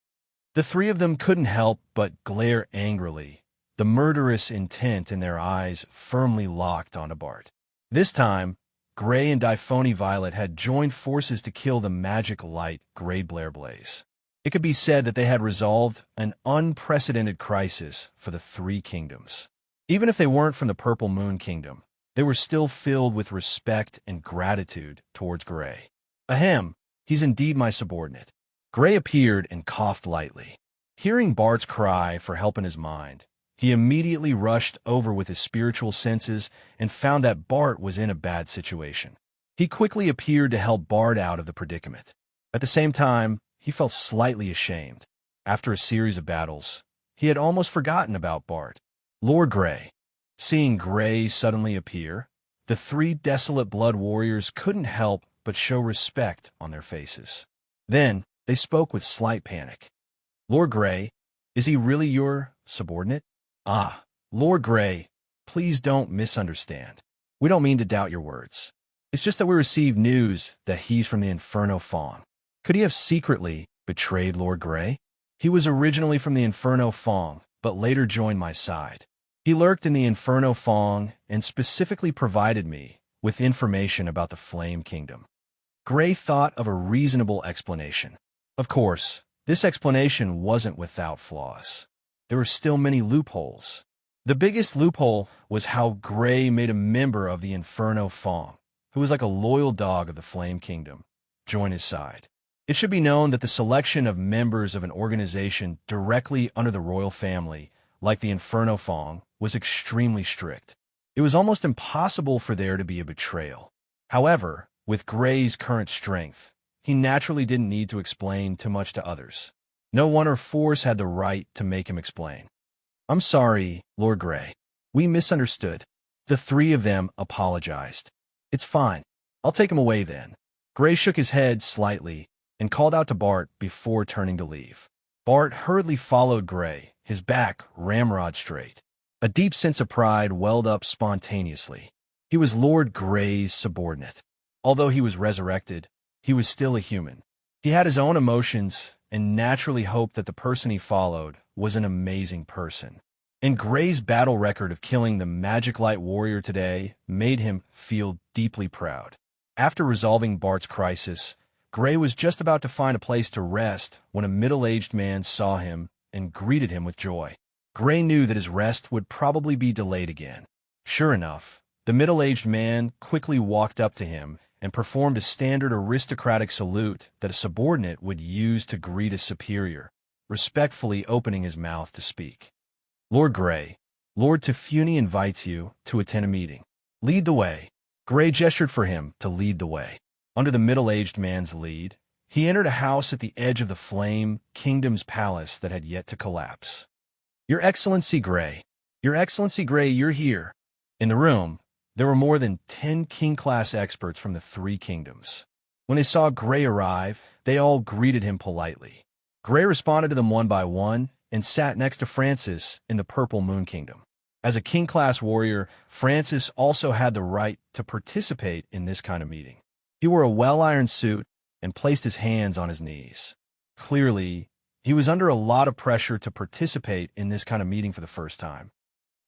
The three of them couldn't help but glare angrily, the murderous intent in their eyes firmly locked onto Bart. This time, Grey and Diphony Violet had joined forces to kill the magic light Grey Blair Blaze. It could be said that they had resolved an unprecedented crisis for the three kingdoms. Even if they weren't from the Purple Moon Kingdom, they were still filled with respect and gratitude towards Grey. Ahem, he's indeed my subordinate. Grey appeared and coughed lightly. Hearing Bart's cry for help in his mind, he immediately rushed over with his spiritual senses and found that Bart was in a bad situation. He quickly appeared to help Bart out of the predicament. At the same time, he felt slightly ashamed. After a series of battles, he had almost forgotten about Bart. Lord Grey. Seeing Grey suddenly appear, the three desolate blood warriors couldn't help but show respect on their faces. Then, they spoke with slight panic. Lord Grey, is he really your subordinate? Ah, Lord Grey, please don't misunderstand. We don't mean to doubt your words. It's just that we received news that he's from the Inferno Fong. Could he have secretly betrayed Lord Grey? He was originally from the Inferno Fong, but later joined my side. He lurked in the Inferno Fong and specifically provided me with information about the Flame Kingdom. Grey thought of a reasonable explanation. Of course, this explanation wasn't without flaws. There were still many loopholes. The biggest loophole was how Grey made a member of the Inferno Fong, who was like a loyal dog of the Flame Kingdom, join his side. It should be known that the selection of members of an organization directly under the royal family, like the Inferno Fong, was extremely strict. It was almost impossible for there to be a betrayal. However, with Grey's current strength, he naturally didn't need to explain too much to others. No one or force had the right to make him explain. I'm sorry, Lord Grey. We misunderstood. The three of them apologized. It's fine. I'll take him away then. Grey shook his head slightly and called out to Bart before turning to leave. Bart hurriedly followed Grey, his back ramrod straight. A deep sense of pride welled up spontaneously. He was Lord Grey's subordinate. Although he was resurrected, he was still a human. He had his own emotions and naturally hoped that the person he followed was an amazing person. And Grey's battle record of killing the Magic Light Warrior today made him feel deeply proud. After resolving Bart's crisis, Grey was just about to find a place to rest when a middle-aged man saw him and greeted him with joy. Grey knew that his rest would probably be delayed again. Sure enough, the middle-aged man quickly walked up to him and performed a standard aristocratic salute that a subordinate would use to greet a superior, respectfully opening his mouth to speak. Lord Grey, Lord Tefuni invites you to attend a meeting. Lead the way. Grey gestured for him to lead the way. Under the middle-aged man's lead, he entered a house at the edge of the Flame Kingdom's palace that had yet to collapse. Your Excellency Grey. Your Excellency Grey, you're here. In the room, there were more than 10 king-class experts from the three kingdoms. When they saw Grey arrive, they all greeted him politely. Grey responded to them one by one and sat next to Francis in the Purple Moon Kingdom. As a king-class warrior, Francis also had the right to participate in this kind of meeting. He wore a well-ironed suit and placed his hands on his knees. Clearly, he was under a lot of pressure to participate in this kind of meeting for the first time.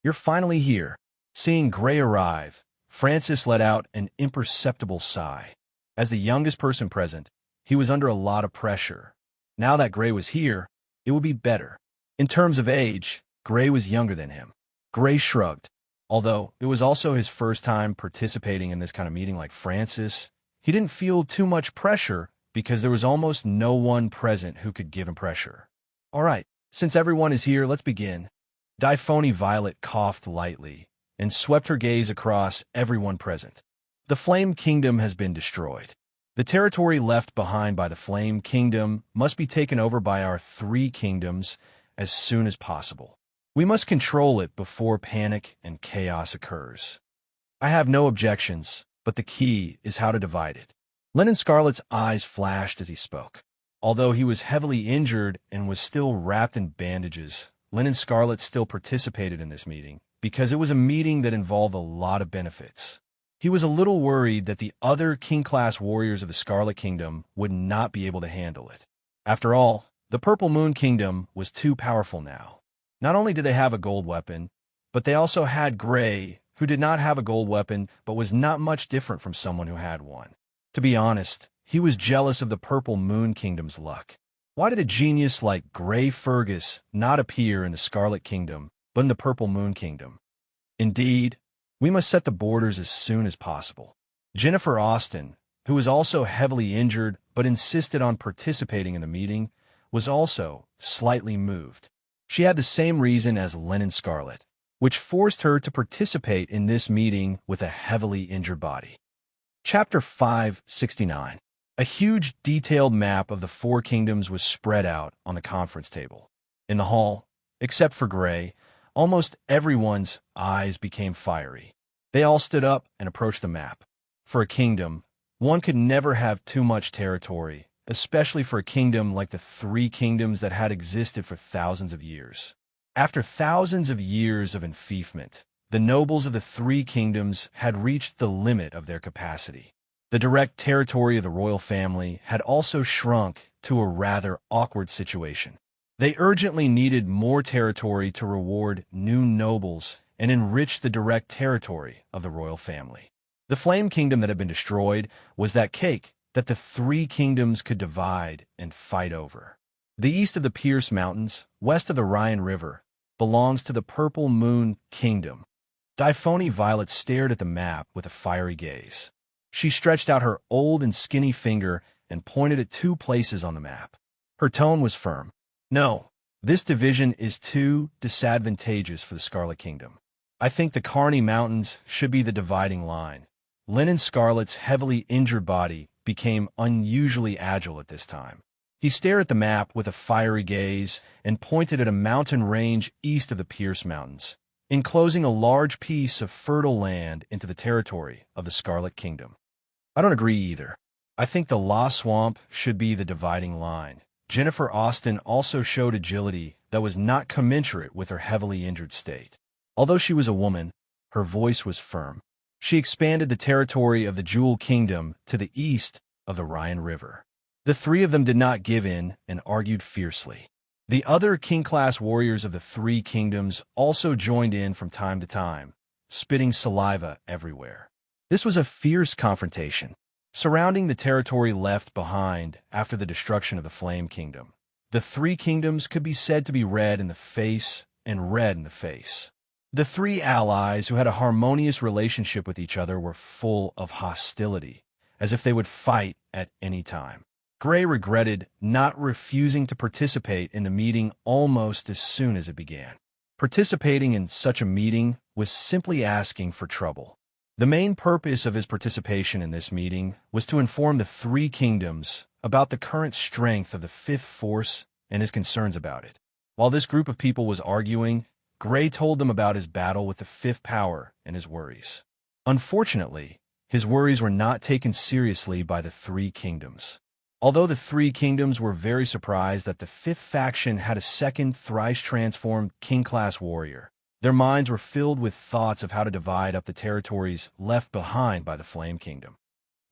You're finally here. Seeing Grey arrive, Francis let out an imperceptible sigh. As the youngest person present, he was under a lot of pressure. Now that Grey was here, it would be better. In terms of age, Gray was younger than him. Gray shrugged. Although it was also his first time participating in this kind of meeting like Francis, he didn't feel too much pressure because there was almost no one present who could give him pressure. All right, since everyone is here, let's begin. Diphony Violet coughed lightly and swept her gaze across everyone present. The Flame Kingdom has been destroyed. The territory left behind by the Flame Kingdom must be taken over by our three kingdoms as soon as possible. We must control it before panic and chaos occurs. I have no objections, but the key is how to divide it. Lennon Scarlet's eyes flashed as he spoke. Although he was heavily injured and was still wrapped in bandages, Lennon Scarlet still participated in this meeting because it was a meeting that involved a lot of benefits. He was a little worried that the other king-class warriors of the Scarlet Kingdom would not be able to handle it. After all, the Purple Moon Kingdom was too powerful now. Not only did they have a gold weapon, but they also had Gray, who did not have a gold weapon but was not much different from someone who had one. To be honest, he was jealous of the Purple Moon Kingdom's luck. Why did a genius like Gray Fergus not appear in the Scarlet Kingdom, but in the Purple Moon Kingdom? Indeed, we must set the borders as soon as possible. Jennifer Austin, who was also heavily injured but insisted on participating in the meeting, was also slightly moved. She had the same reason as Lennon Scarlet, which forced her to participate in this meeting with a heavily injured body. Chapter 569. A huge detailed map of the four kingdoms was spread out on the conference table. In the hall, except for Gray, almost everyone's eyes became fiery. They all stood up and approached the map. For a kingdom, one could never have too much territory, especially for a kingdom like the three kingdoms that had existed for thousands of years. After thousands of years of enfeeblement, the nobles of the three kingdoms had reached the limit of their capacity. The direct territory of the royal family had also shrunk to a rather awkward situation. They urgently needed more territory to reward new nobles and enrich the direct territory of the royal family. The Flame Kingdom that had been destroyed was that cake that the three kingdoms could divide and fight over. The east of the Pierce Mountains, west of the Rhine River, belongs to the Purple Moon Kingdom. Diphony Violet stared at the map with a fiery gaze. She stretched out her old and skinny finger and pointed at two places on the map. Her tone was firm. No, this division is too disadvantageous for the Scarlet Kingdom. I think the Carney Mountains should be the dividing line. Lennon Scarlet's heavily injured body became unusually agile at this time. He stared at the map with a fiery gaze and pointed at a mountain range east of the Pierce Mountains, enclosing a large piece of fertile land into the territory of the Scarlet Kingdom. I don't agree either. I think the La Swamp should be the dividing line. Jennifer Austin also showed agility that was not commensurate with her heavily injured state. Although she was a woman, her voice was firm. She expanded the territory of the Jewel Kingdom to the east of the Rhine River. The three of them did not give in and argued fiercely. The other king-class warriors of the three kingdoms also joined in from time to time, spitting saliva everywhere. This was a fierce confrontation, surrounding the territory left behind after the destruction of the Flame Kingdom. The three kingdoms could be said to be red in the face and red in the face. The three allies who had a harmonious relationship with each other were full of hostility, as if they would fight at any time. Gray regretted not refusing to participate in the meeting almost as soon as it began. Participating in such a meeting was simply asking for trouble. The main purpose of his participation in this meeting was to inform the three kingdoms about the current strength of the Fifth Force and his concerns about it. While this group of people was arguing, Gray told them about his battle with the Fifth Power and his worries. Unfortunately, his worries were not taken seriously by the three kingdoms. Although the three kingdoms were very surprised that the fifth faction had a second thrice-transformed king-class warrior, their minds were filled with thoughts of how to divide up the territories left behind by the Flame Kingdom.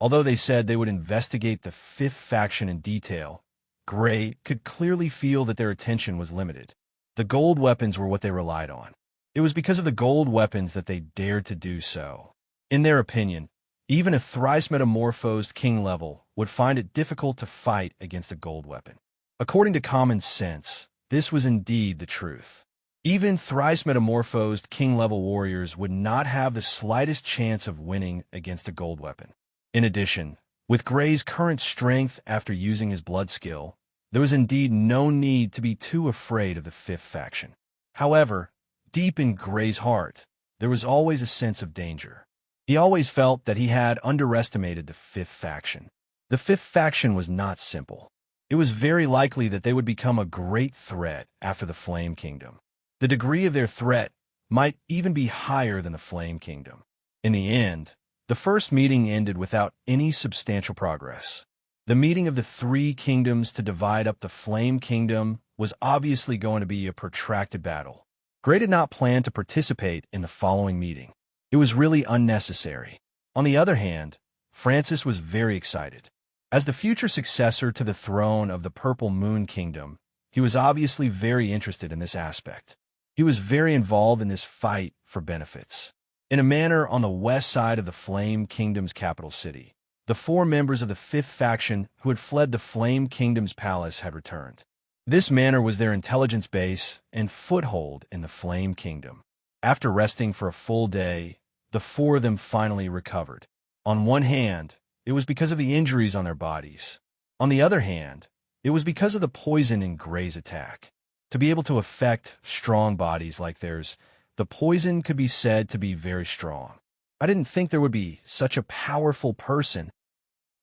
Although they said they would investigate the fifth faction in detail, Gray could clearly feel that their attention was limited. The gold weapons were what they relied on. It was because of the gold weapons that they dared to do so. In their opinion, even a thrice-metamorphosed king level would find it difficult to fight against a gold weapon. According to common sense, this was indeed the truth. Even thrice metamorphosed king-level warriors would not have the slightest chance of winning against a gold weapon. In addition, with Gray's current strength after using his blood skill, there was indeed no need to be too afraid of the fifth faction. However, deep in Gray's heart, there was always a sense of danger. He always felt that he had underestimated the fifth faction. The fifth faction was not simple. It was very likely that they would become a great threat after the Flame Kingdom. The degree of their threat might even be higher than the Flame Kingdom. In the end, the first meeting ended without any substantial progress. The meeting of the three kingdoms to divide up the Flame Kingdom was obviously going to be a protracted battle. Gray did not plan to participate in the following meeting. It was really unnecessary. On the other hand, Francis was very excited. As the future successor to the throne of the Purple Moon Kingdom, he was obviously very interested in this aspect. He was very involved in this fight for benefits. In a manor on the west side of the Flame Kingdom's capital city, the four members of the fifth faction who had fled the Flame Kingdom's palace had returned. This manor was their intelligence base and foothold in the Flame Kingdom. After resting for a full day, the four of them finally recovered. On one hand, it was because of the injuries on their bodies. On the other hand, it was because of the poison in Gray's attack. To be able to affect strong bodies like theirs, the poison could be said to be very strong. I didn't think there would be such a powerful person.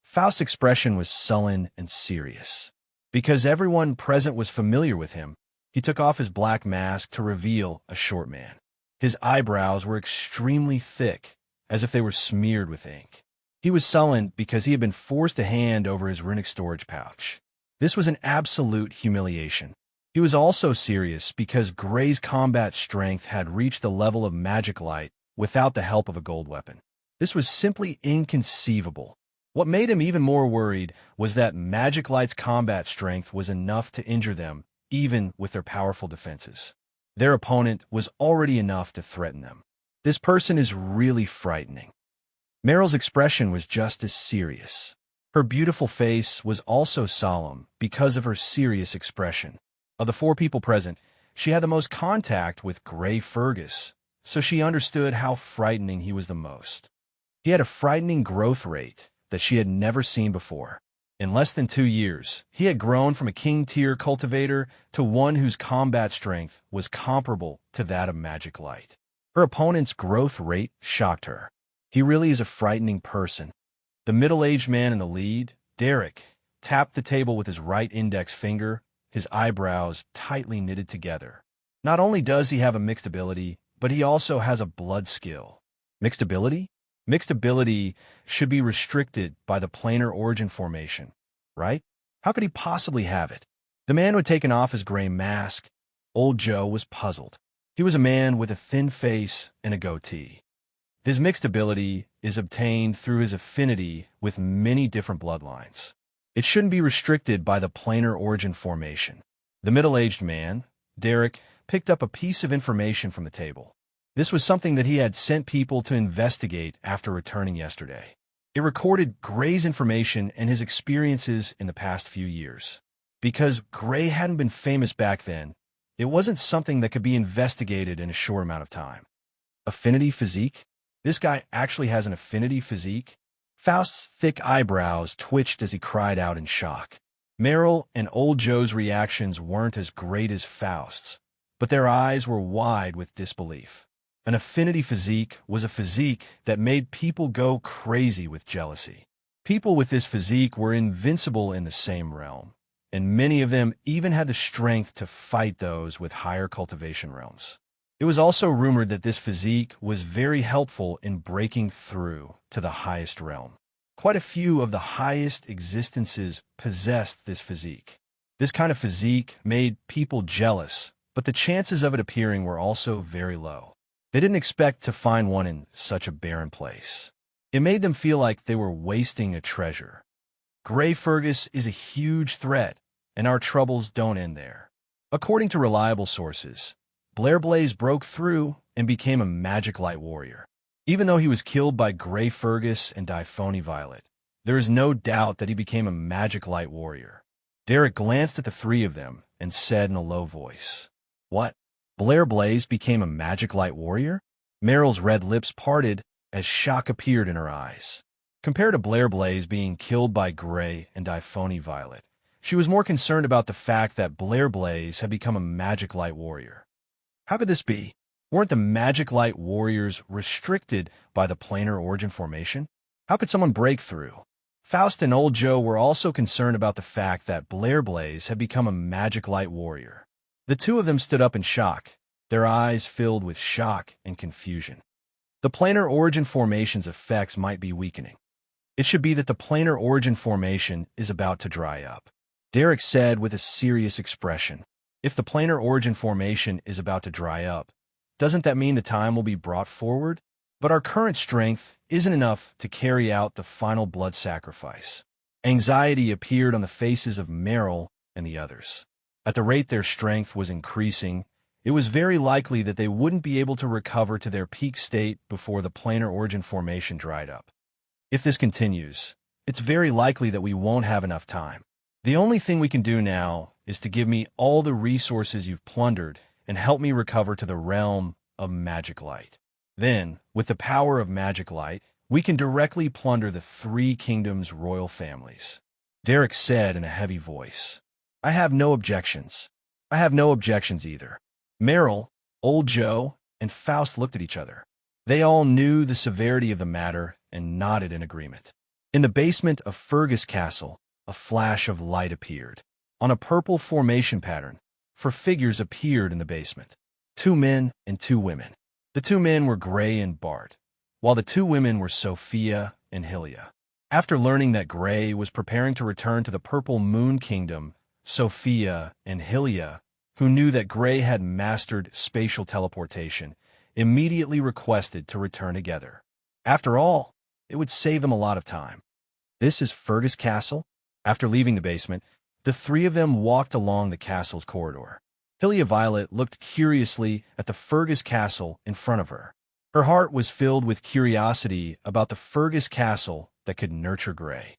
Faust's expression was sullen and serious. Because everyone present was familiar with him, he took off his black mask to reveal a short man. His eyebrows were extremely thick, as if they were smeared with ink. He was sullen because he had been forced to hand over his runic storage pouch. This was an absolute humiliation. He was also serious because Gray's combat strength had reached the level of magic light without the help of a gold weapon. This was simply inconceivable. What made him even more worried was that Magic Light's combat strength was enough to injure them, even with their powerful defenses. Their opponent was already enough to threaten them. This person is really frightening. Meryl's expression was just as serious. Her beautiful face was also solemn because of her serious expression. Of the four people present, she had the most contact with Gray Fergus, so she understood how frightening he was the most. He had a frightening growth rate that she had never seen before. In less than 2 years, he had grown from a king-tier cultivator to one whose combat strength was comparable to that of Magic Light. Her opponent's growth rate shocked her. He really is a frightening person. The middle-aged man in the lead, Derek, tapped the table with his right index finger, his eyebrows tightly knitted together. Not only does he have a mixed ability, but he also has a blood skill. Mixed ability? Mixed ability should be restricted by the planar origin formation, right? How could he possibly have it? The man who had taken off his gray mask, Old Joe, was puzzled. He was a man with a thin face and a goatee. His mixed ability is obtained through his affinity with many different bloodlines. It shouldn't be restricted by the planar origin formation. The middle-aged man, Derek, picked up a piece of information from the table. This was something that he had sent people to investigate after returning yesterday. It recorded Gray's information and his experiences in the past few years. Because Gray hadn't been famous back then, it wasn't something that could be investigated in a short amount of time. Affinity physique? This guy actually has an affinity physique? Faust's thick eyebrows twitched as he cried out in shock. Meryl and Old Joe's reactions weren't as great as Faust's, but their eyes were wide with disbelief. An affinity physique was a physique that made people go crazy with jealousy. People with this physique were invincible in the same realm, and many of them even had the strength to fight those with higher cultivation realms. It was also rumored that this physique was very helpful in breaking through to the highest realm. Quite a few of the highest existences possessed this physique. This kind of physique made people jealous, but the chances of it appearing were also very low. They didn't expect to find one in such a barren place. It made them feel like they were wasting a treasure. Gray Fergus is a huge threat, and our troubles don't end there. According to reliable sources, Blair Blaze broke through and became a Magic Light warrior. Even though he was killed by Gray Fergus and Diphony Violet, there is no doubt that he became a Magic Light warrior. Derek glanced at the three of them and said in a low voice, "What? Blair Blaze became a magic light warrior? Meryl's red lips parted as shock appeared in her eyes. Compared to Blair Blaze being killed by Gray and Diphony Violet, she was more concerned about the fact that Blair Blaze had become a magic light warrior. How could this be? Weren't the magic light warriors restricted by the planar origin formation? How could someone break through? Faust and Old Joe were also concerned about the fact that Blair Blaze had become a magic light warrior. The two of them stood up in shock, their eyes filled with shock and confusion. The planar origin formation's effects might be weakening. It should be that the planar origin formation is about to dry up, Derek said with a serious expression. If the planar origin formation is about to dry up, doesn't that mean the time will be brought forward? But our current strength isn't enough to carry out the final blood sacrifice. Anxiety appeared on the faces of Meryl and the others. At the rate their strength was increasing, it was very likely that they wouldn't be able to recover to their peak state before the planar origin formation dried up. If this continues, it's very likely that we won't have enough time. The only thing we can do now is to give me all the resources you've plundered and help me recover to the realm of magic light. Then, with the power of magic light, we can directly plunder the three kingdoms' royal families. Derek said in a heavy voice. I have no objections. I have no objections either. Meryl, Old Joe, and Faust looked at each other. They all knew the severity of the matter and nodded in agreement. In the basement of Fergus Castle, a flash of light appeared. On a purple formation pattern, four figures appeared in the basement. 2 men and 2 women. The 2 men were Gray and Bart, while the 2 women were Sophia and Hylia. After learning that Gray was preparing to return to the Purple Moon Kingdom, Sophia and Hylia, who knew that Gray had mastered spatial teleportation, immediately requested to return together. After all, it would save them a lot of time. This is Fergus Castle? After leaving the basement, the 3 of them walked along the castle's corridor. Hylia Violet looked curiously at the Fergus Castle in front of her. Her heart was filled with curiosity about the Fergus Castle that could nurture Gray.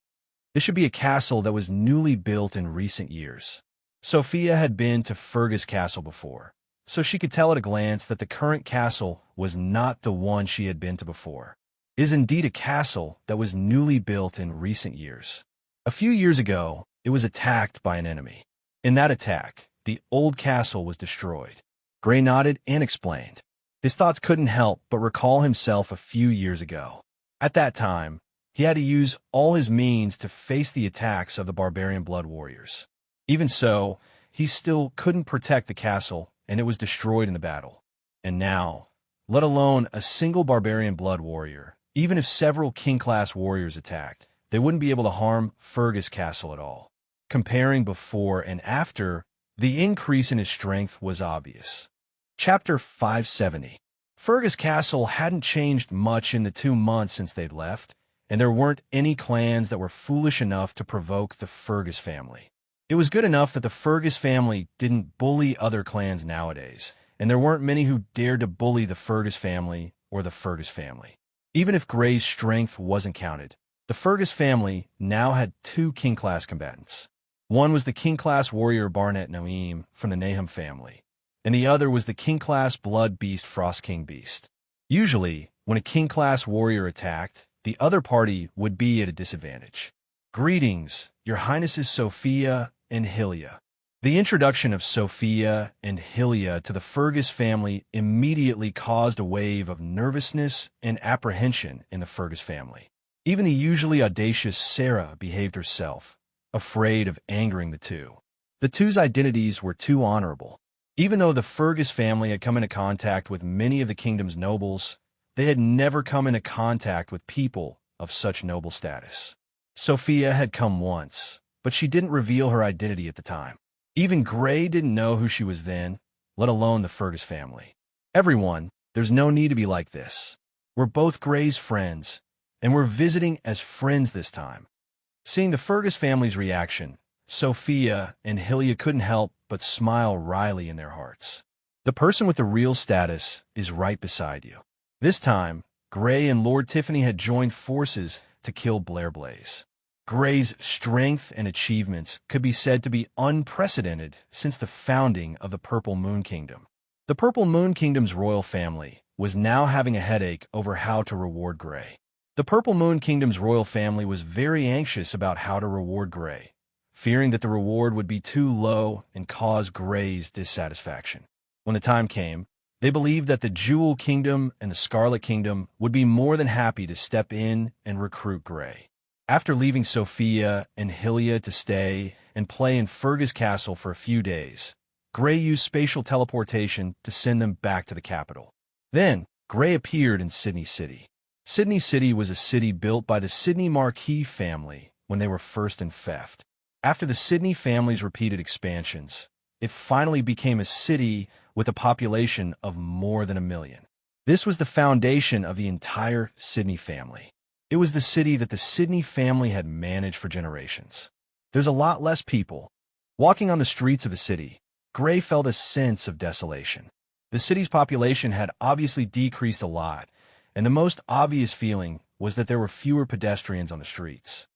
This should be a castle that was newly built in recent years. Sophia had been to Fergus Castle before, so she could tell at a glance that the current castle was not the one she had been to before. It is indeed a castle that was newly built in recent years. A few years ago, it was attacked by an enemy. In that attack, the old castle was destroyed. Gray nodded and explained. His thoughts couldn't help but recall himself a few years ago. At that time, he had to use all his means to face the attacks of the barbarian blood warriors. Even so, he still couldn't protect the castle, and it was destroyed in the battle. And now, let alone a single barbarian blood warrior, even if several king-class warriors attacked, they wouldn't be able to harm Fergus Castle at all. Comparing before and after, the increase in his strength was obvious. Chapter 570. Fergus Castle hadn't changed much in the 2 months since they'd left, and there weren't any clans that were foolish enough to provoke the Fergus family. It was good enough that the Fergus family didn't bully other clans nowadays, and there weren't many who dared to bully the Fergus family or the Fergus family. Even if Gray's strength wasn't counted, the Fergus family now had 2 king-class combatants. One was the king-class warrior Barnet Noem from the Nahum family, and the other was the king-class blood beast Frost King Beast. Usually, when a king-class warrior attacked, the other party would be at a disadvantage. Greetings, your highnesses Sophia and Hylia. The introduction of Sophia and Hylia to the Fergus family immediately caused a wave of nervousness and apprehension in the Fergus family. Even the usually audacious Sarah behaved herself, afraid of angering the two. The two's identities were too honorable. Even though the Fergus family had come into contact with many of the kingdom's nobles, they had never come into contact with people of such noble status. Sophia had come once, but she didn't reveal her identity at the time. Even Gray didn't know who she was then, let alone the Fergus family. Everyone, there's no need to be like this. We're both Gray's friends, and we're visiting as friends this time. Seeing the Fergus family's reaction, Sophia and Hylia couldn't help but smile wryly in their hearts. The person with the real status is right beside you. This time, Gray and Lord Tiffany had joined forces to kill Blair Blaze. Gray's strength and achievements could be said to be unprecedented since the founding of the Purple Moon Kingdom. The Purple Moon Kingdom's royal family was now having a headache over how to reward Gray. The Purple Moon Kingdom's royal family was very anxious about how to reward Gray, fearing that the reward would be too low and cause Gray's dissatisfaction. When the time came, they believed that the Jewel Kingdom and the Scarlet Kingdom would be more than happy to step in and recruit Gray. After leaving Sophia and Hylia to stay and play in Fergus Castle for a few days, Gray used spatial teleportation to send them back to the capital. Then, Gray appeared in Sydney City. Sydney City was a city built by the Sydney Marquis family when they were first in theft. After the Sydney family's repeated expansions, it finally became a city with a population of more than 1 million. This was the foundation of the entire Sydney family. It was the city that the Sydney family had managed for generations. There's a lot less people. Walking on the streets of the city, Gray felt a sense of desolation. The city's population had obviously decreased a lot, and the most obvious feeling was that there were fewer pedestrians on the streets.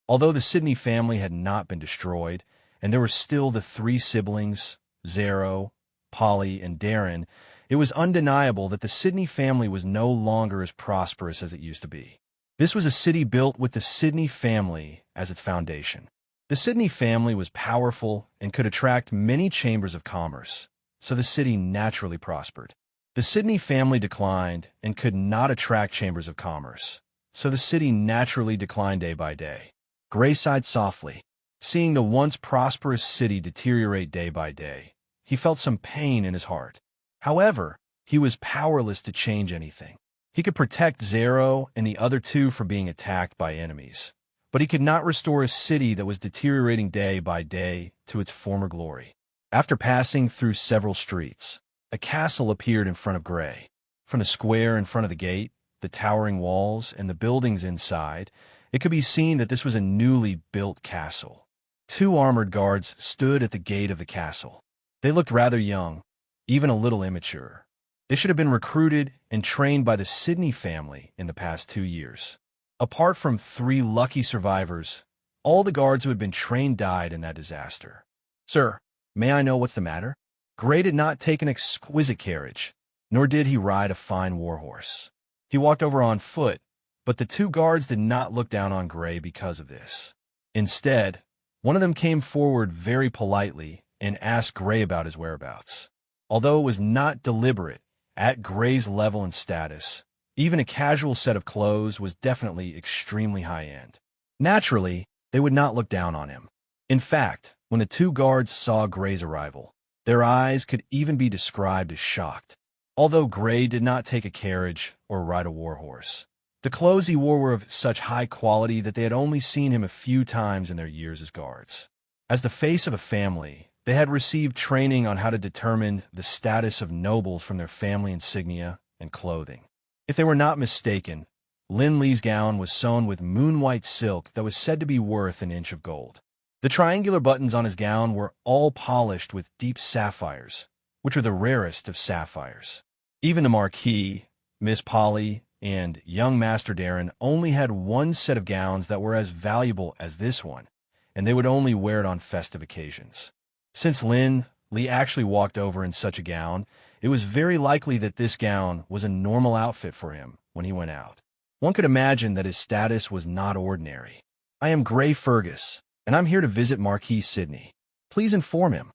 Although the Sydney family had not been destroyed, and there were still the 3 siblings, Zero, Polly, and Darren, it was undeniable that the Sydney family was no longer as prosperous as it used to be. This was a city built with the Sydney family as its foundation. The Sydney family was powerful and could attract many chambers of commerce, so the city naturally prospered. The Sydney family declined and could not attract chambers of commerce, so the city naturally declined day by day. Gray sighed softly. Seeing the once prosperous city deteriorate day by day, he felt some pain in his heart. However, he was powerless to change anything. He could protect Zero and the other 2 from being attacked by enemies, but he could not restore a city that was deteriorating day by day to its former glory. After passing through several streets, a castle appeared in front of Gray. From the square in front of the gate, the towering walls, and the buildings inside, it could be seen that this was a newly built castle. 2 armored guards stood at the gate of the castle. They looked rather young, even a little immature. They should have been recruited and trained by the Sydney family in the past 2 years. Apart from 3 lucky survivors, all the guards who had been trained died in that disaster. "Sir, may I know what's the matter?" Gray did not take an exquisite carriage, nor did he ride a fine warhorse. He walked over on foot, but the 2 guards did not look down on Gray because of this. Instead, one of them came forward very politely and asked Gray about his whereabouts. Although it was not deliberate, at Gray's level and status, even a casual set of clothes was definitely extremely high-end. Naturally, they would not look down on him. In fact, when the 2 guards saw Gray's arrival, their eyes could even be described as shocked. Although Gray did not take a carriage or ride a warhorse, the clothes he wore were of such high quality that they had only seen him a few times in their years as guards. As the face of a family, they had received training on how to determine the status of nobles from their family insignia and clothing. If they were not mistaken, Lin Li's gown was sewn with moon-white silk that was said to be worth an inch of gold. The triangular buttons on his gown were all polished with deep sapphires, which are the rarest of sapphires. Even the Marquis, Miss Polly, and young Master Darren only had 1 set of gowns that were as valuable as this one, and they would only wear it on festive occasions. Since Lin Li actually walked over in such a gown, it was very likely that this gown was a normal outfit for him when he went out. One could imagine that his status was not ordinary. "I am Gray Fergus, and I'm here to visit Marquis Sydney. Please inform him."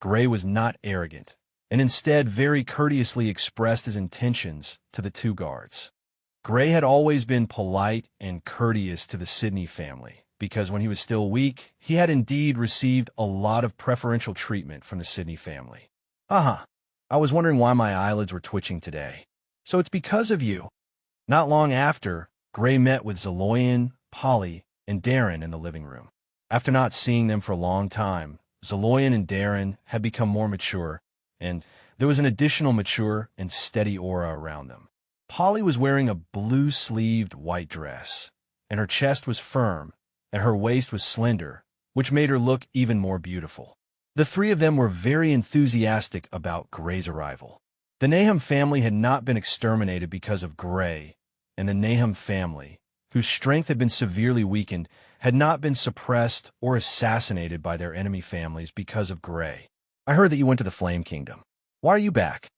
Gray was not arrogant, and instead very courteously expressed his intentions to the 2 guards. Gray had always been polite and courteous to the Sydney family, because when he was still weak, he had indeed received a lot of preferential treatment from the Sydney family. I was wondering why my eyelids were twitching today. So it's because of you." Not long after, Gray met with Zaloyan, Polly, and Darren in the living room. After not seeing them for a long time, Zaloyan and Darren had become more mature, and there was an additional mature and steady aura around them. Polly was wearing a blue-sleeved white dress, and her chest was firm, and her waist was slender, which made her look even more beautiful. The 3 of them were very enthusiastic about Gray's arrival. The Nahum family had not been exterminated because of Gray, and the Nahum family, whose strength had been severely weakened, had not been suppressed or assassinated by their enemy families because of Gray. "I heard that you went to the Flame Kingdom. Why are you back?"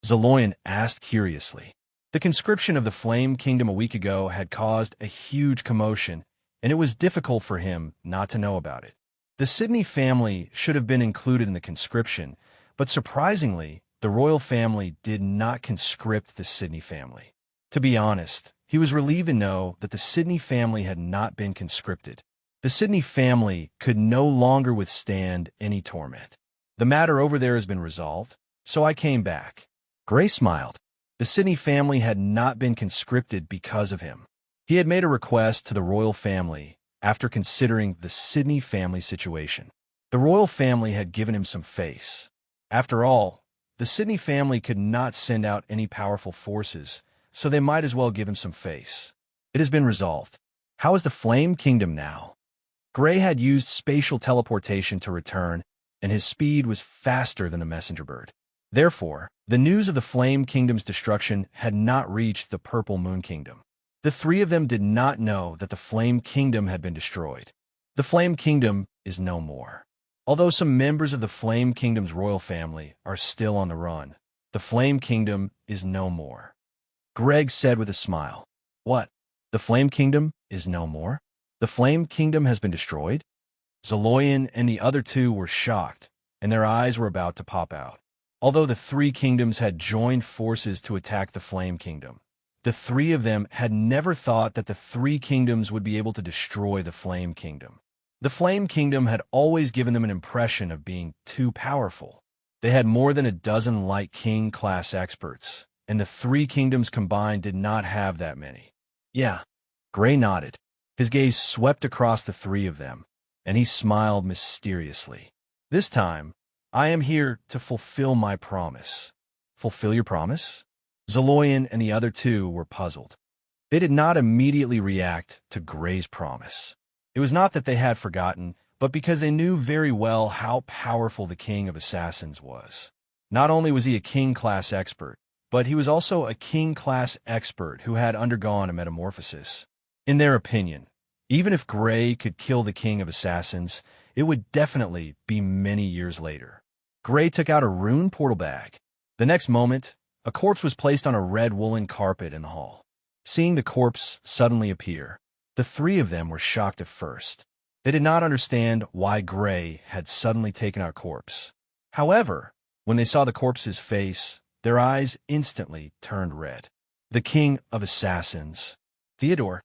Zeloyan asked curiously. The conscription of the Flame Kingdom a week ago had caused a huge commotion, and it was difficult for him not to know about it. The Sidney family should have been included in the conscription, but surprisingly, the royal family did not conscript the Sidney family. To be honest, he was relieved to know that the Sidney family had not been conscripted. The Sidney family could no longer withstand any torment. The matter over there has been resolved, so I came back. Gray smiled. The Sidney family had not been conscripted because of him. He had made a request to the royal family after considering the Sidney family situation. The royal family had given him some face. After all, the Sidney family could not send out any powerful forces, so they might as well give him some face. It has been resolved. How is the Flame Kingdom now? Gray had used spatial teleportation to return, and his speed was faster than a messenger bird. Therefore, the news of the Flame Kingdom's destruction had not reached the Purple Moon Kingdom. The three of them did not know that the Flame Kingdom had been destroyed. The Flame Kingdom is no more. Although some members of the Flame Kingdom's royal family are still on the run, the Flame Kingdom is no more. Greg said with a smile. What? The Flame Kingdom is no more? The Flame Kingdom has been destroyed? Zeloyan and the other two were shocked, and their eyes were about to pop out. Although the three kingdoms had joined forces to attack the Flame Kingdom, the three of them had never thought that the three kingdoms would be able to destroy the Flame Kingdom. The Flame Kingdom had always given them an impression of being too powerful. They had more than a dozen Light King-class experts, and the three kingdoms combined did not have that many. Yeah, Gray nodded. His gaze swept across the three of them, and he smiled mysteriously. This time, I am here to fulfill my promise. Fulfill your promise? Zeloyan and the other two were puzzled. They did not immediately react to Gray's promise. It was not that they had forgotten, but because they knew very well how powerful the King of Assassins was. Not only was he a King-class expert, but he was also a King-class expert who had undergone a metamorphosis. In their opinion, even if Gray could kill the King of Assassins, it would definitely be many years later. Gray took out a rune portal bag. The next moment, a corpse was placed on a red woolen carpet in the hall. Seeing the corpse suddenly appear, the three of them were shocked at first. They did not understand why Gray had suddenly taken out corpse. However, when they saw the corpse's face, their eyes instantly turned red. The King of Assassins, Theodore.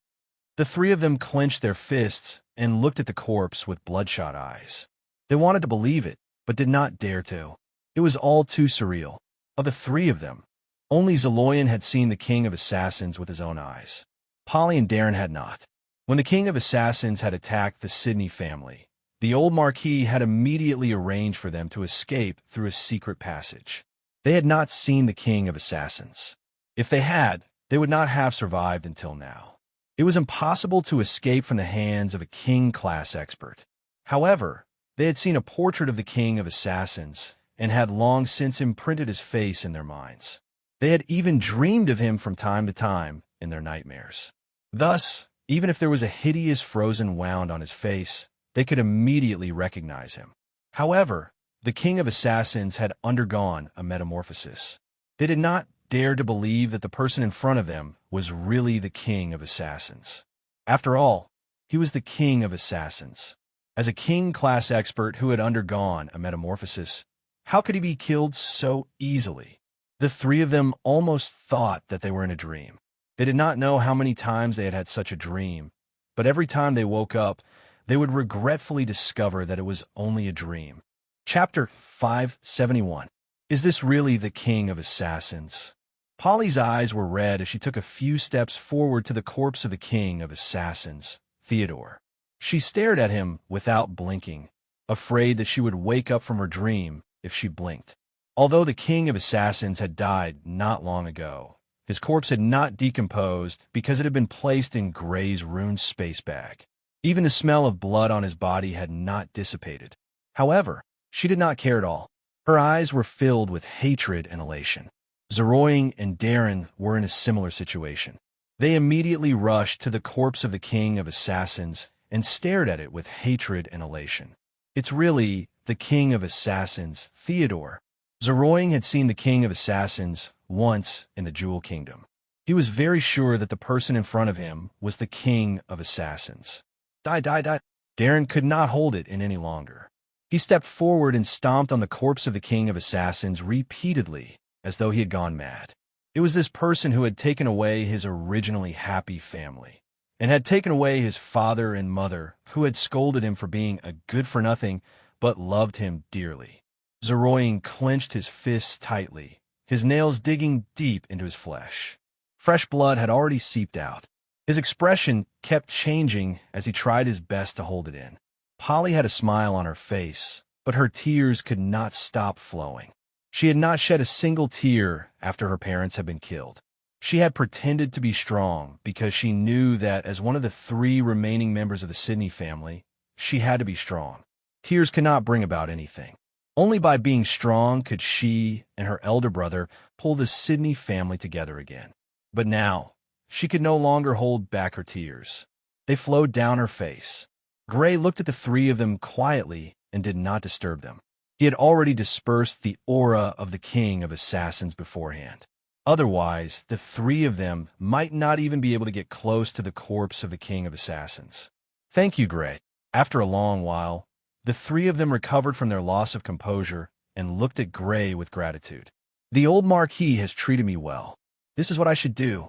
The three of them clenched their fists and looked at the corpse with bloodshot eyes. They wanted to believe it, but did not dare to. It was all too surreal. Of the three of them, only Zeloyan had seen the King of Assassins with his own eyes. Polly and Darren had not. When the King of Assassins had attacked the Sidney family, the old Marquis had immediately arranged for them to escape through a secret passage. They had not seen the King of Assassins. If they had, they would not have survived until now. It was impossible to escape from the hands of a King-class expert. However, they had seen a portrait of the King of Assassins and had long since imprinted his face in their minds. They had even dreamed of him from time to time in their nightmares. Thus, even if there was a hideous frozen wound on his face, they could immediately recognize him. However, the King of Assassins had undergone a metamorphosis. They did not dare to believe that the person in front of them was really the King of Assassins. After all, he was the King of Assassins. As a King-class expert who had undergone a metamorphosis, how could he be killed so easily? The three of them almost thought that they were in a dream. They did not know how many times they had had such a dream, but every time they woke up, they would regretfully discover that it was only a dream. Chapter 571. Is this really the King of Assassins? Polly's eyes were red as she took a few steps forward to the corpse of the King of Assassins, Theodore. She stared at him without blinking, afraid that she would wake up from her dream if she blinked. Although the King of Assassins had died not long ago, his corpse had not decomposed because it had been placed in Gray's rune space bag. Even the smell of blood on his body had not dissipated. However, she did not care at all. Her eyes were filled with hatred and elation. Zeroing and Darren were in a similar situation. They immediately rushed to the corpse of the King of Assassins and stared at it with hatred and elation. It's really the King of Assassins, Theodore. Zeroing had seen the king of assassins once in the Jewel Kingdom. He was very sure that the person in front of him was the king of assassins. Die, die, die. Darren could not hold it in any longer. He stepped forward and stomped on the corpse of the king of assassins repeatedly, as though he had gone mad. It was this person who had taken away his originally happy family, and had taken away his father and mother, who had scolded him for being a good-for-nothing, but loved him dearly. Zeroing clenched his fists tightly, his nails digging deep into his flesh. Fresh blood had already seeped out. His expression kept changing as he tried his best to hold it in. Polly had a smile on her face, but her tears could not stop flowing. She had not shed a single tear after her parents had been killed. She had pretended to be strong because she knew that as one of the 3 remaining members of the Sydney family, she had to be strong. Tears could not bring about anything. Only by being strong could she and her elder brother pull the Sydney family together again. But now, she could no longer hold back her tears. They flowed down her face. Gray looked at the 3 of them quietly and did not disturb them. He had already dispersed the aura of the king of assassins beforehand. Otherwise, the 3 of them might not even be able to get close to the corpse of the king of assassins. Thank you, Gray. After a long while, the 3 of them recovered from their loss of composure and looked at Gray with gratitude. The old Marquis has treated me well. This is what I should do.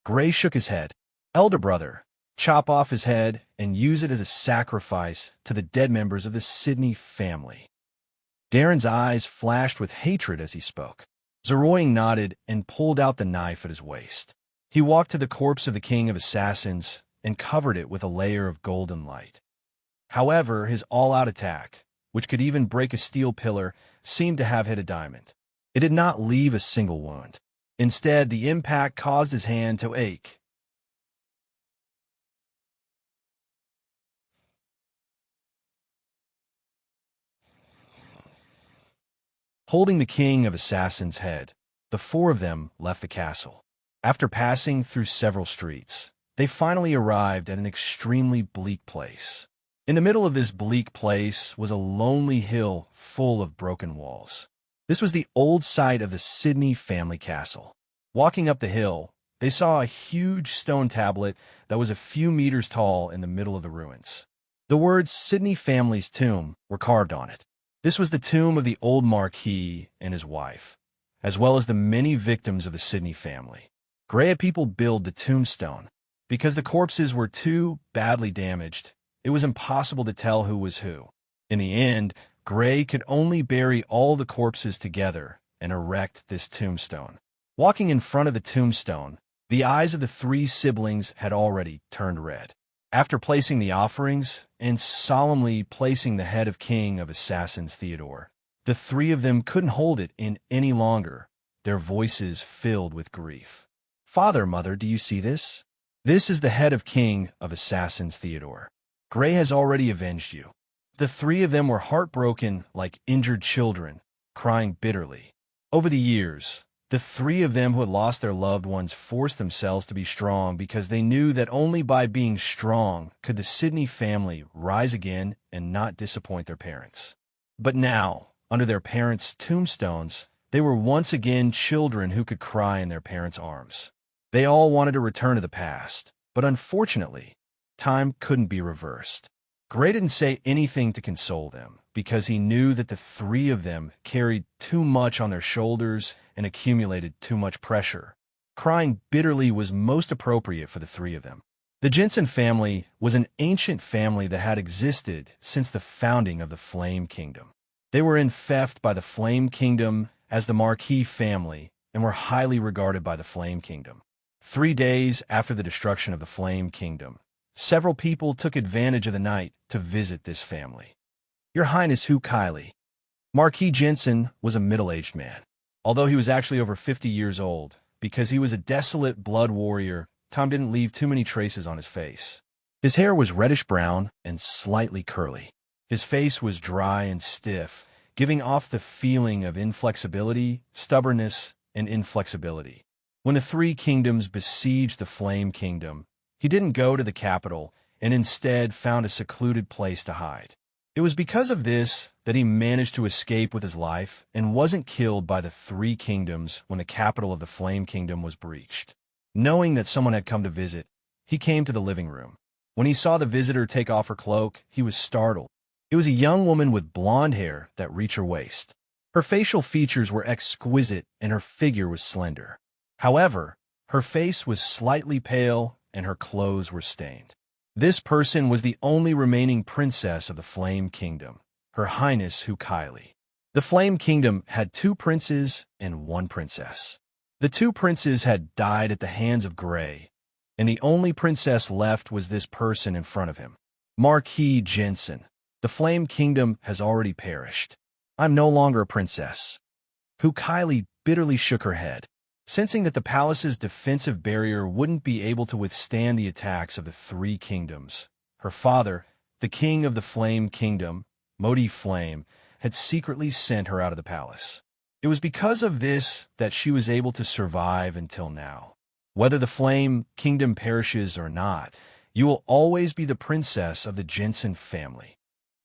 Gray shook his head. Elder brother, chop off his head and use it as a sacrifice to the dead members of the Sydney family. Darren's eyes flashed with hatred as he spoke. Zeroing nodded and pulled out the knife at his waist. He walked to the corpse of the king of assassins and covered it with a layer of golden light. However, his all-out attack, which could even break a steel pillar, seemed to have hit a diamond. It did not leave a single wound. Instead, the impact caused his hand to ache. Holding the king of assassins' head, the 4 of them left the castle. After passing through several streets, they finally arrived at an extremely bleak place. In the middle of this bleak place was a lonely hill full of broken walls. This was the old site of the Sydney family castle. Walking up the hill, they saw a huge stone tablet that was a few meters tall in the middle of the ruins. The words Sydney family's tomb were carved on it. This was the tomb of the old Marquis and his wife, as well as the many victims of the Sydney family. Gray had people build the tombstone. Because the corpses were too badly damaged, it was impossible to tell who was who. In the end, Gray could only bury all the corpses together and erect this tombstone. Walking in front of the tombstone, the eyes of the 3 siblings had already turned red. After placing the offerings and solemnly placing the head of King of Assassins Theodore, the 3 of them couldn't hold it in any longer, their voices filled with grief. Father, Mother, do you see this? This is the head of King of Assassins Theodore. Gray has already avenged you. The 3 of them were heartbroken like injured children, crying bitterly. Over the years, the 3 of them who had lost their loved ones forced themselves to be strong because they knew that only by being strong could the Sydney family rise again and not disappoint their parents. But now, under their parents' tombstones, they were once again children who could cry in their parents' arms. They all wanted to return to the past, but unfortunately, time couldn't be reversed. Gray didn't say anything to console them, because he knew that the 3 of them carried too much on their shoulders and accumulated too much pressure. Crying bitterly was most appropriate for the 3 of them. The Jensen family was an ancient family that had existed since the founding of the Flame Kingdom. They were infested by the Flame Kingdom as the Marquis family and were highly regarded by the Flame Kingdom. 3 days after the destruction of the Flame Kingdom, several people took advantage of the night to visit this family. Your Highness, who Kylie? Marquis Jensen was a middle-aged man. Although he was actually over 50 years old, because he was a desolate blood warrior, Tom didn't leave too many traces on his face. His hair was reddish-brown and slightly curly. His face was dry and stiff, giving off the feeling of inflexibility, stubbornness, and inflexibility. When the 3 kingdoms besieged the Flame Kingdom, he didn't go to the capital and instead found a secluded place to hide. It was because of this that he managed to escape with his life and wasn't killed by the Three Kingdoms when the capital of the Flame Kingdom was breached. Knowing that someone had come to visit, he came to the living room. When he saw the visitor take off her cloak, he was startled. It was a young woman with blonde hair that reached her waist. Her facial features were exquisite and her figure was slender. However, her face was slightly pale and her clothes were stained. This person was the only remaining princess of the Flame Kingdom, Her Highness Hukaili. The Flame Kingdom had 2 princes and 1 princess. The 2 princes had died at the hands of Gray, and the only princess left was this person in front of him. Marquis Jensen. The Flame Kingdom has already perished. I'm no longer a princess. Hukaili bitterly shook her head. Sensing that the palace's defensive barrier wouldn't be able to withstand the attacks of the Three Kingdoms, her father, the king of the Flame Kingdom, Modi Flame, had secretly sent her out of the palace. It was because of this that she was able to survive until now. Whether the Flame Kingdom perishes or not, you will always be the princess of the Jensen family.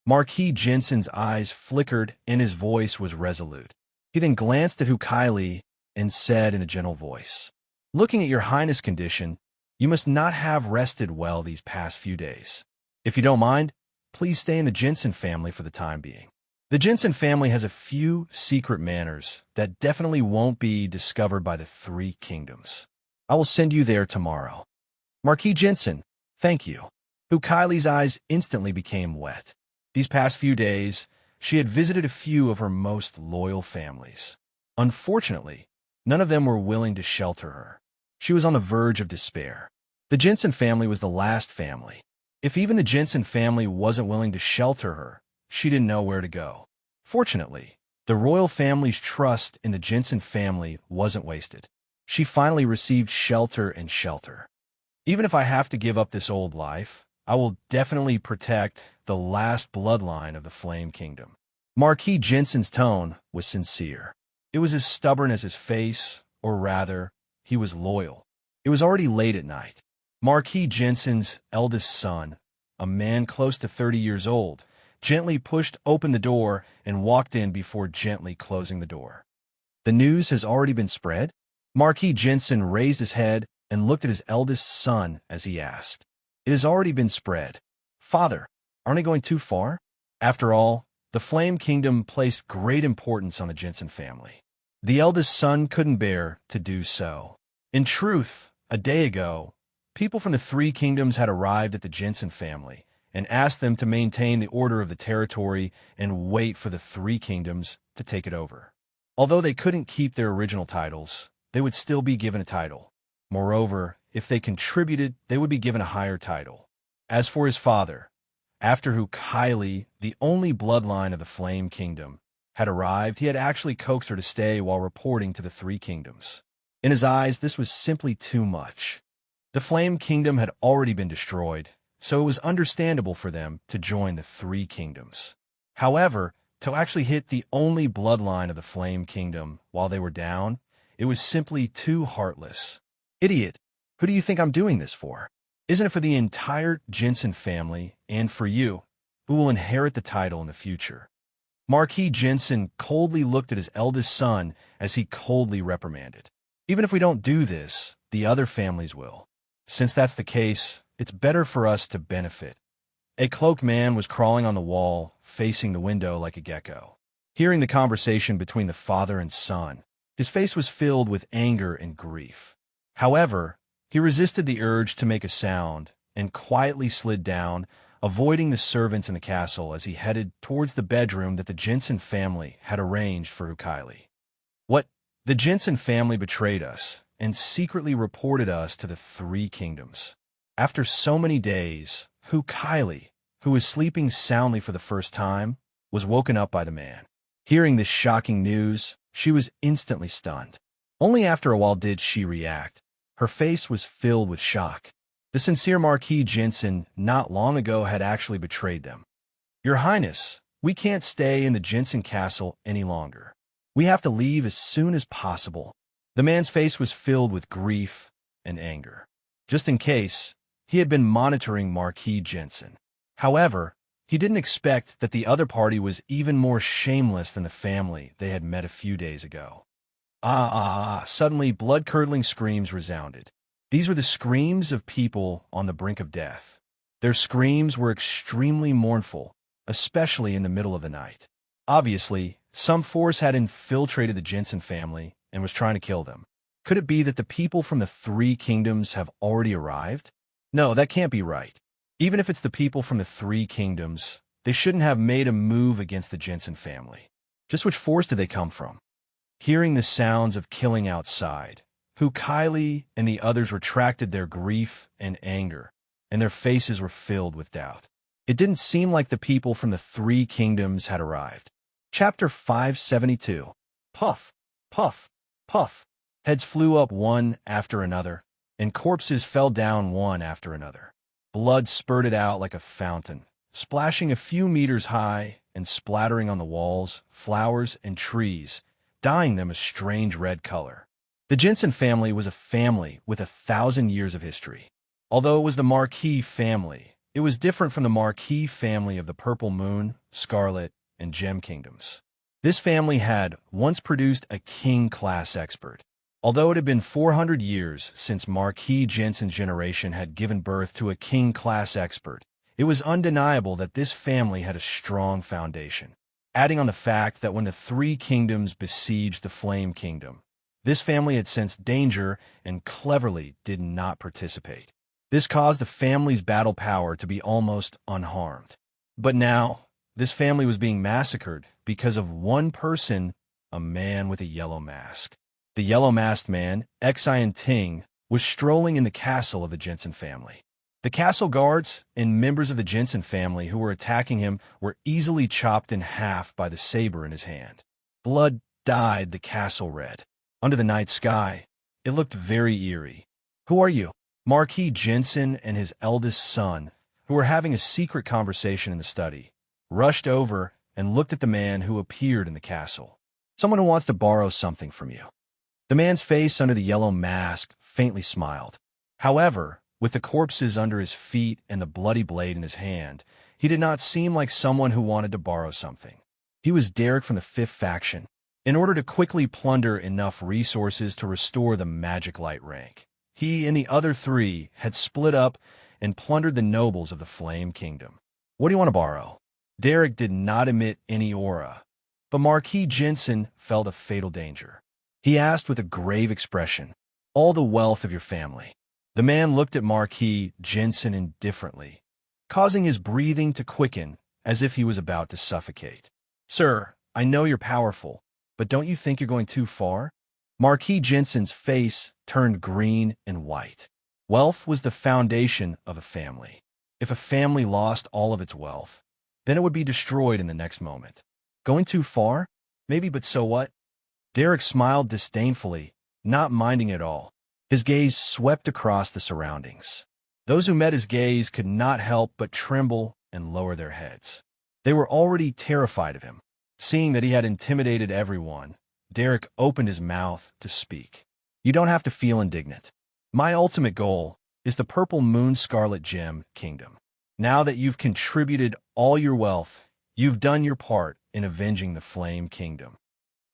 Marquis Jensen's eyes flickered and his voice was resolute. He then glanced at Hukaili and said in a gentle voice, "Looking at your highness' condition, you must not have rested well these past few days. If you don't mind, please stay in the Jensen family for the time being. The Jensen family has a few secret manners that definitely won't be discovered by the Three Kingdoms. I will send you there tomorrow." Marquis Jensen, thank you. Hukaili's eyes instantly became wet. These past few days, she had visited a few of her most loyal families. Unfortunately, none of them were willing to shelter her. She was on the verge of despair. The Jensen family was the last family. If even the Jensen family wasn't willing to shelter her, she didn't know where to go. Fortunately, the royal family's trust in the Jensen family wasn't wasted. She finally received shelter and shelter. Even if I have to give up this old life, I will definitely protect the last bloodline of the Flame Kingdom. Marquis Jensen's tone was sincere. It was as stubborn as his face, or rather, he was loyal. It was already late at night. Marquis Jensen's eldest son, a man close to 30 years old, gently pushed open the door and walked in before gently closing the door. The news has already been spread? Marquis Jensen raised his head and looked at his eldest son as he asked. It has already been spread. Father, aren't I going too far? After all, the Flame Kingdom placed great importance on the Jensen family. The eldest son couldn't bear to do so. In truth, a day ago, people from the Three Kingdoms had arrived at the Jensen family and asked them to maintain the order of the territory and wait for the Three Kingdoms to take it over. Although they couldn't keep their original titles, they would still be given a title. Moreover, if they contributed, they would be given a higher title. As for his father, after Hukaili, the only bloodline of the Flame Kingdom, had arrived, he had actually coaxed her to stay while reporting to the Three Kingdoms. In his eyes, this was simply too much. The Flame Kingdom had already been destroyed, so it was understandable for them to join the Three Kingdoms. However, to actually hit the only bloodline of the Flame Kingdom while they were down, it was simply too heartless. Idiot, who do you think I'm doing this for? Isn't it for the entire Jensen family and for you, who will inherit the title in the future? Marquis Jensen coldly looked at his eldest son as he coldly reprimanded. Even if we don't do this, the other families will. Since that's the case, it's better for us to benefit. A cloaked man was crawling on the wall, facing the window like a gecko. Hearing the conversation between the father and son, his face was filled with anger and grief. However, he resisted the urge to make a sound and quietly slid down, avoiding the servants in the castle as he headed towards the bedroom that the Jensen family had arranged for Hukaili. What? The Jensen family betrayed us and secretly reported us to the Three Kingdoms. After so many days, Hukaili, who was sleeping soundly for the first time, was woken up by the man. Hearing this shocking news, she was instantly stunned. Only after a while did she react. Her face was filled with shock. The sincere Marquis Jensen not long ago had actually betrayed them. Your Highness, we can't stay in the Jensen castle any longer. We have to leave as soon as possible. The man's face was filled with grief and anger. Just in case, he had been monitoring Marquis Jensen. However, He didn't expect that the other party was even more shameless than the family they had met a few days ago. Suddenly, blood-curdling screams resounded. These were the screams of people on the brink of death. Their screams were extremely mournful, especially in the middle of the night. Obviously, some force had infiltrated the Jensen family and was trying to kill them. Could it be that the people from the Three Kingdoms have already arrived? No, that can't be right. Even if it's the people from the Three Kingdoms, they shouldn't have made a move against the Jensen family. Just which force did they come from? Hearing the sounds of killing outside, Kylie and the others retracted their grief and anger, and their faces were filled with doubt. It didn't seem like the people from the Three Kingdoms had arrived. Chapter 572. Puff, puff, puff. Heads flew up one after another, and corpses fell down one after another. Blood spurted out like a fountain, splashing a few meters high and splattering on the walls, flowers, and trees, dyeing them a strange red color. The Jensen family was a family with 1,000 years of history. Although it was the Marquis family, it was different from the Marquis family of the Purple Moon, Scarlet, and Gem Kingdoms. This family had once produced a king-class expert. Although it had been 400 years since Marquis Jensen's generation had given birth to a king-class expert, it was undeniable that this family had a strong foundation. Adding on the fact that when the Three Kingdoms besieged the Flame Kingdom, this family had sensed danger and cleverly did not participate. This caused the family's battle power to be almost unharmed. But now, this family was being massacred because of one person, a man with a yellow mask. The yellow-masked man, Xian Ting, was strolling in the castle of the Jensen family. The castle guards and members of the Jensen family who were attacking him were easily chopped in half by the saber in his hand. Blood dyed the castle red. Under the night sky, it looked very eerie. "Who are you?" Marquis Jensen and his eldest son, who were having a secret conversation in the study, rushed over and looked at the man who appeared in the castle. "Someone who wants to borrow something from you." The man's face under the yellow mask faintly smiled. However, with the corpses under his feet and the bloody blade in his hand, he did not seem like someone who wanted to borrow something. He was Derek from the Fifth Faction. In order to quickly plunder enough resources to restore the Magic Light rank, he and the other three had split up and plundered the nobles of the Flame Kingdom. "What do you want to borrow?" Derek did not emit any aura, but Marquis Jensen felt a fatal danger. He asked with a grave expression, "All the wealth of your family." The man looked at Marquis Jensen indifferently, causing his breathing to quicken as if he was about to suffocate. "Sir, I know you're powerful, but don't you think you're going too far?" Marquis Jensen's face turned green and white. Wealth was the foundation of a family. If a family lost all of its wealth, then it would be destroyed in the next moment. Going too far? Maybe, but so what? Derek smiled disdainfully, not minding at all. His gaze swept across the surroundings. Those who met his gaze could not help but tremble and lower their heads. They were already terrified of him. Seeing that he had intimidated everyone, Derek opened his mouth to speak. "You don't have to feel indignant. My ultimate goal is the Purple Moon Scarlet Gem Kingdom. Now that you've contributed all your wealth, you've done your part in avenging the Flame Kingdom.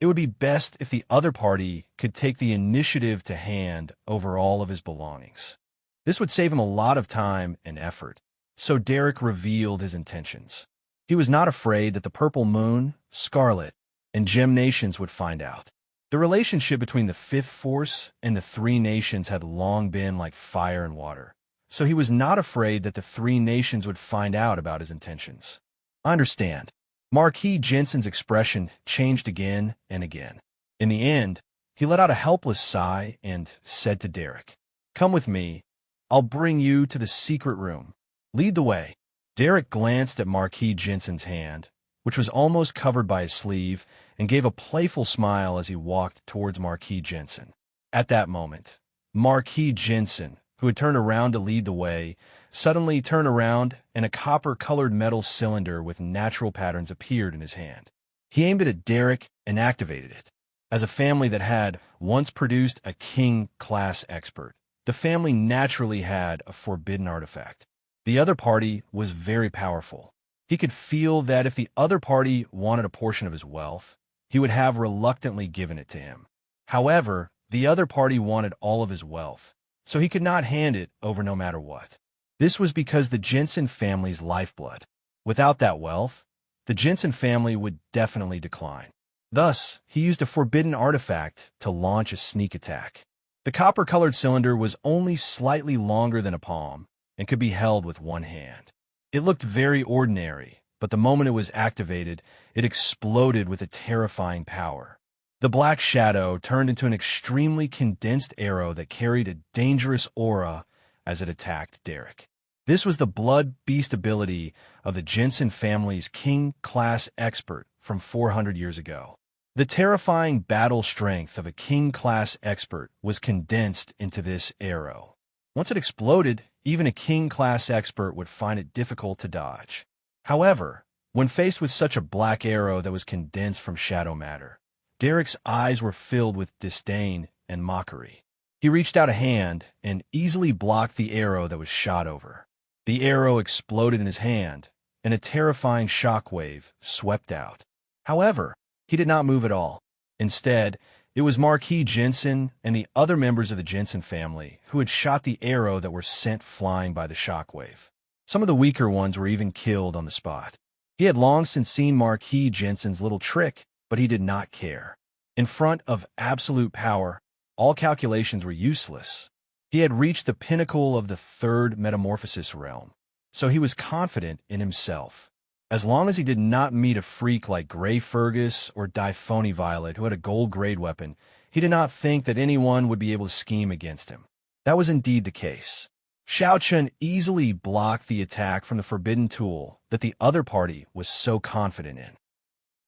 It would be best if the other party could take the initiative to hand over all of his belongings. This would save him a lot of time and effort." So Derek revealed his intentions. He was not afraid that the Purple Moon, Scarlet, and Gem nations would find out. The relationship between the Fifth Force and the three nations had long been like fire and water, so he was not afraid that the three nations would find out about his intentions. "I understand." Marquis Jensen's expression changed again and again. In the end, he let out a helpless sigh and said to Derek, "Come with me. I'll bring you to the secret room. Lead the way." Derek glanced at Marquis Jensen's hand, which was almost covered by his sleeve, and gave a playful smile as he walked towards Marquis Jensen. At that moment, Marquis Jensen, who had turned around to lead the way, suddenly turned around and a copper-colored metal cylinder with natural patterns appeared in his hand. He aimed it at Derek and activated it. As a family that had once produced a king-class expert, the family naturally had a forbidden artifact. The other party was very powerful. He could feel that if the other party wanted a portion of his wealth, he would have reluctantly given it to him. However, the other party wanted all of his wealth, so he could not hand it over no matter what. This was because the Jensen family's lifeblood. Without that wealth, the Jensen family would definitely decline. Thus, he used a forbidden artifact to launch a sneak attack. The copper-colored cylinder was only slightly longer than a palm and could be held with one hand. It looked very ordinary, but the moment it was activated, it exploded with a terrifying power. The black shadow turned into an extremely condensed arrow that carried a dangerous aura as it attacked Derek. This was the blood beast ability of the Jensen family's king-class expert from 400 years ago. The terrifying battle strength of a king-class expert was condensed into this arrow. Once it exploded, even a king-class expert would find it difficult to dodge. However, when faced with such a black arrow that was condensed from shadow matter, Derek's eyes were filled with disdain and mockery. He reached out a hand and easily blocked the arrow that was shot over. The arrow exploded in his hand, and a terrifying shockwave swept out. However, he did not move at all. Instead, it was Marquis Jensen and the other members of the Jensen family who had shot the arrow that were sent flying by the shockwave. Some of the weaker ones were even killed on the spot. He had long since seen Marquis Jensen's little trick, but he did not care. In front of absolute power, all calculations were useless. He had reached the pinnacle of the third metamorphosis realm, so he was confident in himself. As long as he did not meet a freak like Grey Fergus or Diphony Violet who had a gold-grade weapon, he did not think that anyone would be able to scheme against him. That was indeed the case. Xiao Chun easily blocked the attack from the forbidden tool that the other party was so confident in.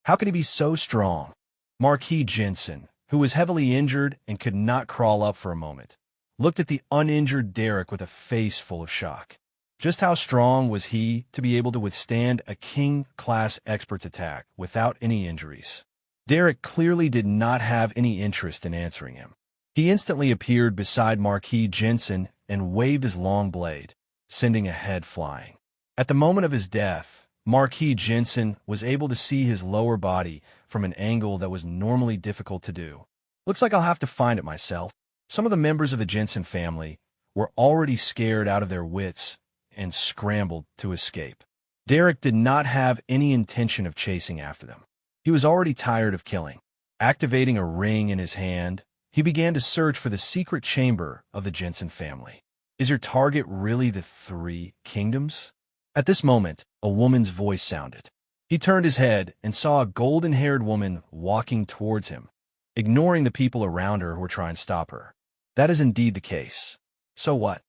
How could he be so strong? Marquis Jensen, who was heavily injured and could not crawl up for a moment, looked at the uninjured Derek with a face full of shock. Just how strong was he to be able to withstand a king-class expert's attack without any injuries? Derek clearly did not have any interest in answering him. He instantly appeared beside Marquis Jensen and waved his long blade, sending a head flying. At the moment of his death, Marquis Jensen was able to see his lower body from an angle that was normally difficult to do. Looks like I'll have to find it myself. Some of the members of the Jensen family were already scared out of their wits and scrambled to escape. Derek did not have any intention of chasing after them. He was already tired of killing. Activating a ring in his hand, he began to search for the secret chamber of the Jensen family. Is your target really the three kingdoms? At this moment, a woman's voice sounded. He turned his head and saw a golden-haired woman walking towards him, ignoring the people around her who were trying to stop her. That is indeed the case. So what?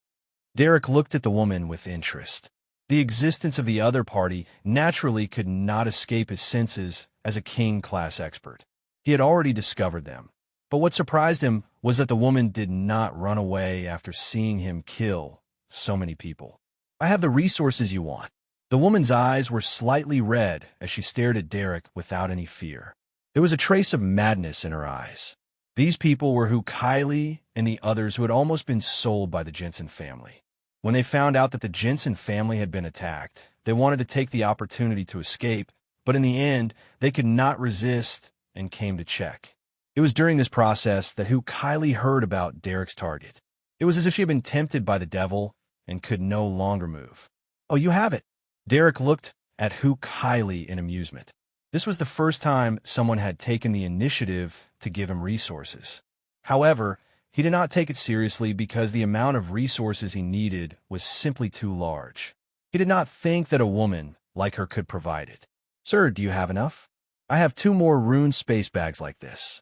Derek looked at the woman with interest. The existence of the other party naturally could not escape his senses as a king-class expert. He had already discovered them. But what surprised him was that the woman did not run away after seeing him kill so many people. I have the resources you want. The woman's eyes were slightly red as she stared at Derek without any fear. There was a trace of madness in her eyes. These people were who Kylie and the others who had almost been sold by the Jensen family. When they found out that the Jensen family had been attacked, they wanted to take the opportunity to escape, but in the end, they could not resist and came to check. It was during this process that who Kylie heard about Derek's target. It was as if she had been tempted by the devil and could no longer move. Oh, you have it. Derek looked at who Kylie in amusement. This was the first time someone had taken the initiative to give him resources. However, he did not take it seriously because the amount of resources he needed was simply too large. He did not think that a woman like her could provide it. Sir, do you have enough? I have 2 more rune space bags like this.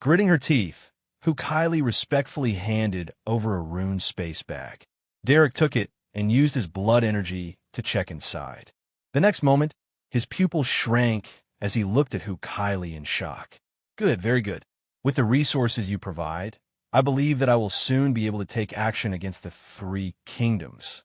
Gritting her teeth, who Kylie respectfully handed over a rune space bag. Derek took it and used his blood energy to check inside. The next moment, his pupil shrank as he looked at who Kylie in shock. Good, very good. With the resources you provide, I believe that I will soon be able to take action against the 3 kingdoms.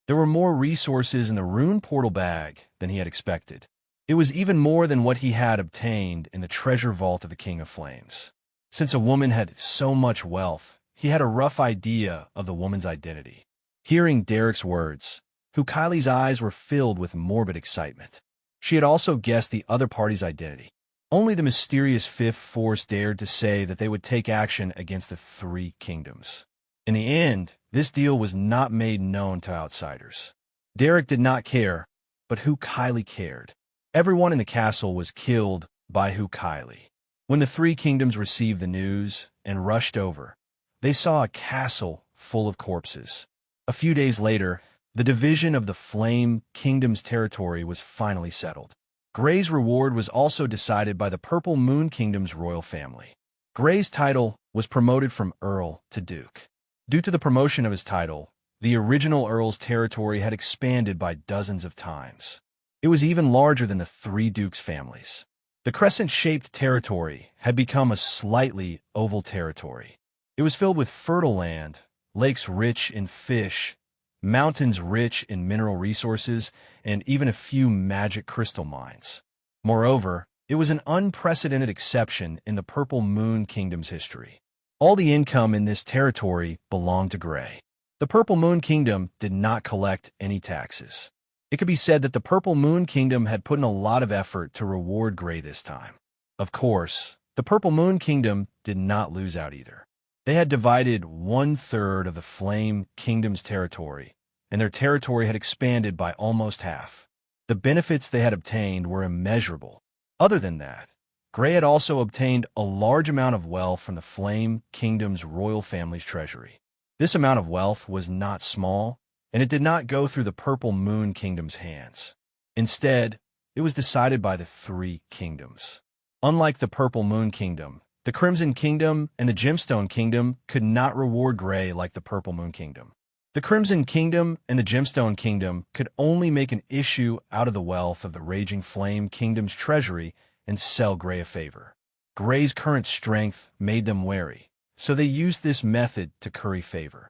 There were more resources in the rune portal bag than he had expected. It was even more than what he had obtained in the treasure vault of the King of Flames. Since a woman had so much wealth, he had a rough idea of the woman's identity. Hearing Derek's words, Kylie's eyes were filled with morbid excitement. She had also guessed the other party's identity. Only the mysterious Fifth Force dared to say that they would take action against the three kingdoms. In the end, this deal was not made known to outsiders. Derek did not care, but Kylie cared. Everyone in the castle was killed by Kylie. When the three kingdoms received the news and rushed over, they saw a castle full of corpses. A few days later, the division of the Flame Kingdom's territory was finally settled. Gray's reward was also decided by the Purple Moon Kingdom's royal family. Gray's title was promoted from Earl to Duke. Due to the promotion of his title, the original Earl's territory had expanded by dozens of times. It was even larger than the three Dukes' families. The crescent-shaped territory had become a slightly oval territory. It was filled with fertile land, lakes rich in fish, mountains rich in mineral resources, and even a few magic crystal mines. Moreover, it was an unprecedented exception in the Purple Moon Kingdom's history. All the income in this territory belonged to Gray. The Purple Moon Kingdom did not collect any taxes. It could be said that the Purple Moon Kingdom had put in a lot of effort to reward Gray this time. Of course, the Purple Moon Kingdom did not lose out either. They had divided 1/3 of the Flame Kingdom's territory, and their territory had expanded by almost half. The benefits they had obtained were immeasurable. Other than that, Gray had also obtained a large amount of wealth from the Flame Kingdom's royal family's treasury. This amount of wealth was not small, and it did not go through the Purple Moon Kingdom's hands. Instead, it was decided by the three kingdoms. Unlike the Purple Moon Kingdom, the Crimson Kingdom and the Gemstone Kingdom could not reward Gray like the Purple Moon Kingdom. The Crimson Kingdom and the Gemstone Kingdom could only make an issue out of the wealth of the Raging Flame Kingdom's treasury and sell Gray a favor. Gray's current strength made them wary, so they used this method to curry favor.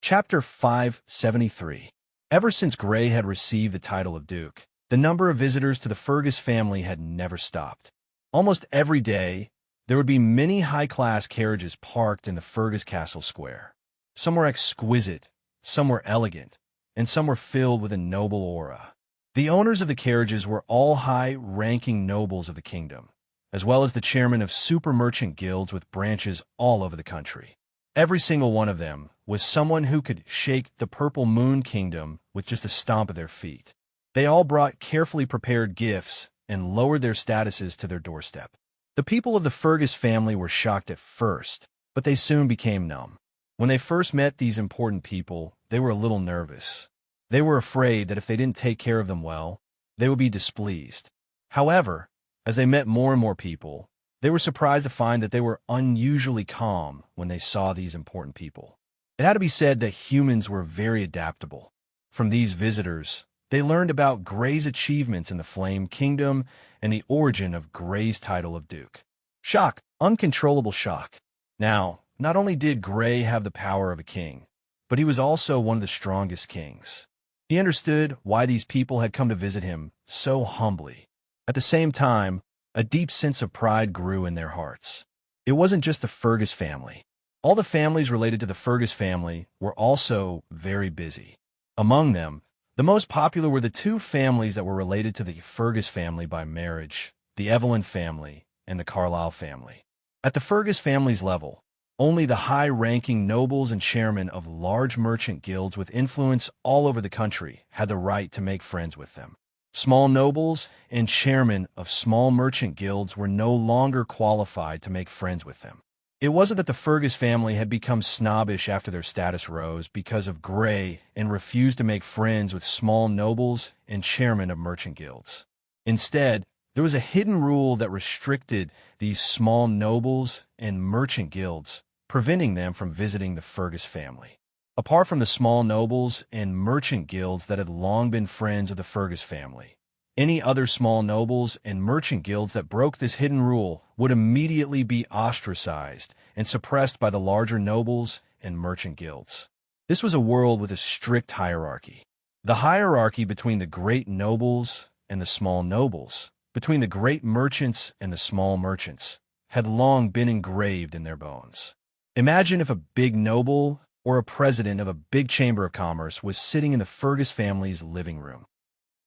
Chapter 573. Ever since Gray had received the title of Duke, the number of visitors to the Fergus family had never stopped. Almost every day, there would be many high-class carriages parked in the Fergus Castle Square. Some were exquisite, some were elegant, and some were filled with a noble aura. The owners of the carriages were all high-ranking nobles of the kingdom, as well as the chairman of super merchant guilds with branches all over the country. Every single one of them was someone who could shake the Purple Moon Kingdom with just a stomp of their feet. They all brought carefully prepared gifts and lowered their statuses to their doorstep. The people of the Fergus family were shocked at first, but they soon became numb. When they first met these important people, they were a little nervous. They were afraid that if they didn't take care of them well, they would be displeased. However, as they met more and more people, they were surprised to find that they were unusually calm when they saw these important people. It had to be said that humans were very adaptable. From these visitors, they learned about Gray's achievements in the Flame Kingdom and the origin of Gray's title of Duke. Shock, uncontrollable shock. Now, not only did Gray have the power of a king, but he was also one of the strongest kings. He understood why these people had come to visit him so humbly. At the same time, a deep sense of pride grew in their hearts. It wasn't just the Fergus family. All the families related to the Fergus family were also very busy. Among them, the most popular were the two families that were related to the Fergus family by marriage, the Evelyn family and the Carlisle family. At the Fergus family's level, only the high-ranking nobles and chairmen of large merchant guilds with influence all over the country had the right to make friends with them. Small nobles and chairmen of small merchant guilds were no longer qualified to make friends with them. It wasn't that the Fergus family had become snobbish after their status rose because of Gray and refused to make friends with small nobles and chairmen of merchant guilds. Instead, there was a hidden rule that restricted these small nobles and merchant guilds, preventing them from visiting the Fergus family. Apart from the small nobles and merchant guilds that had long been friends of the Fergus family, any other small nobles and merchant guilds that broke this hidden rule would immediately be ostracized and suppressed by the larger nobles and merchant guilds. This was a world with a strict hierarchy. The hierarchy between the great nobles and the small nobles, between the great merchants and the small merchants, had long been engraved in their bones. Imagine if a big noble or a president of a big chamber of commerce was sitting in the Fergus family's living room.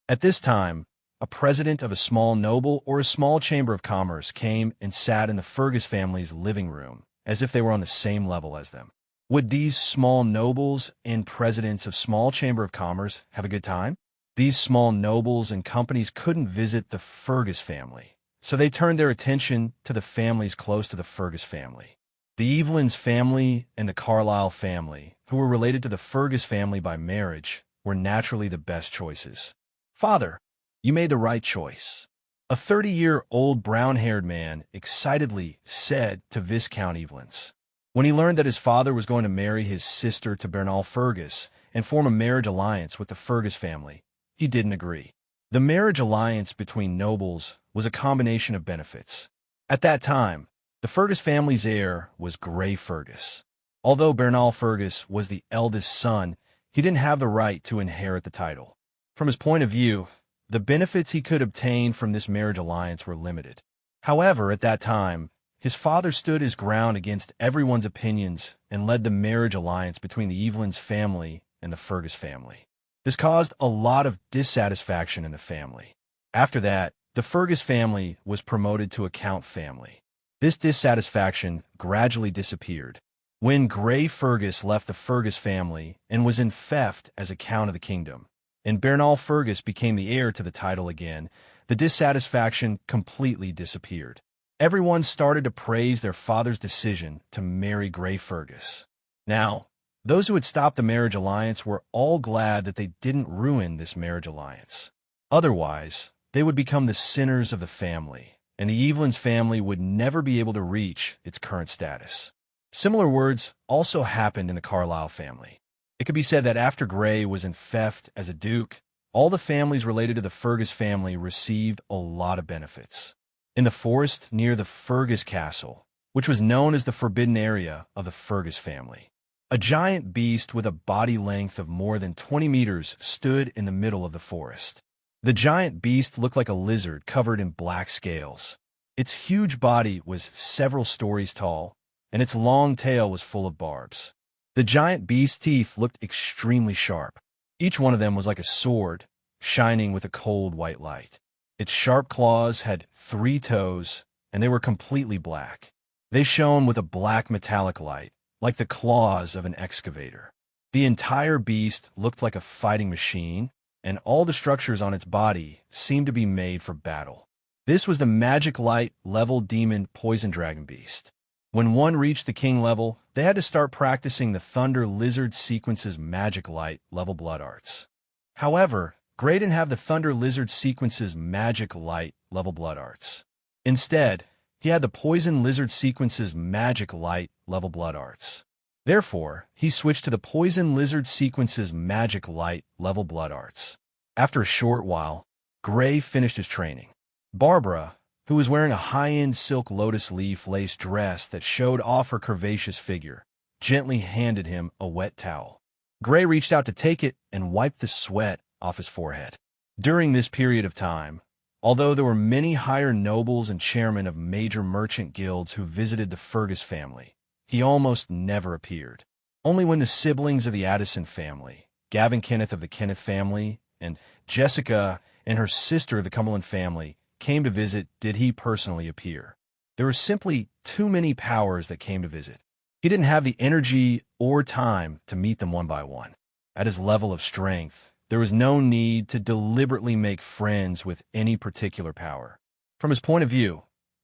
At this time, a president of a small noble or a small chamber of commerce came and sat in the Fergus family's living room, as if they were on the same level as them. Would these small nobles and presidents of small chamber of commerce have a good time? These small nobles and companies couldn't visit the Fergus family, so they turned their attention to the families close to the Fergus family. The Evelyn's family and the Carlisle family, who were related to the Fergus family by marriage, were naturally the best choices. "Father, you made the right choice," a 30-year-old brown-haired man excitedly said to Viscount Evelyn's. When he learned that his father was going to marry his sister to Bernal Fergus and form a marriage alliance with the Fergus family, he didn't agree. The marriage alliance between nobles was a combination of benefits. At that time, the Fergus family's heir was Grey Fergus. Although Bernal Fergus was the eldest son, he didn't have the right to inherit the title. From his point of view, the benefits he could obtain from this marriage alliance were limited. However, at that time, his father stood his ground against everyone's opinions and led the marriage alliance between the Evelyn's family and the Fergus family. This caused a lot of dissatisfaction in the family. After that, the Fergus family was promoted to a count family. This dissatisfaction gradually disappeared. When Grey Fergus left the Fergus family and was enfeoffed as a count of the kingdom, and Bernal Fergus became the heir to the title again, the dissatisfaction completely disappeared. Everyone started to praise their father's decision to marry Grey Fergus. Now, those who had stopped the marriage alliance were all glad that they didn't ruin this marriage alliance. Otherwise, they would become the sinners of the family, and the Evelyn's family would never be able to reach its current status. Similar words also happened in the Carlisle family. It could be said that after Grey was enfeoffed as a duke, all the families related to the Fergus family received a lot of benefits. In the forest near the Fergus castle, which was known as the forbidden area of the Fergus family, a giant beast with a body length of more than 20 meters stood in the middle of the forest. The giant beast looked like a lizard covered in black scales. Its huge body was several stories tall, and its long tail was full of barbs. The giant beast's teeth looked extremely sharp. Each one of them was like a sword, shining with a cold white light. Its sharp claws had 3 toes, and they were completely black. They shone with a black metallic light, like the claws of an excavator. The entire beast looked like a fighting machine, and all the structures on its body seemed to be made for battle. This was the magic light level demon poison dragon beast. When one reached the king level, they had to start practicing the thunder lizard sequence's magic light level blood arts. However, Grey didn't have the thunder lizard sequence's magic light level blood arts. Instead, he had the poison lizard sequence's magic light level blood arts. Therefore, he switched to the poison lizard sequence's magic light level blood arts. After a short while, Grey finished his training. Barbara, who was wearing a high-end silk lotus leaf lace dress that showed off her curvaceous figure, gently handed him a wet towel. Grey reached out to take it and wiped the sweat off his forehead. During this period of time, although there were many higher nobles and chairmen of major merchant guilds who visited the Fergus family, he almost never appeared. Only when the siblings of the Addison family, Gavin Kenneth of the Kenneth family, and Jessica and her sister of the Cumberland family, came to visit did he personally appear. There were simply too many powers that came to visit. He didn't have the energy or time to meet them one by one. At his level of strength, there was no need to deliberately make friends with any particular power. From his point of view,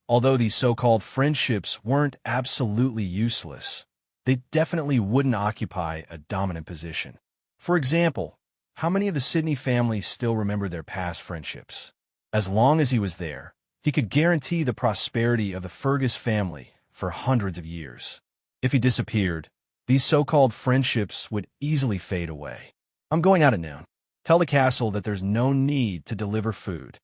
although these so-called friendships weren't absolutely useless, they definitely wouldn't occupy a dominant position. For example, how many of the Sidney families still remember their past friendships? As long as he was there, he could guarantee the prosperity of the Fergus family for hundreds of years. If he disappeared, these so-called friendships would easily fade away. "I'm going out at noon. Tell the castle that there's no need to deliver food,"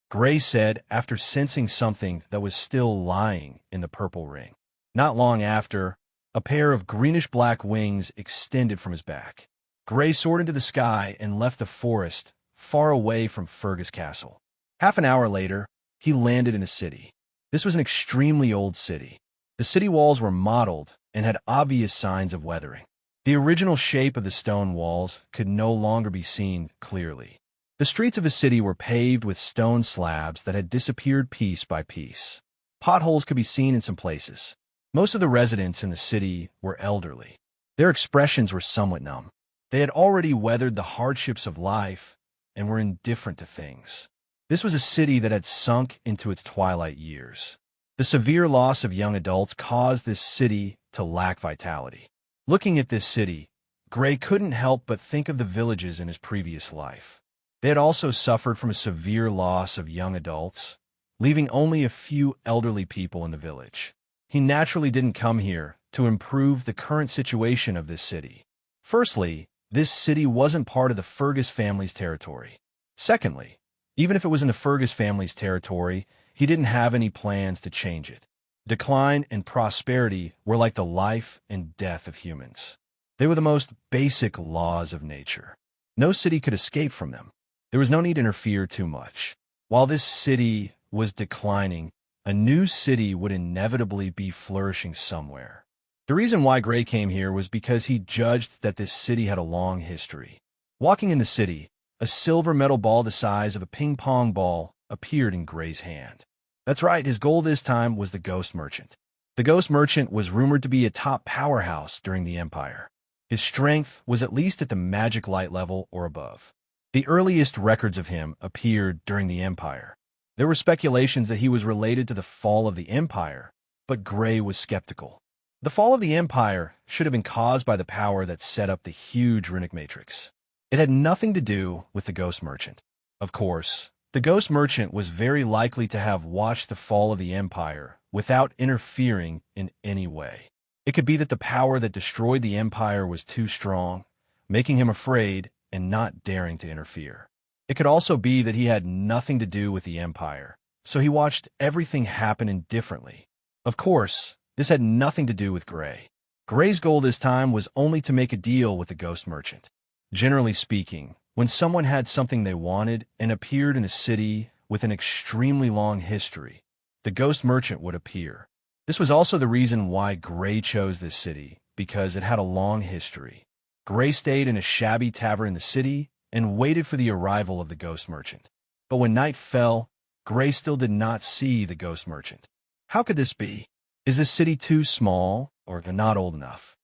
Grey said after sensing something that was still lying in the purple ring. Not long after, a pair of greenish-black wings extended from his back. Grey soared into the sky and left the forest, far away from Fergus Castle. Half an hour later, he landed in a city. This was an extremely old city. The city walls were mottled and had obvious signs of weathering. The original shape of the stone walls could no longer be seen clearly. The streets of the city were paved with stone slabs that had disappeared piece by piece. Potholes could be seen in some places. Most of the residents in the city were elderly. Their expressions were somewhat numb. They had already weathered the hardships of life and were indifferent to things. This was a city that had sunk into its twilight years. The severe loss of young adults caused this city to lack vitality. Looking at this city, Gray couldn't help but think of the villages in his previous life. They had also suffered from a severe loss of young adults, leaving only a few elderly people in the village. He naturally didn't come here to improve the current situation of this city. Firstly, this city wasn't part of the Fergus family's territory. Secondly, even if it was in the Fergus family's territory, he didn't have any plans to change it. Decline and prosperity were like the life and death of humans. They were the most basic laws of nature. No city could escape from them. There was no need to interfere too much. While this city was declining, a new city would inevitably be flourishing somewhere. The reason why Gray came here was because he judged that this city had a long history. Walking in the city, a silver metal ball the size of a ping-pong ball appeared in Gray's hand. That's right, his goal this time was the Ghost Merchant. The Ghost Merchant was rumored to be a top powerhouse during the Empire. His strength was at least at the magic light level or above. The earliest records of him appeared during the Empire. There were speculations that he was related to the fall of the Empire, but Gray was skeptical. The fall of the Empire should have been caused by the power that set up the huge runic matrix. It had nothing to do with the Ghost Merchant. Of course, the Ghost Merchant was very likely to have watched the fall of the Empire without interfering in any way. It could be that the power that destroyed the Empire was too strong, making him afraid and not daring to interfere. It could also be that he had nothing to do with the Empire, so he watched everything happen indifferently. Of course, this had nothing to do with Gray. Gray's goal this time was only to make a deal with the Ghost Merchant. Generally speaking, when someone had something they wanted and appeared in a city with an extremely long history, the Ghost Merchant would appear. This was also the reason why Gray chose this city, because it had a long history. Gray stayed in a shabby tavern in the city and waited for the arrival of the Ghost Merchant. But when night fell, Gray still did not see the Ghost Merchant. How could this be? Is this city too small or not old enough?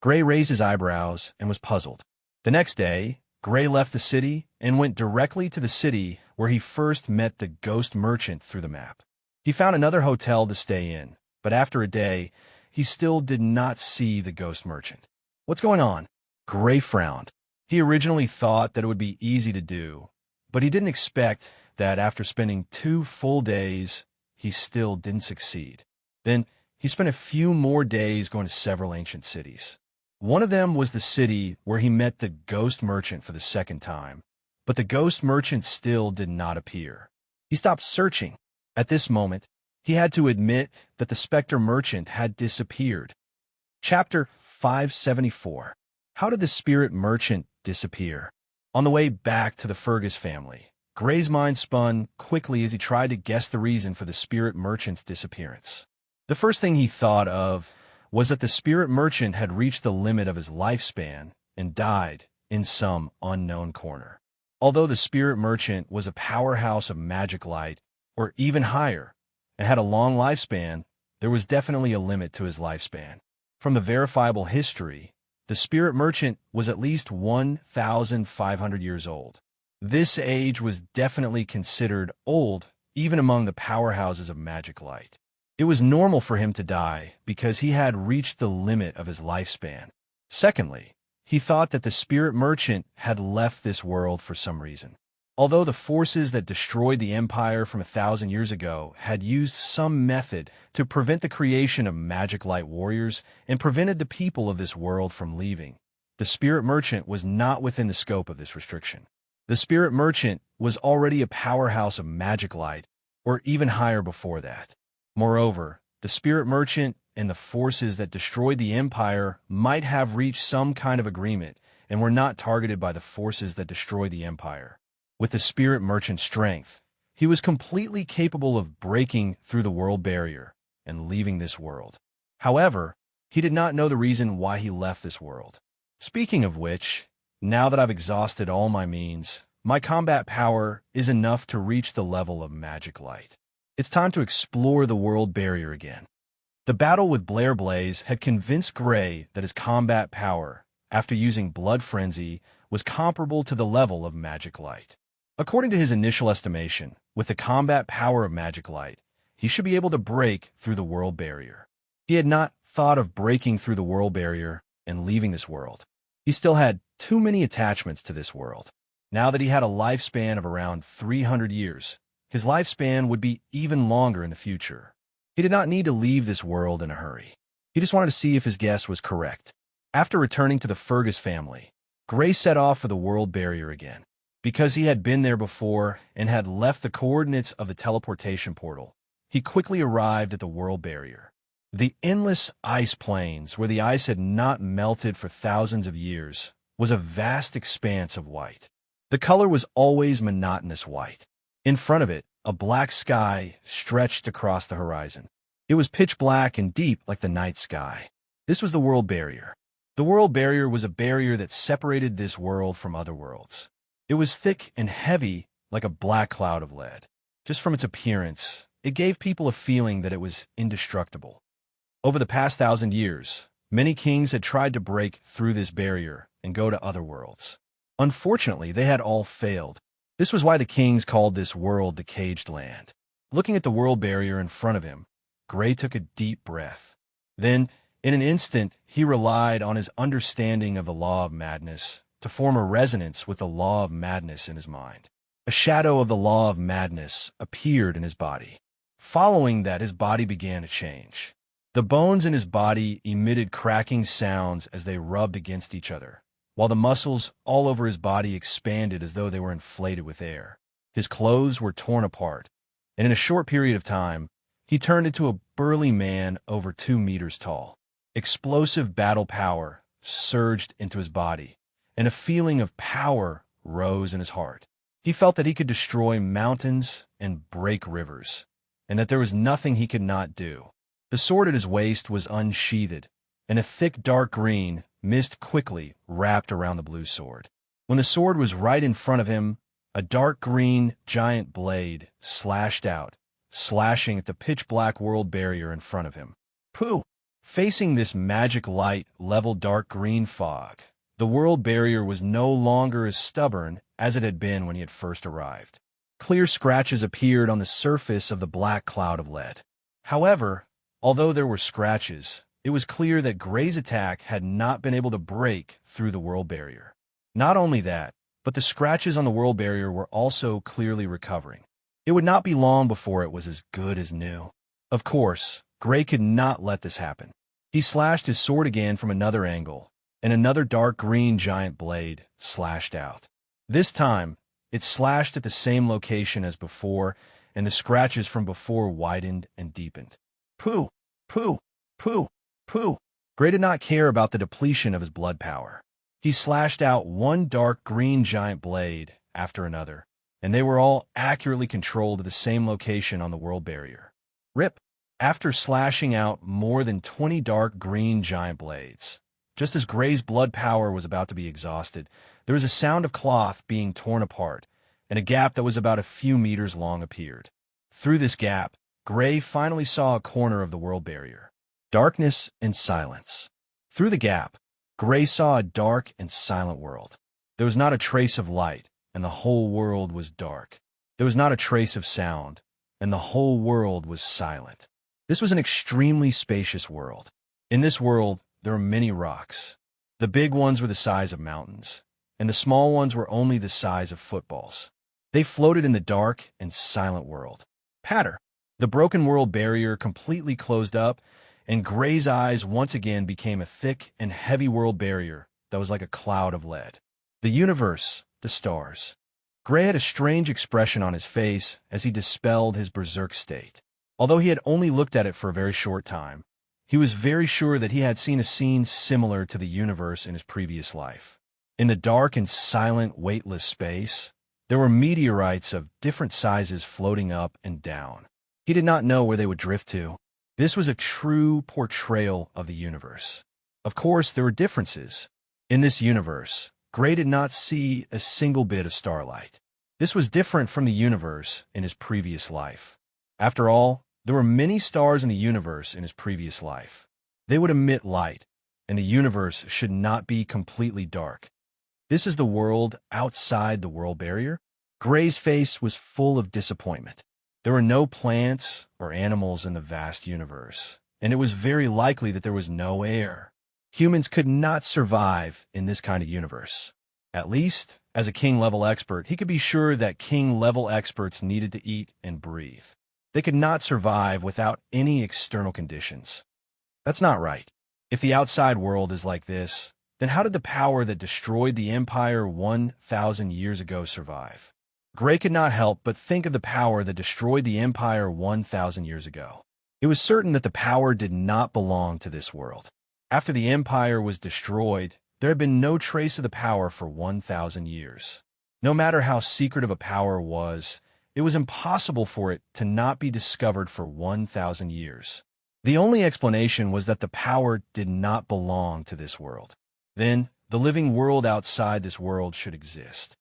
Gray raised his eyebrows and was puzzled. The next day, Gray left the city and went directly to the city where he first met the Ghost Merchant through the map. He found another hotel to stay in, but after a day, he still did not see the Ghost Merchant. What's going on? Gray frowned. He originally thought that it would be easy to do, but he didn't expect that after spending 2 full days, he still didn't succeed. Then he spent a few more days going to several ancient cities. One of them was the city where he met the Ghost Merchant for the second time, but the Ghost Merchant still did not appear. He stopped searching. At this moment, he had to admit that the Spectre Merchant had disappeared. Chapter 574. How did the Spirit Merchant disappear? On the way back to the Fergus family, Gray's mind spun quickly as he tried to guess the reason for the Spirit Merchant's disappearance. The first thing he thought of was that the Spirit Merchant had reached the limit of his lifespan and died in some unknown corner. Although the Spirit Merchant was a powerhouse of magic light, or even higher, and had a long lifespan, there was definitely a limit to his lifespan. From the verifiable history, the Spirit Merchant was at least 1,500 years old. This age was definitely considered old, even among the powerhouses of magic light. It was normal for him to die because he had reached the limit of his lifespan. Secondly, he thought that the Spirit Merchant had left this world for some reason. Although the forces that destroyed the Empire from 1,000 years ago had used some method to prevent the creation of magic light warriors and prevented the people of this world from leaving, the Spirit Merchant was not within the scope of this restriction. The Spirit Merchant was already a powerhouse of magic light, or even higher before that. Moreover, the Spirit Merchant and the forces that destroyed the Empire might have reached some kind of agreement and were not targeted by the forces that destroyed the Empire. With the Spirit Merchant's strength, he was completely capable of breaking through the world barrier and leaving this world. However, he did not know the reason why he left this world. Speaking of which, now that I've exhausted all my means, my combat power is enough to reach the level of magic light. It's time to explore the world barrier again. The battle with Blair Blaze had convinced Gray that his combat power, after using Blood Frenzy, was comparable to the level of magic light. According to his initial estimation, with the combat power of magic light, he should be able to break through the world barrier. He had not thought of breaking through the world barrier and leaving this world. He still had too many attachments to this world. Now that he had a lifespan of around 300 years, his lifespan would be even longer in the future. He did not need to leave this world in a hurry. He just wanted to see if his guess was correct. After returning to the Fergus family, Gray set off for the world barrier again. Because he had been there before and had left the coordinates of the teleportation portal, he quickly arrived at the world barrier. The endless ice plains, where the ice had not melted for thousands of years, was a vast expanse of white. The color was always monotonous white. In front of it, a black sky stretched across the horizon. It was pitch black and deep like the night sky. This was the world barrier. The world barrier was a barrier that separated this world from other worlds. It was thick and heavy like a black cloud of lead. Just from its appearance, it gave people a feeling that it was indestructible. Over the past 1,000 years, many kings had tried to break through this barrier and go to other worlds. Unfortunately, they had all failed. This was why the kings called this world the Caged Land. Looking at the world barrier in front of him, Gray took a deep breath. Then, in an instant, he relied on his understanding of the law of madness to form a resonance with the law of madness in his mind. A shadow of the law of madness appeared in his body. Following that, his body began to change. The bones in his body emitted cracking sounds as they rubbed against each other, while the muscles all over his body expanded as though they were inflated with air. His clothes were torn apart, and in a short period of time, he turned into a burly man over 2 meters tall. Explosive battle power surged into his body, and a feeling of power rose in his heart. He felt that he could destroy mountains and break rivers, and that there was nothing he could not do. The sword at his waist was unsheathed, and a thick dark green mist quickly wrapped around the blue sword. When the sword was right in front of him, a dark green giant blade slashed out, slashing at the pitch-black world barrier in front of him. Pooh! Facing this magic light-level dark green fog, the world barrier was no longer as stubborn as it had been when he had first arrived. Clear scratches appeared on the surface of the black cloud of lead. However, although there were scratches, it was clear that Gray's attack had not been able to break through the world barrier. Not only that, but the scratches on the world barrier were also clearly recovering. It would not be long before it was as good as new. Of course, Gray could not let this happen. He slashed his sword again from another angle, and another dark green giant blade slashed out. This time, it slashed at the same location as before, and the scratches from before widened and deepened. Pooh! Pooh! Pooh! Pooh! Gray did not care about the depletion of his blood power. He slashed out one dark green giant blade after another, and they were all accurately controlled at the same location on the world barrier. Rip! After slashing out more than 20 dark green giant blades, just as Gray's blood power was about to be exhausted, there was a sound of cloth being torn apart, and a gap that was about a few meters long appeared. Through this gap, Gray finally saw a corner of the world barrier. Darkness and silence. Through the gap, Gray saw a dark and silent world. There was not a trace of light, and the whole world was dark. There was not a trace of sound, and the whole world was silent. This was an extremely spacious world. In this world, there were many rocks. The big ones were the size of mountains, and the small ones were only the size of footballs. They floated in the dark and silent world. Patter! The broken world barrier completely closed up, and Gray's eyes once again became a thick and heavy world barrier that was like a cloud of lead. The universe, the stars. Gray had a strange expression on his face as he dispelled his berserk state. Although he had only looked at it for a very short time, he was very sure that he had seen a scene similar to the universe in his previous life. In the dark and silent, weightless space, there were meteorites of different sizes floating up and down. He did not know where they would drift to. This was a true portrayal of the universe. Of course, there were differences. In this universe, Gray did not see a single bit of starlight. This was different from the universe in his previous life. After all, there were many stars in the universe in his previous life. They would emit light, and the universe should not be completely dark. This is the world outside the world barrier? Gray's face was full of disappointment. There were no plants or animals in the vast universe, and it was very likely that there was no air. Humans could not survive in this kind of universe. At least, as a king-level expert, he could be sure that king-level experts needed to eat and breathe. They could not survive without any external conditions. That's not right. If the outside world is like this, then how did the power that destroyed the Empire 1,000 years ago survive? Gray could not help but think of the power that destroyed the Empire 1,000 years ago. It was certain that the power did not belong to this world. After the Empire was destroyed, there had been no trace of the power for 1,000 years. No matter how secretive a power was, it was impossible for it to not be discovered for 1,000 years. The only explanation was that the power did not belong to this world. Then, the living world outside this world should exist.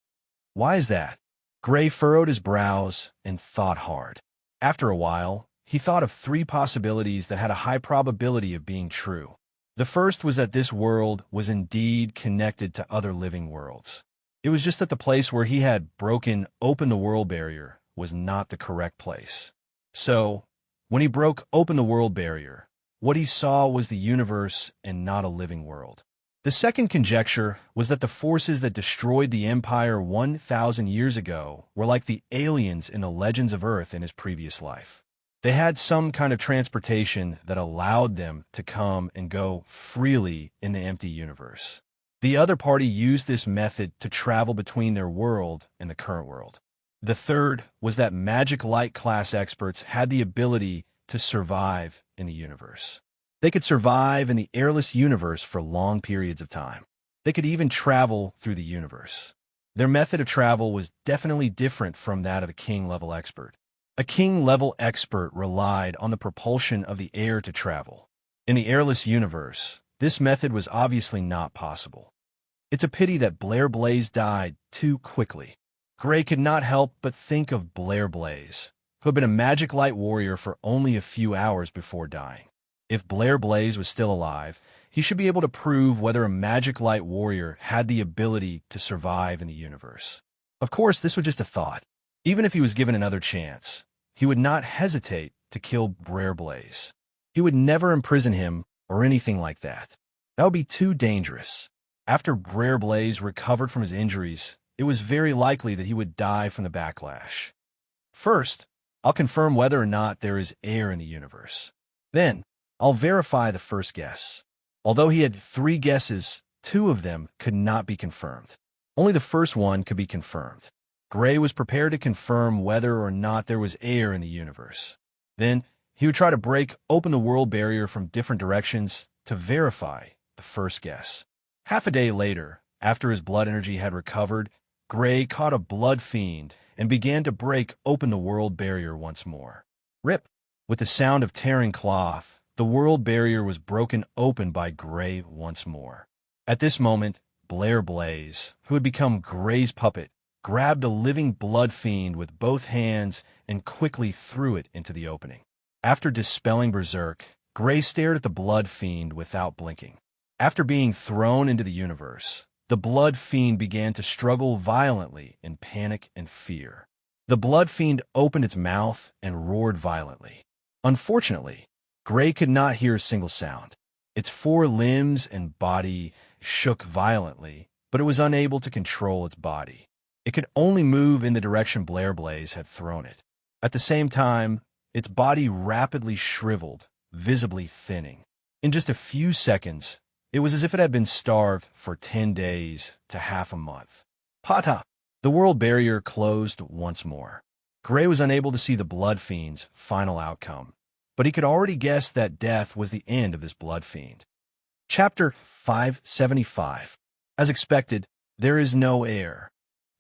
Why is that? Gray furrowed his brows and thought hard. After a while, he thought of 3 possibilities that had a high probability of being true. The first was that this world was indeed connected to other living worlds. It was just that the place where he had broken open the world barrier was not the correct place. So, when he broke open the world barrier, what he saw was the universe and not a living world. The second conjecture was that the forces that destroyed the Empire 1,000 years ago were like the aliens in the Legends of Earth in his previous life. They had some kind of transportation that allowed them to come and go freely in the empty universe. The other party used this method to travel between their world and the current world. The third was that magic light class experts had the ability to survive in the universe. They could survive in the airless universe for long periods of time. They could even travel through the universe. Their method of travel was definitely different from that of a king-level expert. A king-level expert relied on the propulsion of the air to travel. In the airless universe, this method was obviously not possible. It's a pity that Blair Blaze died too quickly. Gray could not help but think of Blair Blaze, who had been a magic light warrior for only a few hours before dying. If Blair Blaze was still alive, he should be able to prove whether a magic light warrior had the ability to survive in the universe. Of course, this was just a thought. Even if he was given another chance, he would not hesitate to kill Blair Blaze. He would never imprison him or anything like that. That would be too dangerous. After Blair Blaze recovered from his injuries, it was very likely that he would die from the backlash. First, I'll confirm whether or not there is air in the universe. Then, I'll verify the first guess. Although he had 3 guesses, 2 of them could not be confirmed. Only the first one could be confirmed. Gray was prepared to confirm whether or not there was air in the universe. Then, he would try to break open the world barrier from different directions to verify the first guess. Half a day later, after his blood energy had recovered, Gray caught a blood fiend and began to break open the world barrier once more. Rip! With the sound of tearing cloth, the world barrier was broken open by Gray once more. At this moment, Blair Blaze, who had become Gray's puppet, grabbed a living blood fiend with both hands and quickly threw it into the opening. After dispelling Berserk, Gray stared at the blood fiend without blinking. After being thrown into the universe, the blood fiend began to struggle violently in panic and fear. The blood fiend opened its mouth and roared violently. Unfortunately, Gray could not hear a single sound. Its 4 limbs and body shook violently, but it was unable to control its body. It could only move in the direction Blair Blaze had thrown it. At the same time, its body rapidly shriveled, visibly thinning. In just a few seconds, it was as if it had been starved for 10 days to half a month. Pata! The world barrier closed once more. Gray was unable to see the blood fiend's final outcome, but he could already guess that death was the end of this blood fiend. Chapter 575. As expected, there is no air.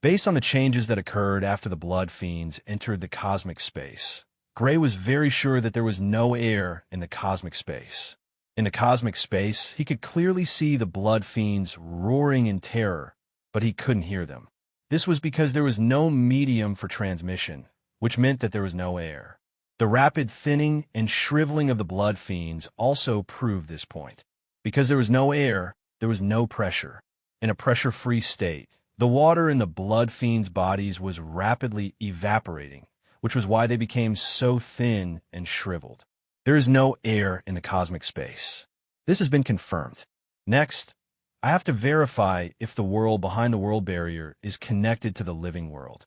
Based on the changes that occurred after the blood fiends entered the cosmic space, Gray was very sure that there was no air in the cosmic space. In the cosmic space, he could clearly see the blood fiends roaring in terror, but he couldn't hear them. This was because there was no medium for transmission, which meant that there was no air. The rapid thinning and shriveling of the blood fiends also proved this point. Because there was no air, there was no pressure. In a pressure-free state, the water in the blood fiends' bodies was rapidly evaporating, which was why they became so thin and shriveled. There is no air in the cosmic space. This has been confirmed. Next, I have to verify if the world behind the world barrier is connected to the living world.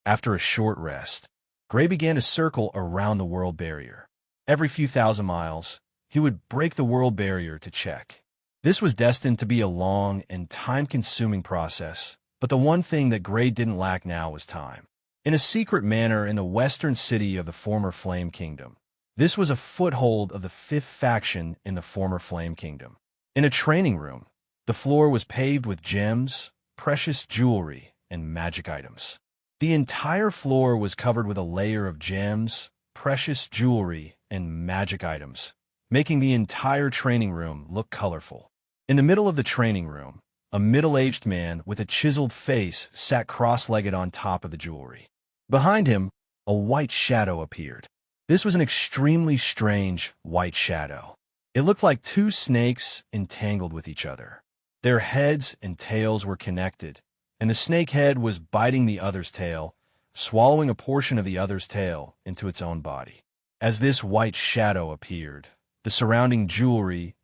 After a short rest, Gray began to circle around the world barrier. Every few thousand miles, he would break the world barrier to check. This was destined to be a long and time-consuming process, but the one thing that Gray didn't lack now was time. In a secret manor in the western city of the former Flame Kingdom, this was a foothold of the fifth faction in the former Flame Kingdom. In a training room, the floor was paved with gems, precious jewelry, and magic items. The entire floor was covered with a layer of gems, precious jewelry, and magic items, making the entire training room look colorful. In the middle of the training room, a middle-aged man with a chiseled face sat cross-legged on top of the jewelry. Behind him, a white shadow appeared. This was an extremely strange white shadow. It looked like two snakes entangled with each other. Their heads and tails were connected, and the snake head was biting the other's tail, swallowing a portion of the other's tail into its own body. As this white shadow appeared, the surrounding jewelry,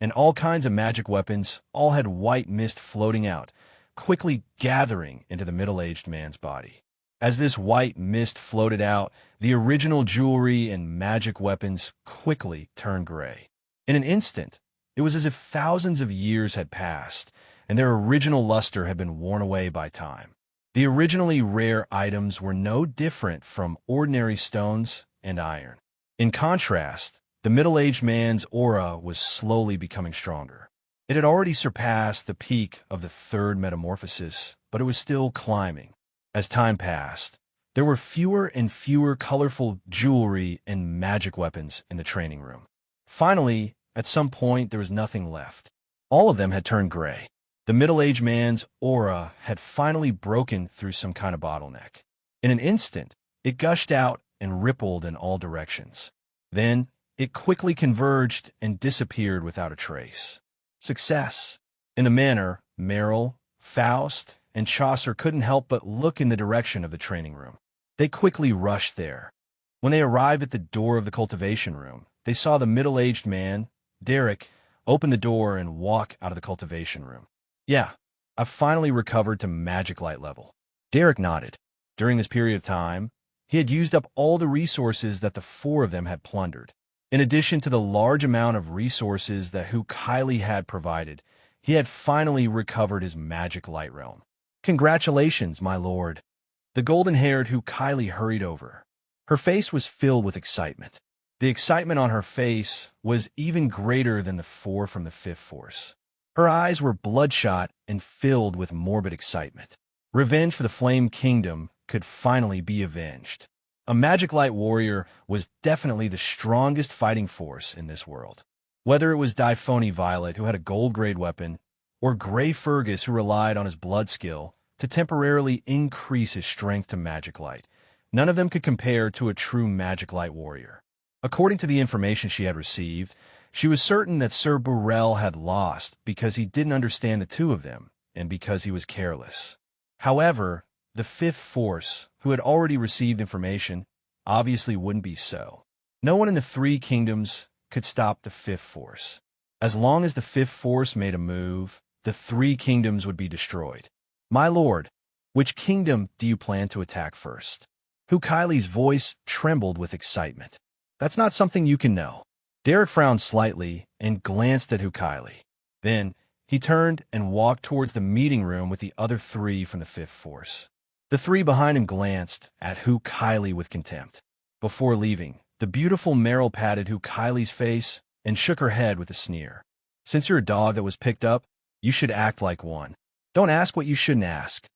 and all kinds of magic weapons all had white mist floating out, quickly gathering into the middle-aged man's body. As this white mist floated out, the original jewelry and magic weapons quickly turned gray. In an instant, it was as if thousands of years had passed, and their original luster had been worn away by time. The originally rare items were no different from ordinary stones and iron. In contrast, the middle-aged man's aura was slowly becoming stronger. It had already surpassed the peak of the third metamorphosis, but it was still climbing. As time passed, there were fewer and fewer colorful jewelry and magic weapons in the training room. Finally, at some point, there was nothing left. All of them had turned gray. The middle-aged man's aura had finally broken through some kind of bottleneck. In an instant, it gushed out and rippled in all directions. Then, it quickly converged and disappeared without a trace. Success! In a manner, Merrill, Faust, and Chaucer couldn't help but look in the direction of the training room. They quickly rushed there. When they arrived at the door of the cultivation room, they saw the middle-aged man, Derek, open the door and walk out of the cultivation room. Yeah, I've finally recovered to magic light level. Derek nodded. During this period of time, he had used up all the resources that the four of them had plundered. In addition to the large amount of resources that Kylie had provided, he had finally recovered his magic light realm. Congratulations, my lord. The golden-haired Kylie hurried over. Her face was filled with excitement. The excitement on her face was even greater than the four from the fifth force. Her eyes were bloodshot and filled with morbid excitement. Revenge for the Flame Kingdom could finally be avenged. A magic light warrior was definitely the strongest fighting force in this world. Whether it was Dyphony Violet, who had a gold-grade weapon, or Gray Fergus, who relied on his blood skill to temporarily increase his strength to magic light, none of them could compare to a true magic light warrior. According to the information she had received, she was certain that Sir Burrell had lost because he didn't understand the two of them and because he was careless. However, the fifth force, who had already received information, obviously wouldn't be so. No one in the three kingdoms could stop the fifth force. As long as the fifth force made a move, the three kingdoms would be destroyed. My lord, which kingdom do you plan to attack first? Kylie's voice trembled with excitement. That's not something you can know. Derek frowned slightly and glanced at Kylie. Then, he turned and walked towards the meeting room with the other three from the fifth force. The three behind him glanced at Kylie with contempt. Before leaving, the beautiful Merrill patted Kylie's face and shook her head with a sneer. Since you're a dog that was picked up, you should act like one. Don't ask what you shouldn't ask.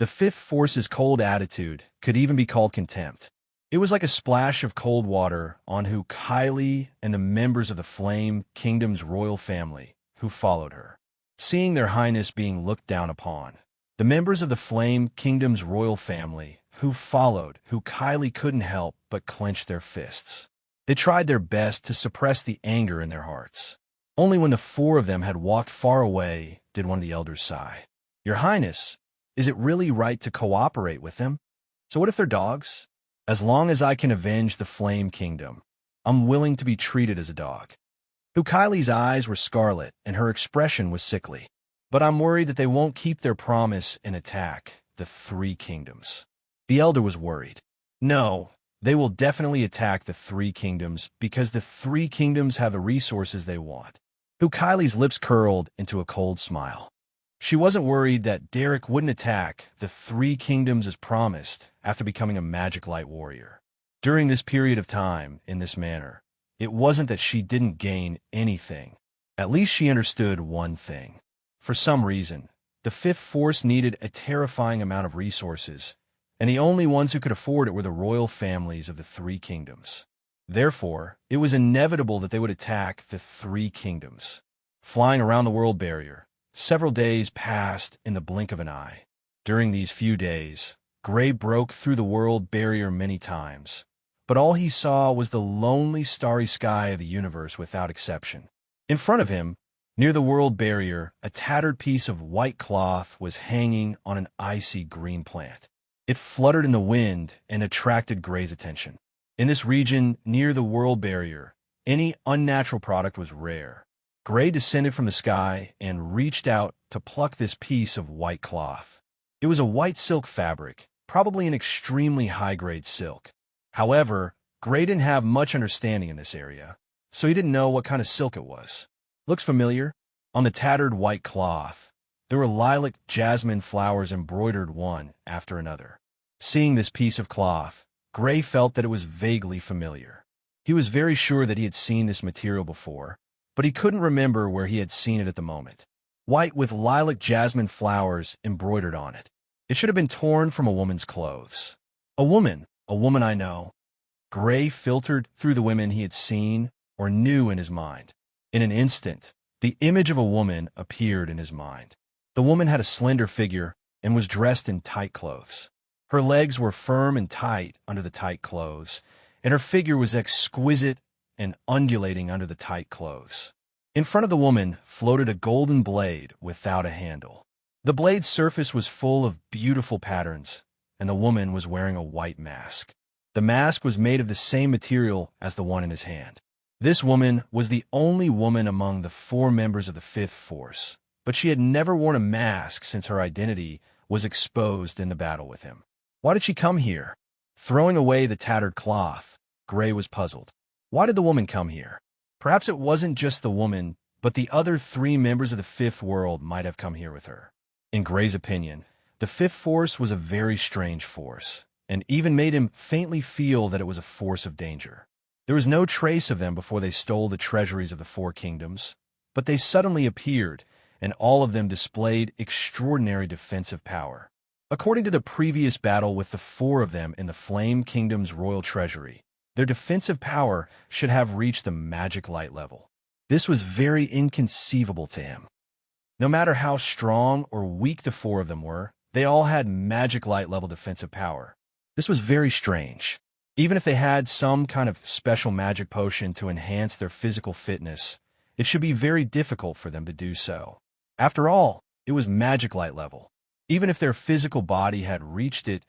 The fifth force's cold attitude could even be called contempt. It was like a splash of cold water on who Kylie and the members of the Flame Kingdom's royal family who followed her. Seeing their highness being looked down upon, the members of the Flame Kingdom's royal family who followed who Kylie couldn't help but clench their fists. They tried their best to suppress the anger in their hearts. Only when the four of them had walked far away did one of the elders sigh. "Your Highness, is it really right to cooperate with them? So what if they're dogs? As long as I can avenge the Flame Kingdom, I'm willing to be treated as a dog." Kylie's eyes were scarlet and her expression was sickly. "But I'm worried that they won't keep their promise and attack the three kingdoms." The elder was worried. "No, they will definitely attack the three kingdoms because the three kingdoms have the resources they want." Kylie's lips curled into a cold smile. She wasn't worried that Derek wouldn't attack the three kingdoms as promised after becoming a magic light warrior. During this period of time, in this manner, it wasn't that she didn't gain anything. At least she understood one thing. For some reason, the Fifth Force needed a terrifying amount of resources, and the only ones who could afford it were the royal families of the three kingdoms. Therefore, it was inevitable that they would attack the three kingdoms. Flying around the world barrier, several days passed in the blink of an eye. During these few days, Gray broke through the world barrier many times, but all he saw was the lonely starry sky of the universe without exception. In front of him, near the world barrier, a tattered piece of white cloth was hanging on an icy green plant. It fluttered in the wind and attracted Gray's attention. In this region, near the world barrier, any unnatural product was rare. Gray descended from the sky and reached out to pluck this piece of white cloth. It was a white silk fabric, probably an extremely high-grade silk. However, Gray didn't have much understanding in this area, so he didn't know what kind of silk it was. "Looks familiar." On the tattered white cloth, there were lilac jasmine flowers embroidered one after another. Seeing this piece of cloth, Gray felt that it was vaguely familiar. He was very sure that he had seen this material before, but he couldn't remember where he had seen it at the moment. White with lilac jasmine flowers embroidered on it. It should have been torn from a woman's clothes. A woman I know. Gray filtered through the women he had seen or knew in his mind. In an instant, the image of a woman appeared in his mind. The woman had a slender figure and was dressed in tight clothes. Her legs were firm and tight under the tight clothes, and her figure was exquisite and undulating under the tight clothes. In front of the woman floated a golden blade without a handle. The blade's surface was full of beautiful patterns, and the woman was wearing a white mask. The mask was made of the same material as the one in his hand. This woman was the only woman among the four members of the Fifth Force, but she had never worn a mask since her identity was exposed in the battle with him. Why did she come here? Throwing away the tattered cloth, Gray was puzzled. Why did the woman come here? Perhaps it wasn't just the woman, but the other three members of the Fifth World might have come here with her. In Gray's opinion, the Fifth Force was a very strange force, and even made him faintly feel that it was a force of danger. There was no trace of them before they stole the treasuries of the four kingdoms, but they suddenly appeared, and all of them displayed extraordinary defensive power. According to the previous battle with the four of them in the Flame Kingdom's royal treasury, their defensive power should have reached the magic light level. This was very inconceivable to him. No matter how strong or weak the four of them were, they all had magic light level defensive power. This was very strange. Even if they had some kind of special magic potion to enhance their physical fitness, it should be very difficult for them to do so. After all, it was magic light level. Even if their physical body had reached it,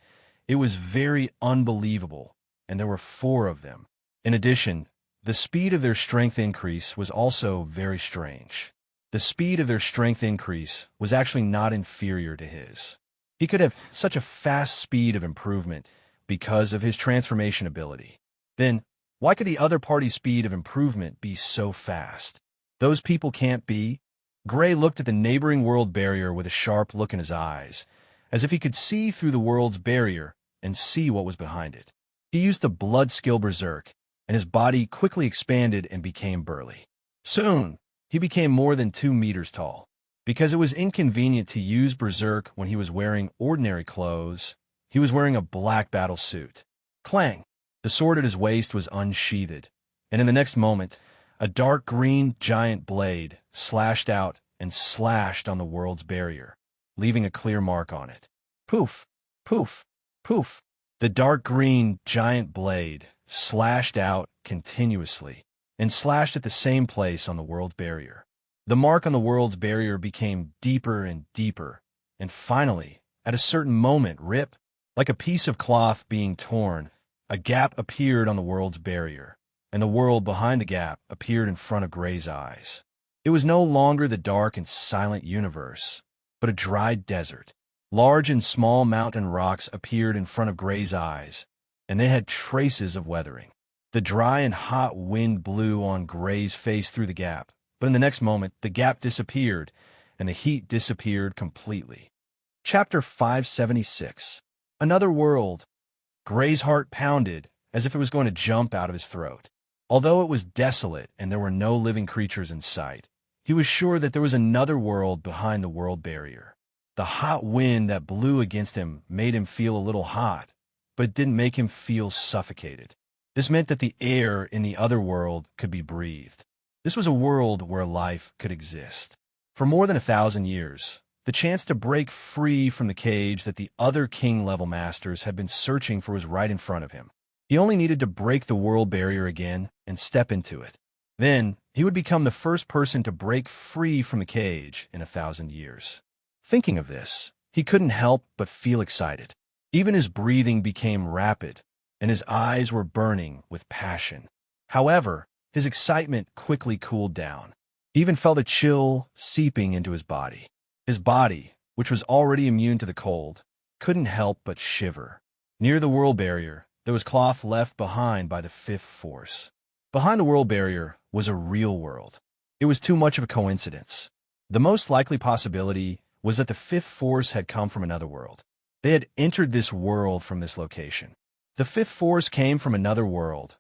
it was very unbelievable, and there were four of them. In addition, the speed of their strength increase was also very strange. The speed of their strength increase was actually not inferior to his. He could have such a fast speed of improvement because of his transformation ability. Then, why could the other party's speed of improvement be so fast? Those people can't be. Gray looked at the neighboring world barrier with a sharp look in his eyes, as if he could see through the world's barrier and see what was behind it. He used the blood skill Berserk, and his body quickly expanded and became burly. Soon, he became more than 2 meters tall. Because it was inconvenient to use Berserk when he was wearing ordinary clothes, he was wearing a black battle suit. Clang! The sword at his waist was unsheathed, and in the next moment, a dark green giant blade slashed out and slashed on the world's barrier, leaving a clear mark on it. Poof, poof, poof. The dark green giant blade slashed out continuously and slashed at the same place on the world's barrier. The mark on the world's barrier became deeper and deeper, and finally, at a certain moment, rip, like a piece of cloth being torn, a gap appeared on the world's barrier, and the world behind the gap appeared in front of Gray's eyes. It was no longer the dark and silent universe, but a dry desert. Large and small mountain rocks appeared in front of Gray's eyes, and they had traces of weathering. The dry and hot wind blew on Gray's face through the gap, but in the next moment, the gap disappeared, and the heat disappeared completely. Chapter 576. Another World. Gray's heart pounded as if it was going to jump out of his throat. Although it was desolate and there were no living creatures in sight, he was sure that there was another world behind the world barrier. The hot wind that blew against him made him feel a little hot, but it didn't make him feel suffocated. This meant that the air in the other world could be breathed. This was a world where life could exist. For more than 1,000 years, the chance to break free from the cage that the other king-level masters had been searching for was right in front of him. He only needed to break the world barrier again and step into it. Then, he would become the first person to break free from the cage in 1,000 years. Thinking of this, he couldn't help but feel excited. Even his breathing became rapid, and his eyes were burning with passion. However, his excitement quickly cooled down. He even felt a chill seeping into his body. His body, which was already immune to the cold, couldn't help but shiver. Near the world barrier, there was cloth left behind by the fifth force. Behind the world barrier was a real world. It was too much of a coincidence. The most likely possibility was that the fifth force had come from another world. They had entered this world from this location. The fifth force came from another world.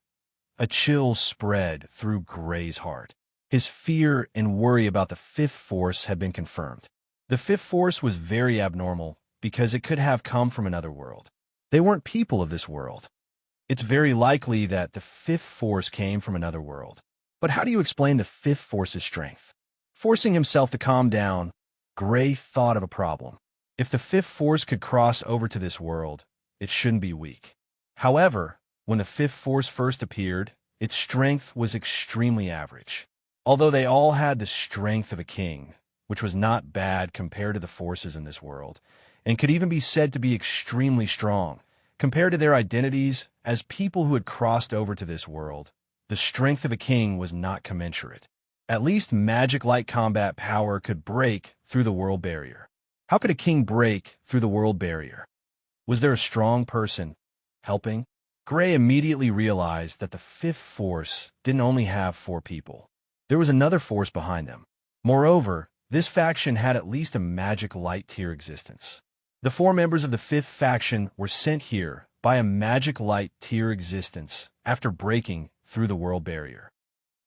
A chill spread through Gray's heart. His fear and worry about the fifth force had been confirmed. The fifth force was very abnormal because it could have come from another world. They weren't people of this world. It's very likely that the fifth force came from another world. But how do you explain the fifth force's strength? Forcing himself to calm down, Gray thought of a problem. If the fifth force could cross over to this world, it shouldn't be weak. However, when the fifth force first appeared, its strength was extremely average. Although they all had the strength of a king, which was not bad compared to the forces in this world, and could even be said to be extremely strong, compared to their identities as people who had crossed over to this world, the strength of a king was not commensurate. At least magic-like combat power could break through the world barrier. How could a king break through the world barrier? Was there a strong person helping? Gray immediately realized that the fifth force didn't only have 4 people. There was another force behind them. Moreover, this faction had at least a magic light tier existence. The 4 members of the fifth faction were sent here by a magic light tier existence after breaking through the world barrier.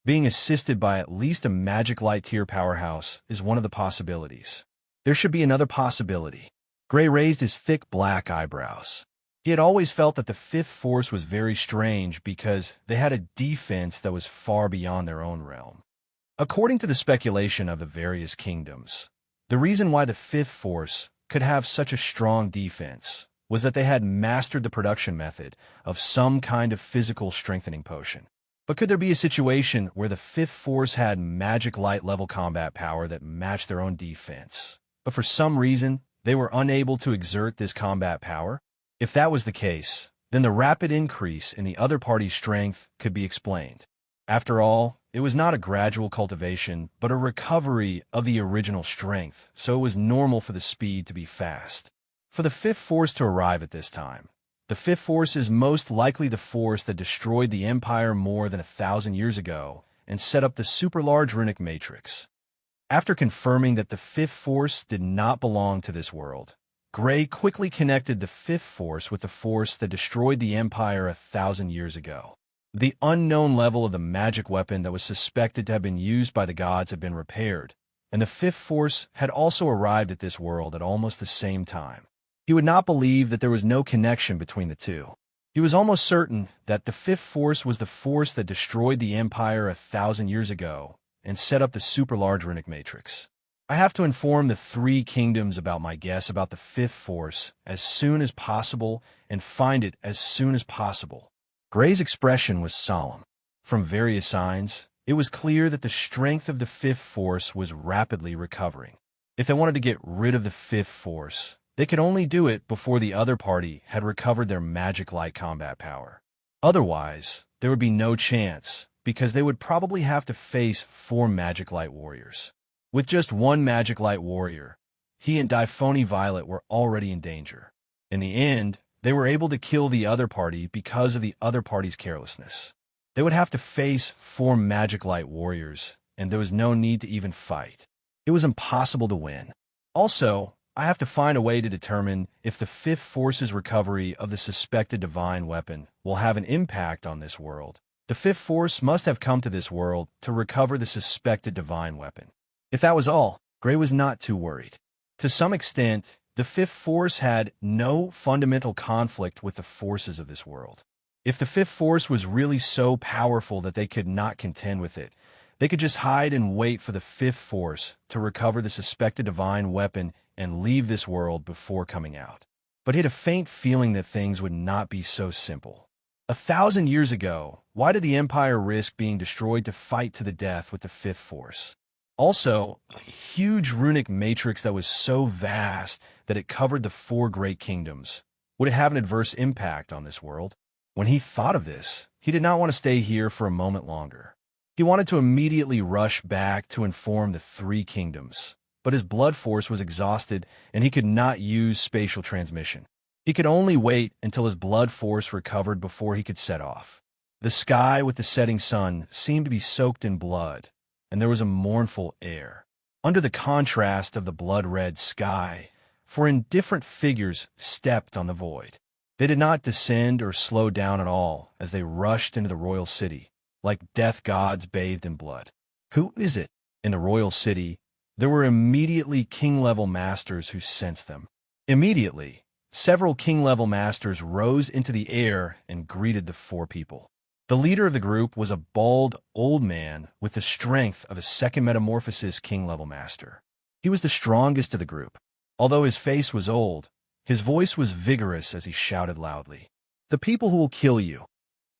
Being assisted by at least a magic light tier powerhouse is one of the possibilities. There should be another possibility. Gray raised his thick black eyebrows. He had always felt that the fifth force was very strange because they had a defense that was far beyond their own realm. According to the speculation of the various kingdoms, the reason why the fifth force could have such a strong defense was that they had mastered the production method of some kind of physical strengthening potion. But could there be a situation where the fifth force had magic light level combat power that matched their own defense, but for some reason they were unable to exert this combat power? If that was the case, then the rapid increase in the other party's strength could be explained. After all, it was not a gradual cultivation, but a recovery of the original strength, so it was normal for the speed to be fast. For the fifth force to arrive at this time, the fifth force is most likely the force that destroyed the Empire more than 1,000 years ago and set up the super-large runic matrix. After confirming that the fifth force did not belong to this world, Gray quickly connected the fifth force with the force that destroyed the Empire 1,000 years ago. The unknown level of the magic weapon that was suspected to have been used by the gods had been repaired, and the fifth force had also arrived at this world at almost the same time. He would not believe that there was no connection between the two. He was almost certain that the fifth force was the force that destroyed the Empire 1,000 years ago and set up the super-large runic matrix. I have to inform the three kingdoms about my guess about the fifth force as soon as possible and find it as soon as possible. Gray's expression was solemn. From various signs, it was clear that the strength of the fifth force was rapidly recovering. If they wanted to get rid of the fifth force, they could only do it before the other party had recovered their magic light combat power. Otherwise, there would be no chance, because they would probably have to face 4 magic light warriors. With just one magic light warrior, he and Dyphony Violet were already in danger. In the end, they were able to kill the other party because of the other party's carelessness. They would have to face 4 magic light warriors, and there was no need to even fight. It was impossible to win. Also, I have to find a way to determine if the fifth force's recovery of the suspected divine weapon will have an impact on this world. The fifth force must have come to this world to recover the suspected divine weapon. If that was all, Gray was not too worried. To some extent, the fifth force had no fundamental conflict with the forces of this world. If the fifth force was really so powerful that they could not contend with it, they could just hide and wait for the fifth force to recover the suspected divine weapon and leave this world before coming out. But he had a faint feeling that things would not be so simple. 1,000 years ago, why did the Empire risk being destroyed to fight to the death with the fifth force? Also, a huge runic matrix that was so vast that it covered the 4 great kingdoms. Would it have an adverse impact on this world? When he thought of this, he did not want to stay here for a moment longer. He wanted to immediately rush back to inform the 3 kingdoms, but his blood force was exhausted and he could not use spatial transmission. He could only wait until his blood force recovered before he could set off. The sky with the setting sun seemed to be soaked in blood, and there was a mournful air. Under the contrast of the blood-red sky, 4 indifferent figures stepped on the void. They did not descend or slow down at all as they rushed into the royal city, like death gods bathed in blood. Who is it? In the royal city, there were immediately king-level masters who sensed them. Immediately, several king-level masters rose into the air and greeted the 4 people. The leader of the group was a bald, old man with the strength of a second metamorphosis king-level master. He was the strongest of the group. Although his face was old, his voice was vigorous as he shouted loudly, "The people who will kill you."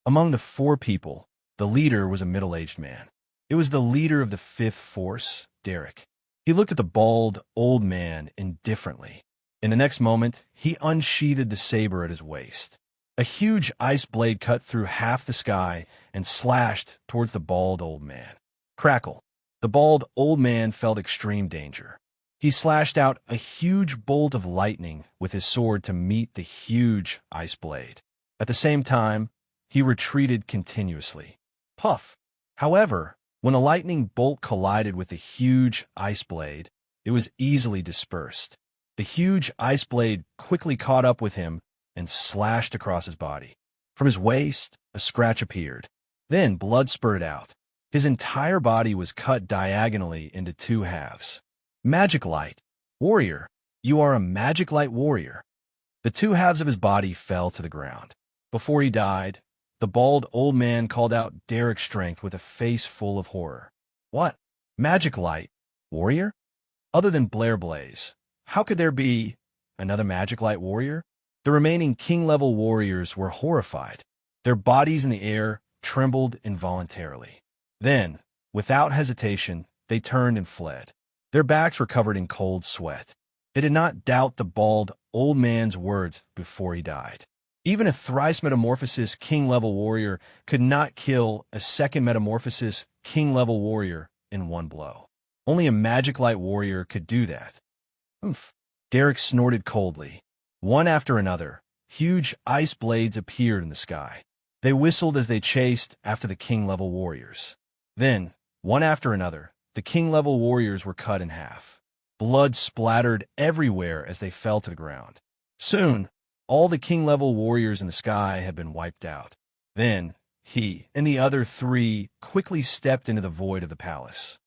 Among the 4 people, the leader was a middle-aged man. It was the leader of the fifth force, Derek. He looked at the bald, old man indifferently. In the next moment, he unsheathed the saber at his waist. A huge ice blade cut through half the sky and slashed towards the bald old man. Crackle. The bald old man felt extreme danger. He slashed out a huge bolt of lightning with his sword to meet the huge ice blade. At the same time, he retreated continuously. Puff. However, when the lightning bolt collided with the huge ice blade, it was easily dispersed. The huge ice blade quickly caught up with him and slashed across his body. From his waist, a scratch appeared. Then blood spurted out. His entire body was cut diagonally into 2 halves. Magic Light. Warrior. You are a Magic Light warrior. The 2 halves of his body fell to the ground. Before he died, the bald old man called out Derek's strength with a face full of horror. What? Magic Light? Warrior? Other than Blair Blaze, how could there be another Magic Light warrior? The remaining king-level warriors were horrified. Their bodies in the air trembled involuntarily. Then, without hesitation, they turned and fled. Their backs were covered in cold sweat. They did not doubt the bald old man's words before he died. Even a thrice metamorphosis king-level warrior could not kill a second metamorphosis king-level warrior in one blow. Only a Magic Light warrior could do that. Oomph. Derek snorted coldly. One after another, huge ice blades appeared in the sky. They whistled as they chased after the king-level warriors. Then, one after another, the king-level warriors were cut in half. Blood splattered everywhere as they fell to the ground. Soon, all the king-level warriors in the sky had been wiped out. Then, he and the other 3 quickly stepped into the void of the palace.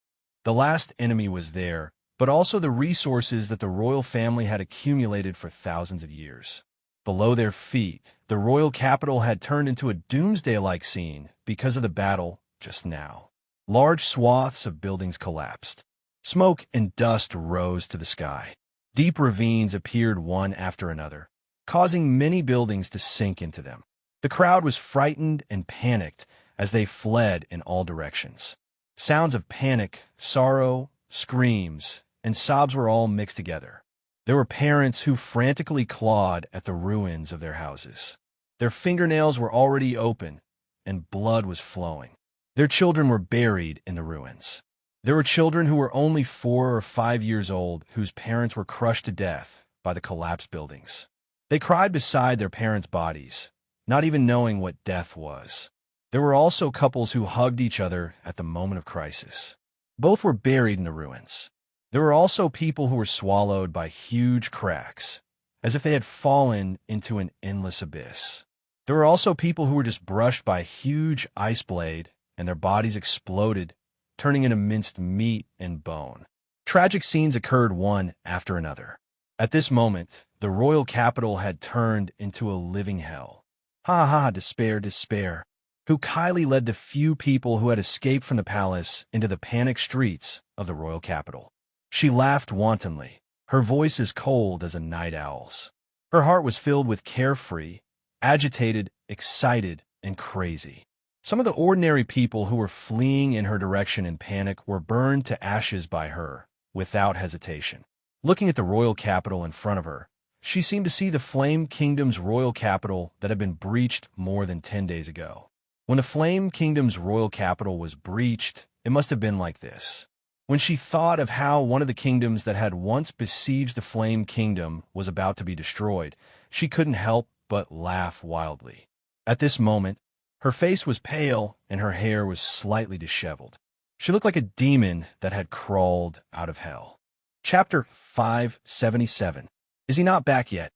The last enemy was there, but also the resources that the royal family had accumulated for thousands of years. Below their feet, The royal capital had turned into a doomsday-like scene because of the battle just now. Large swaths of buildings collapsed. Smoke and dust rose to the sky. Deep ravines appeared one after another, causing many buildings to sink into them. The crowd was frightened and panicked as they fled in all directions. Sounds of panic, sorrow, screams, and sobs were all mixed together. There were parents who frantically clawed at the ruins of their houses. Their fingernails were already open, and blood was flowing. Their children were buried in the ruins. There were children who were only 4 or 5 years old whose parents were crushed to death by the collapsed buildings. They cried beside their parents' bodies, not even knowing what death was. There were also couples who hugged each other at the moment of crisis. Both were buried in the ruins. There were also people who were swallowed by huge cracks, as if they had fallen into an endless abyss. There were also people who were just brushed by a huge ice blade, and their bodies exploded, turning into minced meat and bone. Tragic scenes occurred one after another. At this moment, the royal capital had turned into a living hell. Ha ha, despair, despair. Kylie led the few people who had escaped from the palace into the panicked streets of the royal capital. She laughed wantonly, her voice as cold as a night owl's. Her heart was filled with carefree, agitated, excited, and crazy. Some of the ordinary people who were fleeing in her direction in panic were burned to ashes by her, without hesitation. Looking at the royal capital in front of her, she seemed to see the Flame Kingdom's royal capital that had been breached more than 10 days ago. When the Flame Kingdom's royal capital was breached, it must have been like this. When she thought of how one of the kingdoms that had once besieged the Flame Kingdom was about to be destroyed, she couldn't help but laugh wildly. At this moment, her face was pale and her hair was slightly disheveled. She looked like a demon that had crawled out of hell. Chapter 577. Is he not back yet?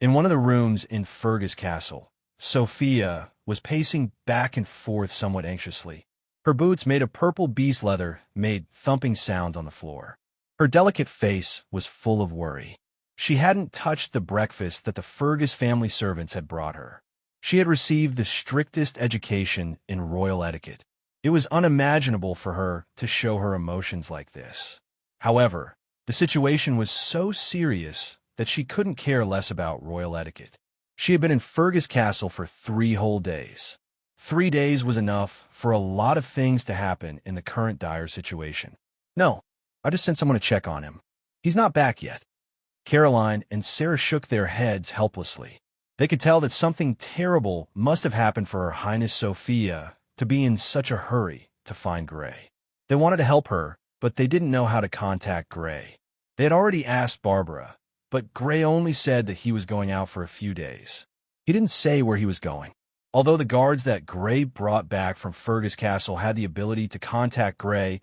In one of the rooms in Fergus Castle, Sophia was pacing back and forth somewhat anxiously. Her boots made of purple beast leather made thumping sounds on the floor. Her delicate face was full of worry. She hadn't touched the breakfast that the Fergus family servants had brought her. She had received the strictest education in royal etiquette. It was unimaginable for her to show her emotions like this. However, the situation was so serious that she couldn't care less about royal etiquette. She had been in Fergus Castle for 3 whole days. 3 days was enough for a lot of things to happen in the current dire situation. No, I just sent someone to check on him. He's not back yet. Caroline and Sarah shook their heads helplessly. They could tell that something terrible must have happened for Her Highness Sophia to be in such a hurry to find Gray. They wanted to help her, but they didn't know how to contact Gray. They had already asked Barbara, but Gray only said that he was going out for a few days. He didn't say where he was going. Although the guards that Gray brought back from Fergus Castle had the ability to contact Gray,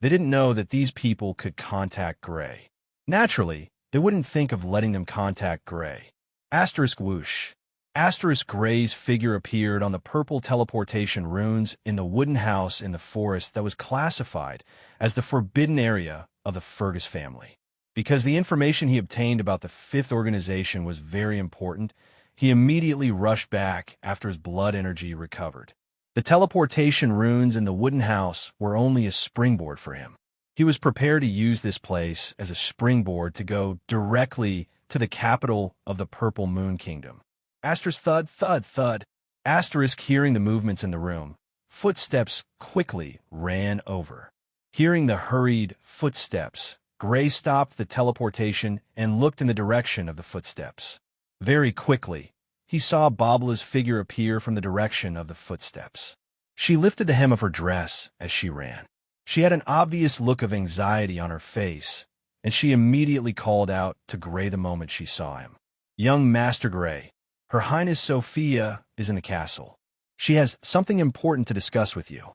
they didn't know that these people could contact Gray. Naturally, they wouldn't think of letting them contact Gray. Asterisk whoosh. Asterisk Gray's figure appeared on the purple teleportation runes in the wooden house in the forest that was classified as the forbidden area of the Fergus family. Because the information he obtained about the 5th organization was very important, he immediately rushed back after his blood energy recovered. The teleportation runes in the wooden house were only a springboard for him. He was prepared to use this place as a springboard to go directly to the capital of the Purple Moon Kingdom. Asterisk thud, thud, thud. Asterisk hearing the movements in the room. Footsteps quickly ran over. Hearing the hurried footsteps, Gray stopped the teleportation and looked in the direction of the footsteps. Very quickly, he saw Bobla's figure appear from the direction of the footsteps. She lifted the hem of her dress as she ran. She had an obvious look of anxiety on her face, and she immediately called out to Gray the moment she saw him. Young Master Gray, Her Highness Sophia is in the castle. She has something important to discuss with you.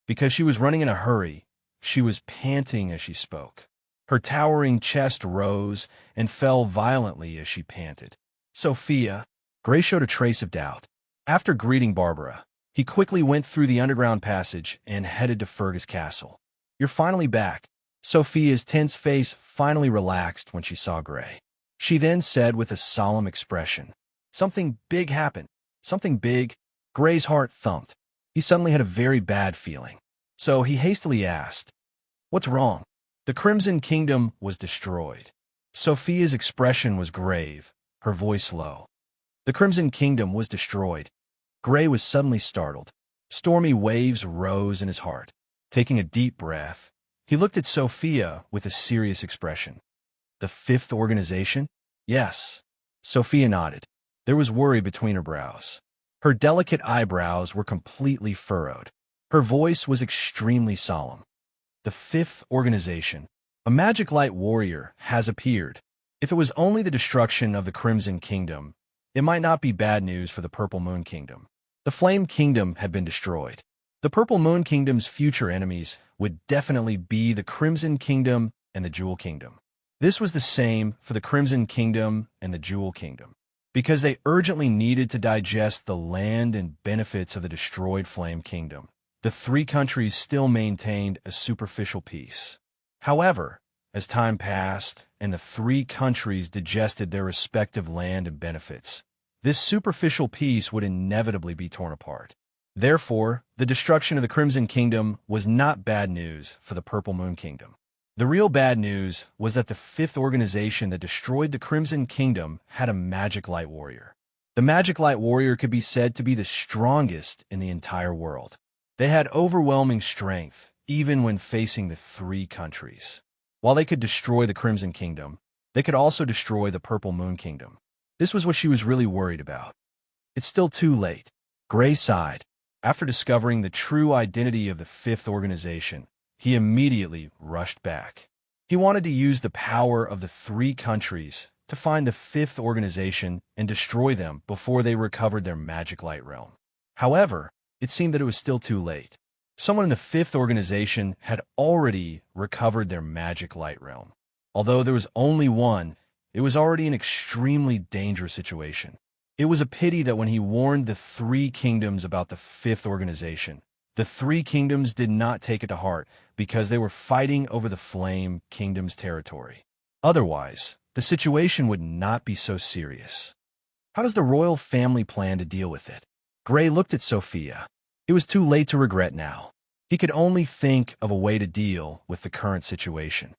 Because she was running in a hurry, she was panting as she spoke. Her towering chest rose and fell violently as she panted. Sophia. Gray showed a trace of doubt. After greeting Barbara, he quickly went through the underground passage and headed to Fergus Castle. You're finally back. Sophia's tense face finally relaxed when she saw Gray. She then said with a solemn expression, Something big happened. Something big. Gray's heart thumped. He suddenly had a very bad feeling. So he hastily asked, "What's wrong?" The Crimson Kingdom was destroyed. Sophia's expression was grave, her voice low. The Crimson Kingdom was destroyed. Gray was suddenly startled. Stormy waves rose in his heart. Taking a deep breath, he looked at Sophia with a serious expression. "The fifth organization?" "Yes." Sophia nodded. There was worry between her brows. Her delicate eyebrows were completely furrowed. Her voice was extremely solemn. "The fifth organization. A magic light warrior has appeared. If it was only the destruction of the Crimson Kingdom, it might not be bad news for the Purple Moon Kingdom. The Flame Kingdom had been destroyed. The Purple Moon Kingdom's future enemies would definitely be the Crimson Kingdom and the Jewel Kingdom. This was the same for the Crimson Kingdom and the Jewel Kingdom, because they urgently needed to digest the land and benefits of the destroyed Flame Kingdom. The three countries still maintained a superficial peace. However, as time passed and the three countries digested their respective land and benefits, this superficial peace would inevitably be torn apart. Therefore, the destruction of the Crimson Kingdom was not bad news for the Purple Moon Kingdom. The real bad news was that the fifth organization that destroyed the Crimson Kingdom had a magic light warrior. The magic light warrior could be said to be the strongest in the entire world. They had overwhelming strength, even when facing the three countries. While they could destroy the Crimson Kingdom, they could also destroy the Purple Moon Kingdom. This was what she was really worried about. "It's still too late." Gray sighed. After discovering the true identity of the fifth organization, he immediately rushed back. He wanted to use the power of the three countries to find the fifth organization and destroy them before they recovered their magic light realm. However, it seemed that it was still too late. Someone in the fifth organization had already recovered their magic light realm. Although there was only one, it was already an extremely dangerous situation. It was a pity that when he warned the three kingdoms about the fifth organization, the three kingdoms did not take it to heart because they were fighting over the Flame Kingdom's territory. Otherwise, the situation would not be so serious. How does the royal family plan to deal with it? Gray looked at Sophia. It was too late to regret now. He could only think of a way to deal with the current situation.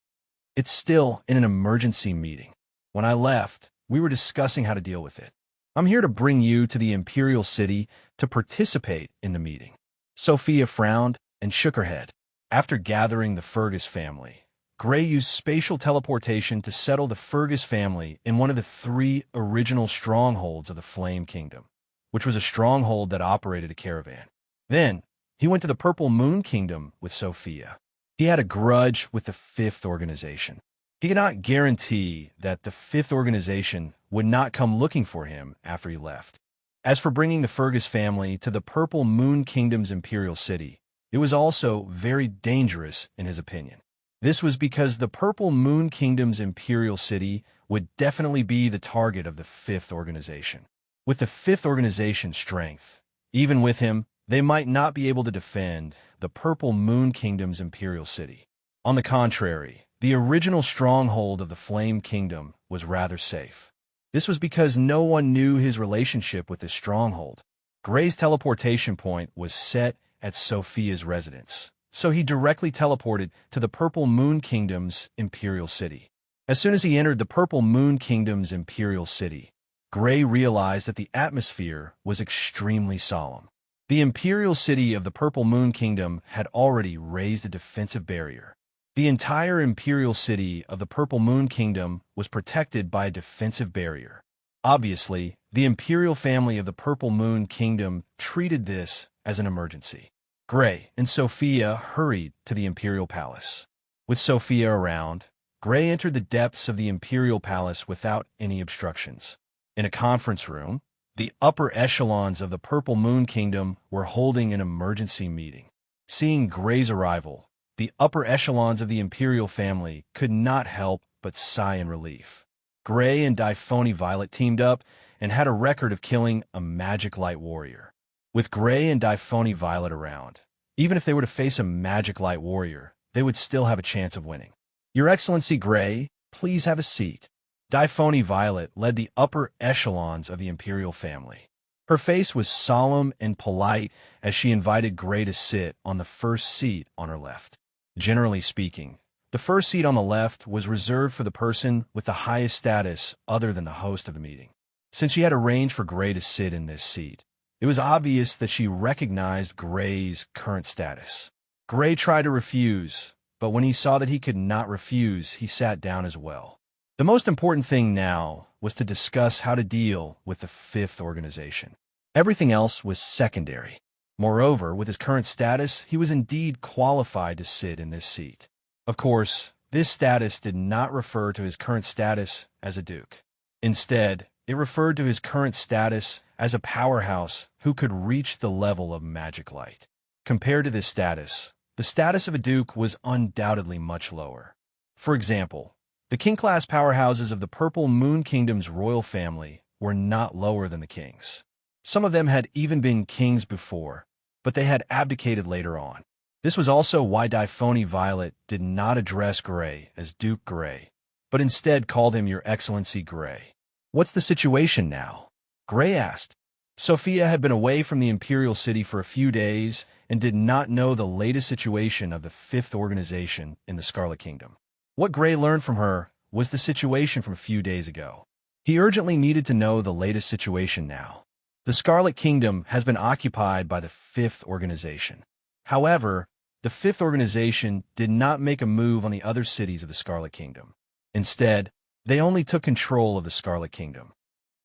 "It's still in an emergency meeting. When I left, we were discussing how to deal with it. I'm here to bring you to the Imperial City to participate in the meeting." Sophia frowned and shook her head. After gathering the Fergus family, Gray used spatial teleportation to settle the Fergus family in one of the three original strongholds of the Flame Kingdom, which was a stronghold that operated a caravan. Then, he went to the Purple Moon Kingdom with Sophia. He had a grudge with the fifth organization. He could not guarantee that the fifth organization would not come looking for him after he left. As for bringing the Fergus family to the Purple Moon Kingdom's Imperial City, it was also very dangerous in his opinion. This was because the Purple Moon Kingdom's Imperial City would definitely be the target of the fifth organization. With the fifth organization's strength, even with him, they might not be able to defend the Purple Moon Kingdom's Imperial City. On the contrary, the original stronghold of the Flame Kingdom was rather safe. This was because no one knew his relationship with this stronghold. Gray's teleportation point was set at Sophia's residence, so he directly teleported to the Purple Moon Kingdom's Imperial City. As soon as he entered the Purple Moon Kingdom's Imperial City, Gray realized that the atmosphere was extremely solemn. The Imperial City of the Purple Moon Kingdom had already raised a defensive barrier. The entire Imperial City of the Purple Moon Kingdom was protected by a defensive barrier. Obviously, the Imperial family of the Purple Moon Kingdom treated this as an emergency. Gray and Sophia hurried to the Imperial Palace. With Sophia around, Gray entered the depths of the Imperial Palace without any obstructions. In a conference room, the upper echelons of the Purple Moon Kingdom were holding an emergency meeting. Seeing Gray's arrival, the upper echelons of the Imperial family could not help but sigh in relief. Gray and Diphony Violet teamed up and had a record of killing a magic light warrior. With Gray and Diphony Violet around, even if they were to face a magic light warrior, they would still have a chance of winning. "Your Excellency Gray, please have a seat." Diphony Violet led the upper echelons of the Imperial family. Her face was solemn and polite as she invited Gray to sit on the first seat on her left. Generally speaking, the first seat on the left was reserved for the person with the highest status other than the host of the meeting. Since she had arranged for Gray to sit in this seat, it was obvious that she recognized Gray's current status. Gray tried to refuse, but when he saw that he could not refuse, he sat down as well. The most important thing now was to discuss how to deal with the fifth organization. Everything else was secondary. Moreover, with his current status, he was indeed qualified to sit in this seat. Of course, this status did not refer to his current status as a duke. Instead, it referred to his current status as a powerhouse who could reach the level of magic light. Compared to this status, the status of a duke was undoubtedly much lower. For example, the king-class powerhouses of the Purple Moon Kingdom's royal family were not lower than the kings. Some of them had even been kings before, but they had abdicated later on. This was also why Typhony Violet did not address Gray as Duke Gray, but instead called him Your Excellency Gray. "What's the situation now?" Gray asked. Sophia had been away from the Imperial City for a few days and did not know the latest situation of the fifth organization in the Scarlet Kingdom. What Gray learned from her was the situation from a few days ago. He urgently needed to know the latest situation now. The Scarlet Kingdom has been occupied by the fifth organization. However, the fifth organization did not make a move on the other cities of the Scarlet Kingdom. Instead, they only took control of the Scarlet Kingdom.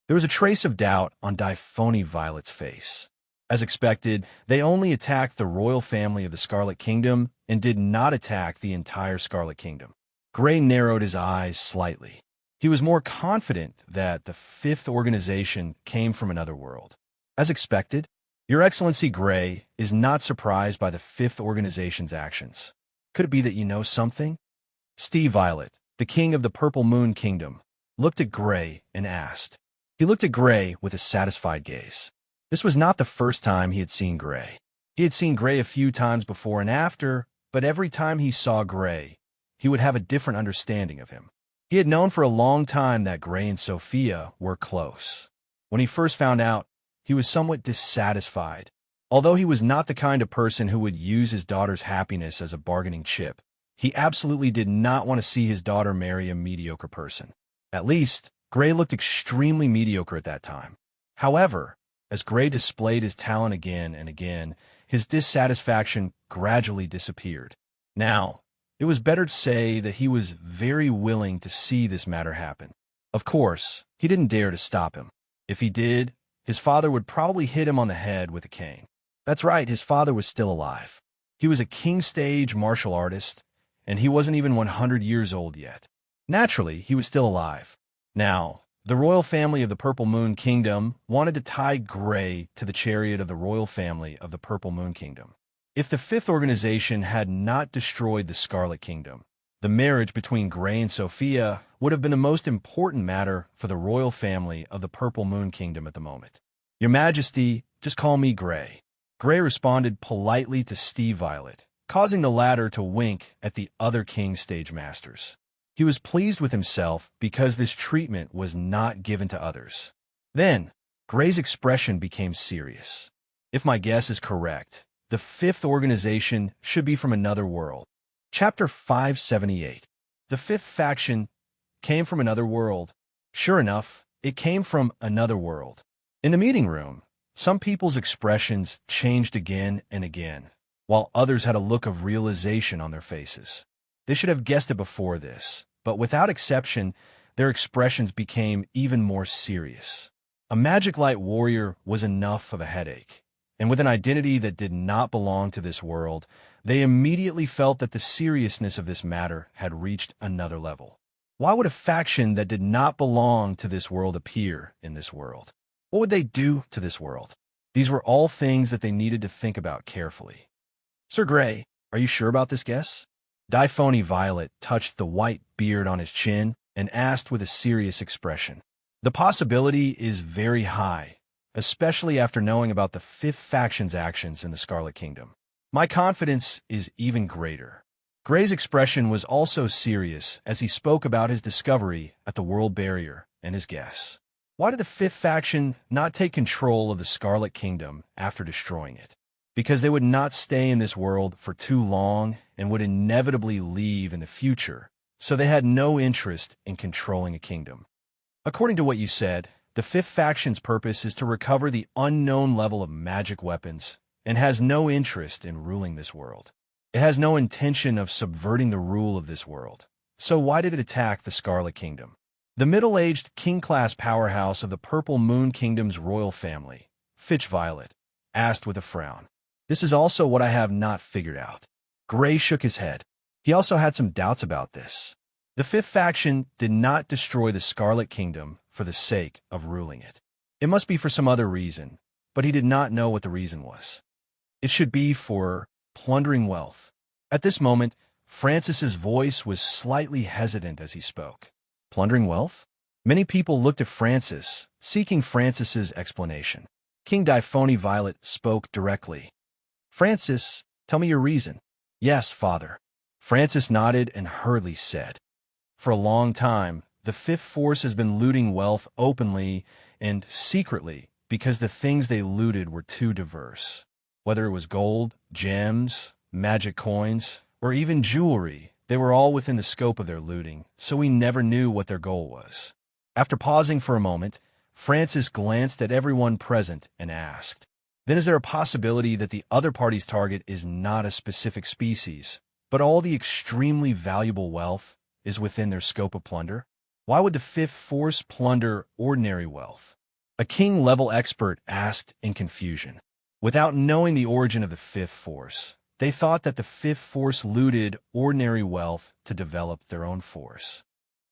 There was a trace of doubt on Typhony Violet's face. As expected, they only attacked the royal family of the Scarlet Kingdom and did not attack the entire Scarlet Kingdom. Gray narrowed his eyes slightly. He was more confident that the fifth organization came from another world. As expected, Your Excellency Gray is not surprised by the fifth organization's actions. Could it be that you know something? Steve Violet, the king of the Purple Moon Kingdom, looked at Gray and asked. He looked at Gray with a satisfied gaze. This was not the first time he had seen Gray. He had seen Gray a few times before and after, but every time he saw Gray, he would have a different understanding of him. He had known for a long time that Gray and Sophia were close. When he first found out, he was somewhat dissatisfied. Although he was not the kind of person who would use his daughter's happiness as a bargaining chip, he absolutely did not want to see his daughter marry a mediocre person. At least, Gray looked extremely mediocre at that time. However, as Gray displayed his talent again and again, his dissatisfaction gradually disappeared. Now, it was better to say that he was very willing to see this matter happen. Of course, he didn't dare to stop him. If he did, his father would probably hit him on the head with a cane. That's right, his father was still alive. He was a king-stage martial artist, and he wasn't even 100 years old yet. Naturally, he was still alive. Now, the royal family of the Purple Moon Kingdom wanted to tie Gray to the chariot of the royal family of the Purple Moon Kingdom. If the fifth organization had not destroyed the Scarlet Kingdom, the marriage between Gray and Sophia would have been the most important matter for the royal family of the Purple Moon Kingdom at the moment. Your Majesty, just call me Gray. Gray responded politely to Steve Violet, causing the latter to wink at the other King Stage Masters. He was pleased with himself because this treatment was not given to others. Then, Gray's expression became serious. If my guess is correct, the fifth organization should be from another world. Chapter 578. The fifth faction came from another world. Sure enough, it came from another world. In the meeting room, some people's expressions changed again and again, while others had a look of realization on their faces. They should have guessed it before this, but without exception, their expressions became even more serious. A magic light warrior was enough of a headache. And with an identity that did not belong to this world, they immediately felt that the seriousness of this matter had reached another level. Why would a faction that did not belong to this world appear in this world? What would they do to this world? These were all things that they needed to think about carefully. Sir Gray, are you sure about this guess? Typhony Violet touched the white beard on his chin and asked with a serious expression. The possibility is very high, especially after knowing about the fifth faction's actions in the Scarlet Kingdom. My confidence is even greater. Gray's expression was also serious as he spoke about his discovery at the World Barrier and his guess. Why did the fifth faction not take control of the Scarlet Kingdom after destroying it? Because they would not stay in this world for too long and would inevitably leave in the future, so they had no interest in controlling a kingdom. According to what you said, the fifth faction's purpose is to recover the unknown level of magic weapons and has no interest in ruling this world. It has no intention of subverting the rule of this world. So why did it attack the Scarlet Kingdom? The middle-aged king-class powerhouse of the Purple Moon Kingdom's royal family, Fitch Violet, asked with a frown. This is also what I have not figured out. Gray shook his head. He also had some doubts about this. The fifth faction did not destroy the Scarlet Kingdom for the sake of ruling it. It must be for some other reason, but he did not know what the reason was. It should be for plundering wealth. At this moment, Francis's voice was slightly hesitant as he spoke. Plundering wealth? Many people looked at Francis, seeking Francis's explanation. King Diphone Violet spoke directly. Francis, tell me your reason. Yes, father. Francis nodded and hurriedly said. For a long time, the Fifth Force has been looting wealth openly and secretly because the things they looted were too diverse. Whether it was gold, gems, magic coins, or even jewelry, they were all within the scope of their looting, so we never knew what their goal was. After pausing for a moment, Francis glanced at everyone present and asked, then is there a possibility that the other party's target is not a specific species, but all the extremely valuable wealth is within their scope of plunder? Why would the Fifth Force plunder ordinary wealth? A king-level expert asked in confusion. Without knowing the origin of the Fifth Force, they thought that the Fifth Force looted ordinary wealth to develop their own force.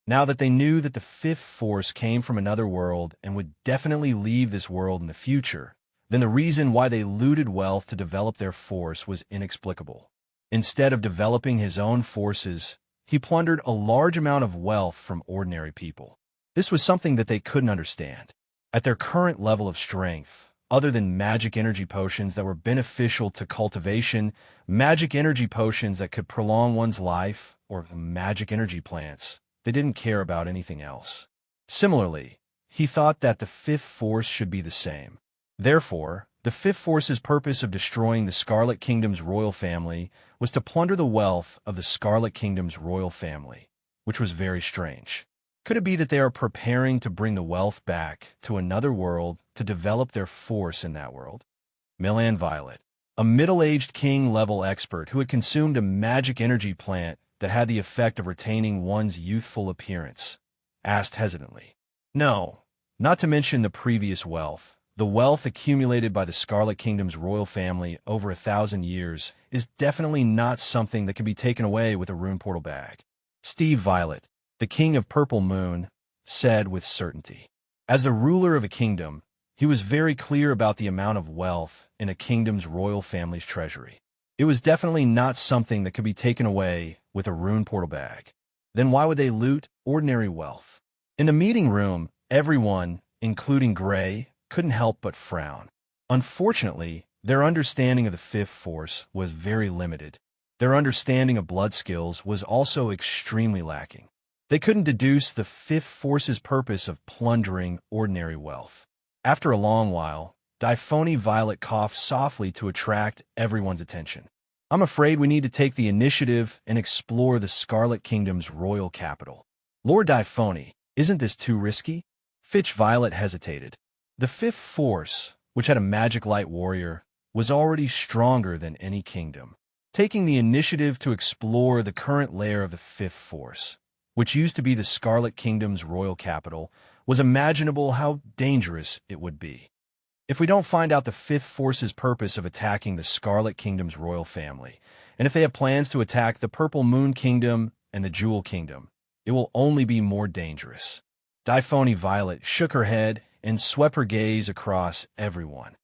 Now that they knew that the Fifth Force came from another world and would definitely leave this world in the future, then the reason why they looted wealth to develop their force was inexplicable. Instead of developing his own forces, he plundered a large amount of wealth from ordinary people. This was something that they couldn't understand. At their current level of strength, other than magic energy potions that were beneficial to cultivation, magic energy potions that could prolong one's life, or magic energy plants, they didn't care about anything else. Similarly, he thought that the Fifth Force should be the same. Therefore, the Fifth Force's purpose of destroying the Scarlet Kingdom's royal family was to plunder the wealth of the Scarlet Kingdom's royal family, which was very strange. Could it be that they are preparing to bring the wealth back to another world to develop their force in that world? Milan Violet, a middle-aged king-level expert who had consumed a magic energy plant that had the effect of retaining one's youthful appearance, asked hesitantly. No, not to mention the previous wealth. The wealth accumulated by the Scarlet Kingdom's royal family over 1,000 years is definitely not something that can be taken away with a rune portal bag. Steve Violet, the king of Purple Moon, said with certainty. As the ruler of a kingdom, he was very clear about the amount of wealth in a kingdom's royal family's treasury. It was definitely not something that could be taken away with a rune portal bag. Then why would they loot ordinary wealth? In the meeting room, everyone, including Gray, couldn't help but frown. Unfortunately, their understanding of the Fifth Force was very limited. Their understanding of blood skills was also extremely lacking. They couldn't deduce the Fifth Force's purpose of plundering ordinary wealth. After a long while, Diphone Violet coughed softly to attract everyone's attention. I'm afraid we need to take the initiative and explore the Scarlet Kingdom's royal capital. Lord Diphone, isn't this too risky? Fitch Violet hesitated. The Fifth Force, which had a magic light warrior, was already stronger than any kingdom. Taking the initiative to explore the current lair of the Fifth Force, which used to be the Scarlet Kingdom's royal capital, was imaginable how dangerous it would be. If we don't find out the Fifth Force's purpose of attacking the Scarlet Kingdom's royal family, and if they have plans to attack the Purple Moon Kingdom and the Jewel Kingdom, it will only be more dangerous. Diphone Violet shook her head and swept her gaze across everyone.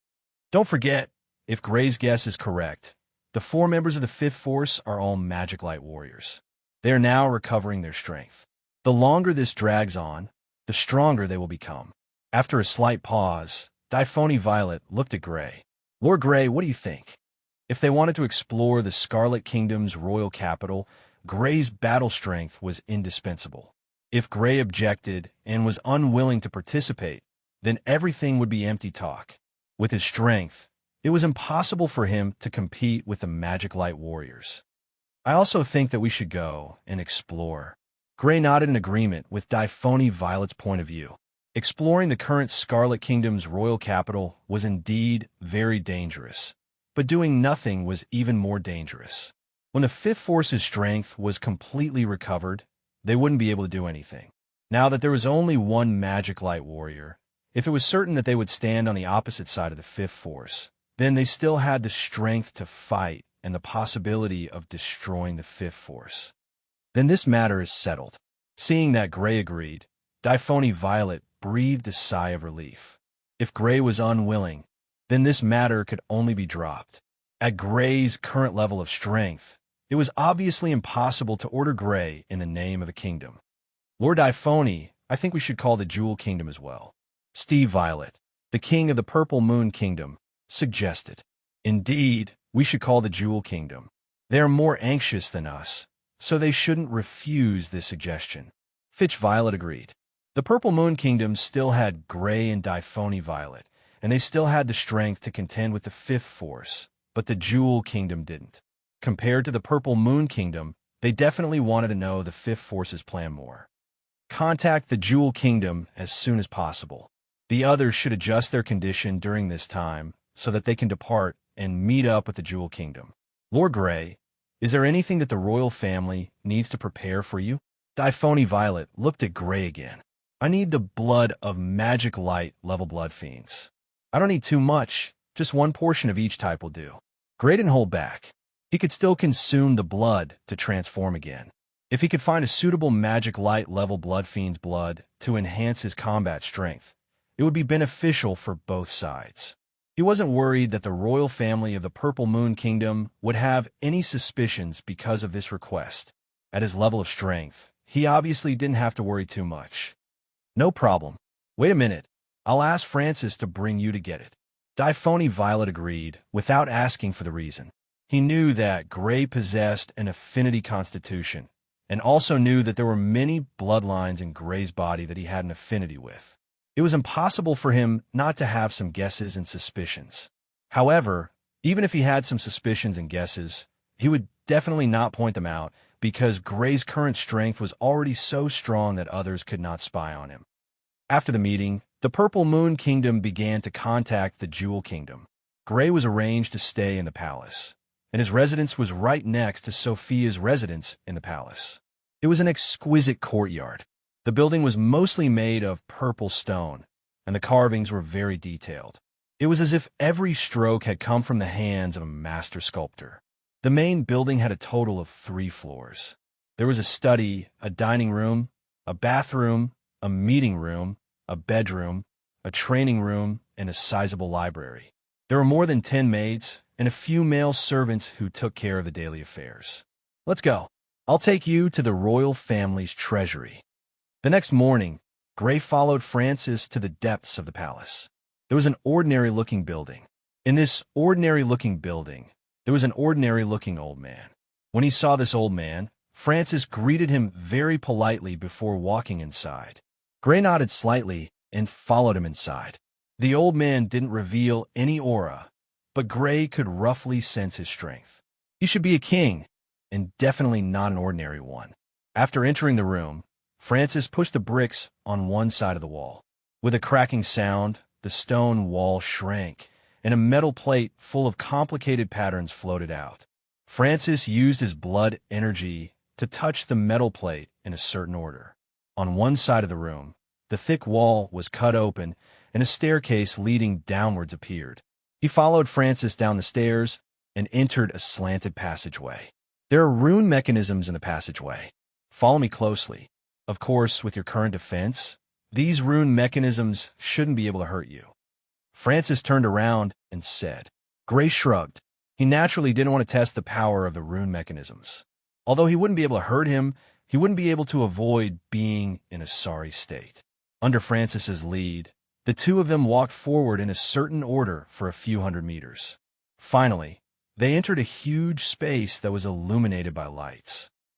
Don't forget, if Gray's guess is correct, the 4 members of the Fifth Force are all magic light warriors. They are now recovering their strength. The longer this drags on, the stronger they will become. After a slight pause, Diphone Violet looked at Gray. Lord Gray, what do you think? If they wanted to explore the Scarlet Kingdom's royal capital, Gray's battle strength was indispensable. If Gray objected and was unwilling to participate, then everything would be empty talk. With his strength, it was impossible for him to compete with the magic light warriors. I also think that we should go and explore. Gray nodded in agreement with Dyphony Violet's point of view. Exploring the current Scarlet Kingdom's royal capital was indeed very dangerous, but doing nothing was even more dangerous. When the Fifth Force's strength was completely recovered, they wouldn't be able to do anything. Now that there was only one magic light warrior, if it was certain that they would stand on the opposite side of the Fifth Force, then they still had the strength to fight and the possibility of destroying the Fifth Force. Then this matter is settled. Seeing that Gray agreed, Dyphony Violet breathed a sigh of relief. If Gray was unwilling, then this matter could only be dropped. At Gray's current level of strength, it was obviously impossible to order Gray in the name of a kingdom. Lord Dyphony, I think we should call the Jewel Kingdom as well. Steve Violet, the king of the Purple Moon Kingdom, suggested. Indeed, we should call the Jewel Kingdom. They are more anxious than us, so they shouldn't refuse this suggestion. Fitch Violet agreed. The Purple Moon Kingdom still had Gray and Dyphony Violet, and they still had the strength to contend with the Fifth Force, but the Jewel Kingdom didn't. Compared to the Purple Moon Kingdom, they definitely wanted to know the Fifth Force's plan more. Contact the Jewel Kingdom as soon as possible. The others should adjust their condition during this time so that they can depart and meet up with the Jewel Kingdom. Lord Gray, is there anything that the royal family needs to prepare for you? Dyphony Violet looked at Gray again. I need the blood of magic light level blood fiends. I don't need too much, just one portion of each type will do. Gray didn't hold back. He could still consume the blood to transform again. If he could find a suitable magic light level blood fiend's blood to enhance his combat strength, it would be beneficial for both sides. He wasn't worried that the royal family of the Purple Moon Kingdom would have any suspicions because of this request. At his level of strength, he obviously didn't have to worry too much. No problem. Wait a minute. I'll ask Francis to bring you to get it. Dyphony Violet agreed, without asking for the reason. He knew that Gray possessed an affinity constitution, and also knew that there were many bloodlines in Gray's body that he had an affinity with. It was impossible for him not to have some guesses and suspicions. However, even if he had some suspicions and guesses, he would definitely not point them out because Gray's current strength was already so strong that others could not spy on him. After the meeting, the Purple Moon Kingdom began to contact the Jewel Kingdom. Gray was arranged to stay in the palace, and his residence was right next to Sophia's residence in the palace. It was an exquisite courtyard. The building was mostly made of purple stone, and the carvings were very detailed. It was as if every stroke had come from the hands of a master sculptor. The main building had a total of 3 floors. There was a study, a dining room, a bathroom, a meeting room, a bedroom, a training room, and a sizable library. There were more than 10 maids and a few male servants who took care of the daily affairs. Let's go. I'll take you to the royal family's treasury. The next morning, Gray followed Francis to the depths of the palace. There was an ordinary-looking building. In this ordinary-looking building, there was an ordinary-looking old man. When he saw this old man, Francis greeted him very politely before walking inside. Gray nodded slightly and followed him inside. The old man didn't reveal any aura, but Gray could roughly sense his strength. He should be a king, and definitely not an ordinary one. After entering the room, Francis pushed the bricks on one side of the wall. With a cracking sound, the stone wall shrank, and a metal plate full of complicated patterns floated out. Francis used his blood energy to touch the metal plate in a certain order. On one side of the room, the thick wall was cut open, and a staircase leading downwards appeared. He followed Francis down the stairs and entered a slanted passageway. There are rune mechanisms in the passageway. Follow me closely. Of course, with your current defense, these rune mechanisms shouldn't be able to hurt you. Francis turned around and said. Gray shrugged. He naturally didn't want to test the power of the rune mechanisms. Although he wouldn't be able to hurt him, he wouldn't be able to avoid being in a sorry state. Under Francis's lead, the two of them walked forward in a certain order for a few hundred meters. Finally, they entered a huge space that was illuminated by lights.